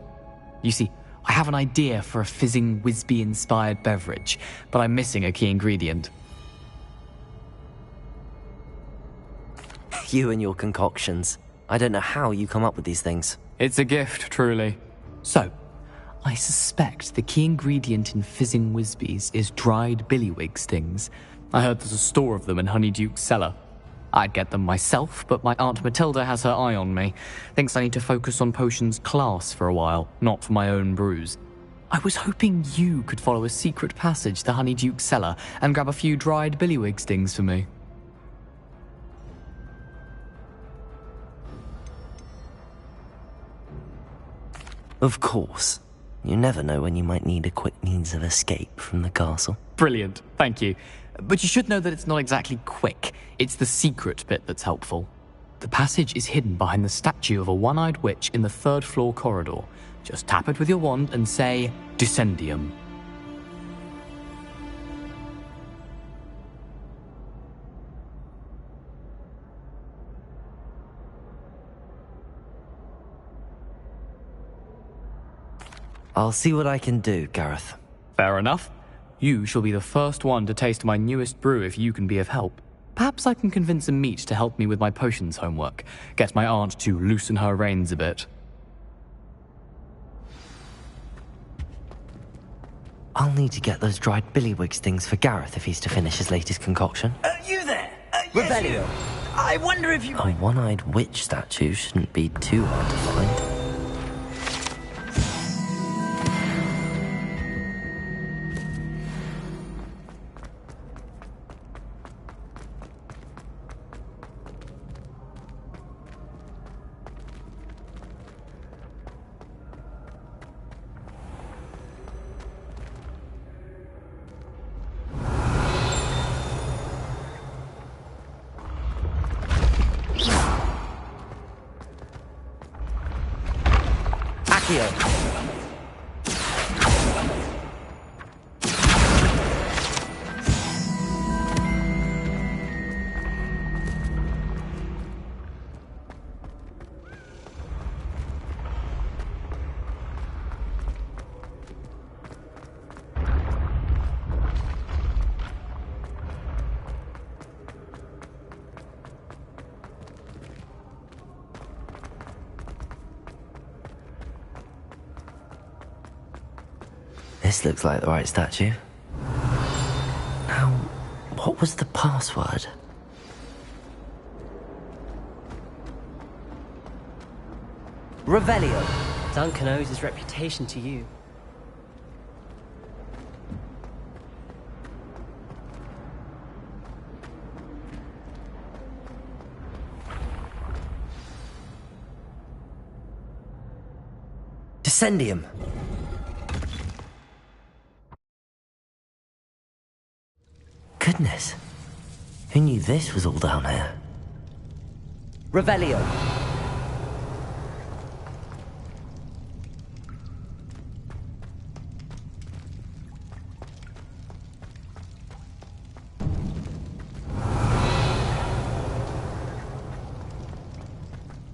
You see, I have an idea for a fizzing Wisby-inspired beverage, but I'm missing a key ingredient. You and your concoctions. I don't know how you come up with these things. It's a gift, truly. So, I suspect the key ingredient in fizzing Wisbies is dried billywig stings. I heard there's a store of them in Honeyduke's cellar. I'd get them myself, but my Aunt Matilda has her eye on me. Thinks I need to focus on potions class for a while, not for my own brews. I was hoping you could follow a secret passage to Honeyduke's cellar and grab a few dried billywig stings for me. Of course. You never know when you might need a quick means of escape from the castle. Brilliant, thank you. But you should know that it's not exactly quick. It's the secret bit that's helpful. The passage is hidden behind the statue of a one-eyed witch in the third-floor corridor. Just tap it with your wand and say, Descendium. I'll see what I can do, Gareth. Fair enough. You shall be the first one to taste my newest brew if you can be of help. Perhaps I can convince a meat to help me with my potions homework. Get my aunt to loosen her reins a bit. I'll need to get those dried billywigs things for Gareth if he's to finish his latest concoction. You there? Yes, Revelio. you. I wonder if you... A one-eyed witch statue shouldn't be too hard to find. This looks like the right statue. Now, what was the password? Revelio. Duncan owes his reputation to you. Descendium. Goodness. Who knew this was all down here? Revelio.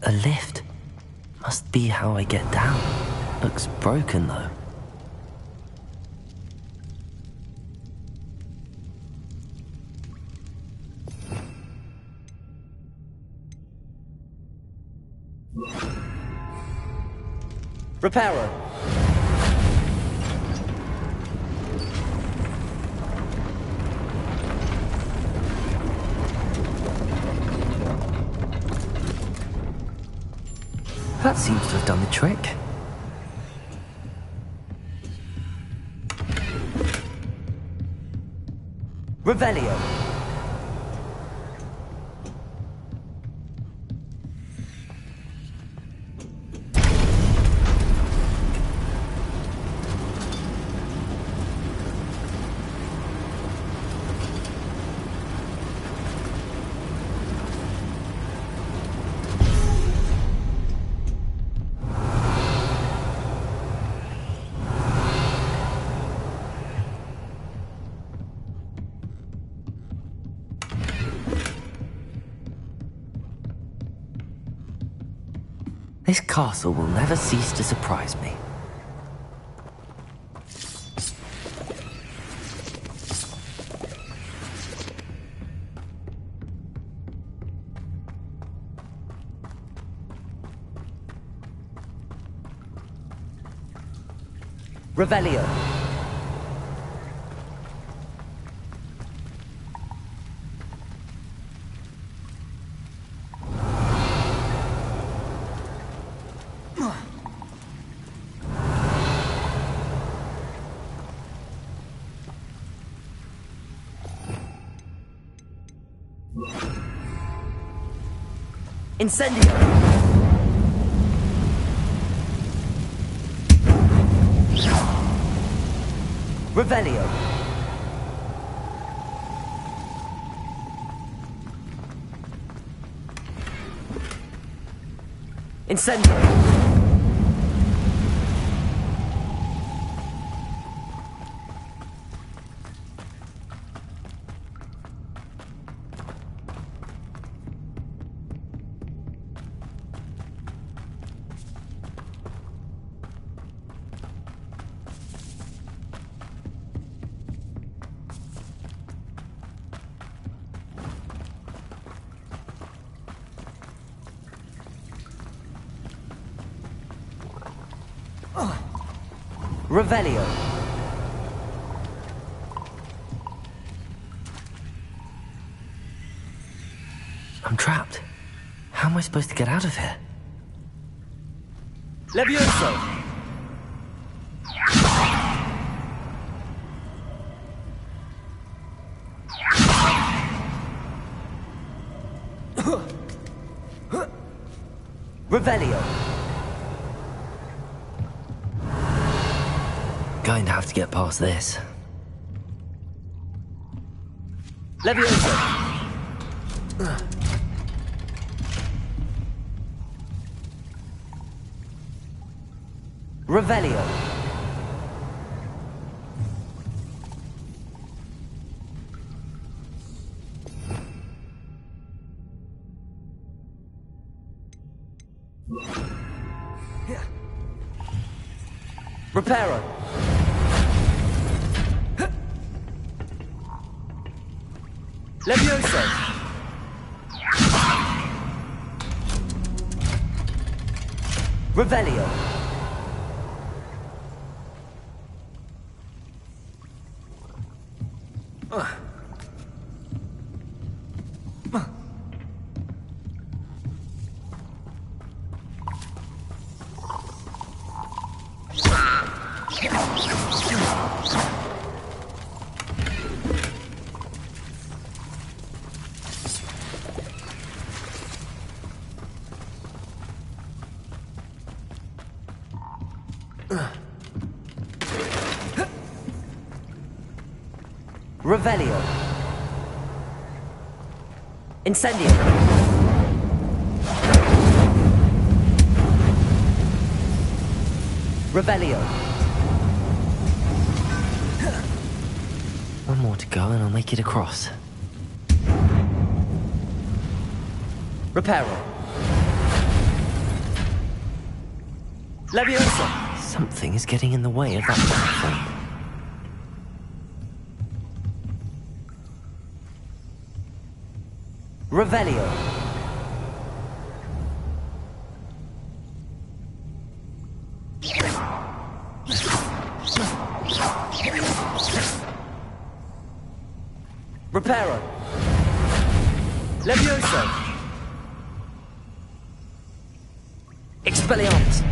A lift. Must be how I get down. Looks broken though. Reparo. That seems to have done the trick. Revelio. This castle will never cease to surprise me. Revelio. Incendio! Revelio. Incendio! Revelio. I'm trapped. How am I supposed to get out of here? Levioso. Revelio. Going to have to get past this. Levioso. Revelio. Reparo. Levioso. Revelio. Revelio. Incendio. Revelio. One more to go and I'll make it across. Reparo. Leviosa. Something is getting in the way of that platform. Revelio. Reparo. Levioso. Expelliarmus.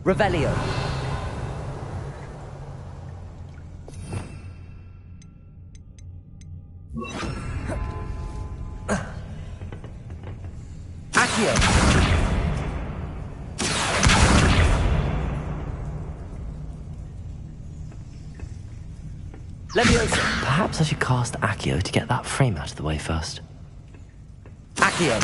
Revelio. Accio. Leviosa. Perhaps I should cast Accio to get that frame out of the way first. Accio.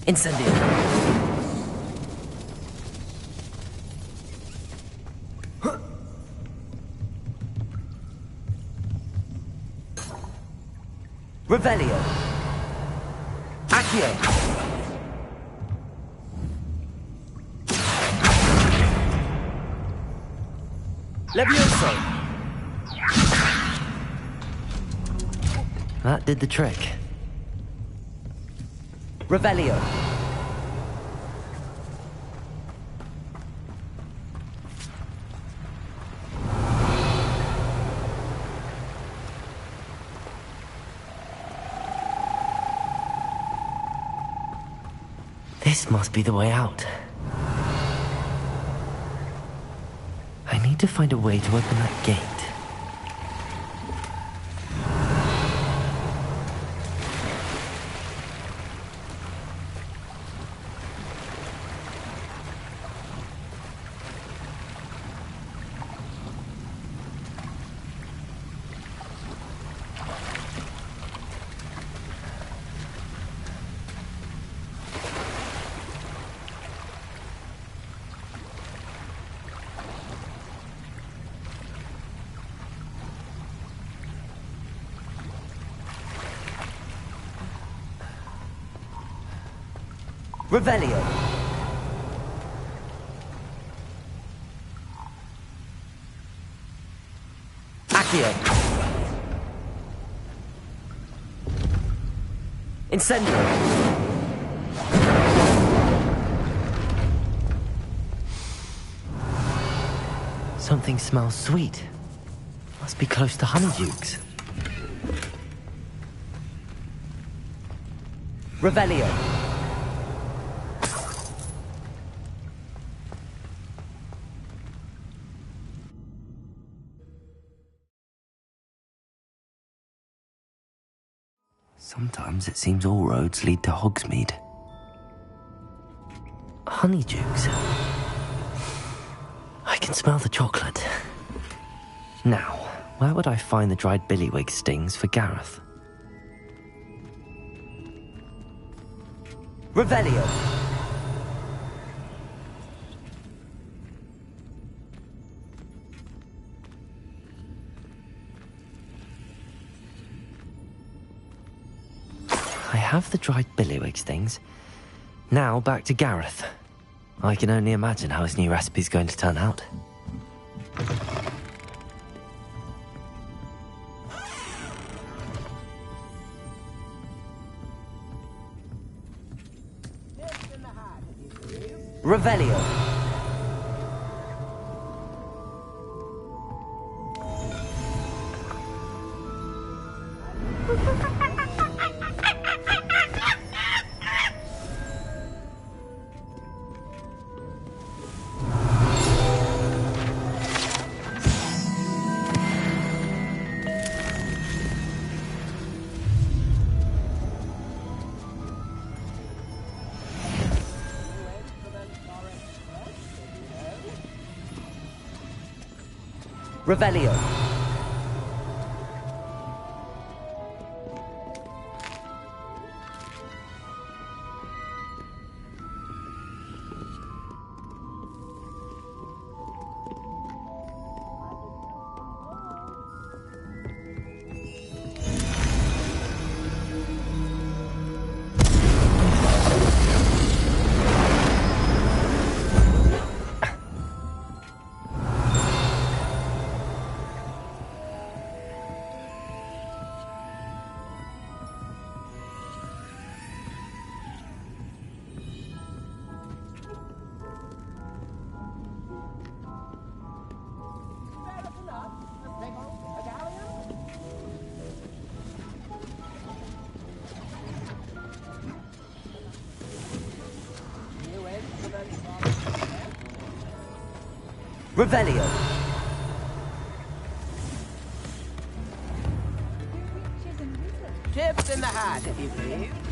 Incendio. Revelio. Accio. Levioso. That did the trick. Revelio. This must be the way out. I need to find a way to open that gate. Revelio. Accio. Incendio. Something smells sweet. Must be close to Honeydukes. Revelio. Sometimes it seems all roads lead to Hogsmeade. Honeydukes. I can smell the chocolate. Now, where would I find the dried billywig stings for Gareth? Revelio. I have the dried billywig stings. Now back to Gareth. I can only imagine how his new recipe's going to turn out. Revelio. Revelio. Revelio. Tips in the hat, if you please.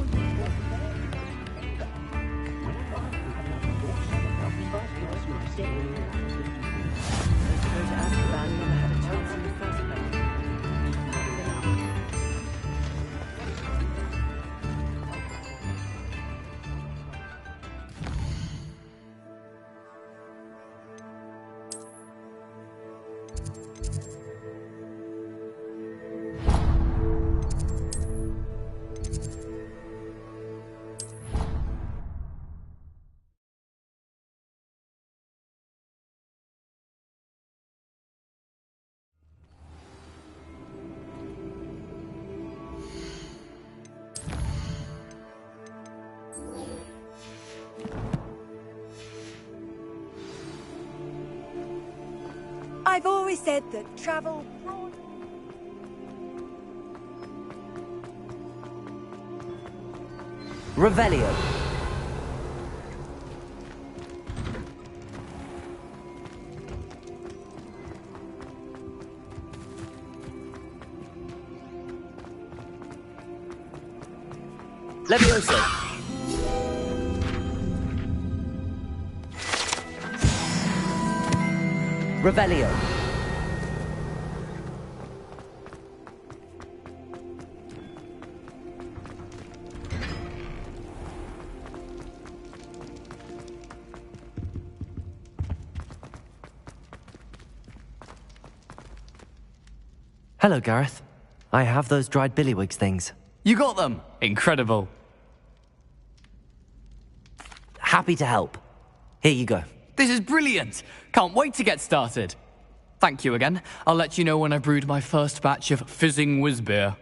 I've always said that travel... Revelio. Levioso. Revelio. Hello, Gareth. I have those dried billywigs things. You got them! Incredible. Happy to help. Here you go. This is brilliant! Can't wait to get started. Thank you again. I'll let you know when I've brewed my first batch of fizzing whiz beer.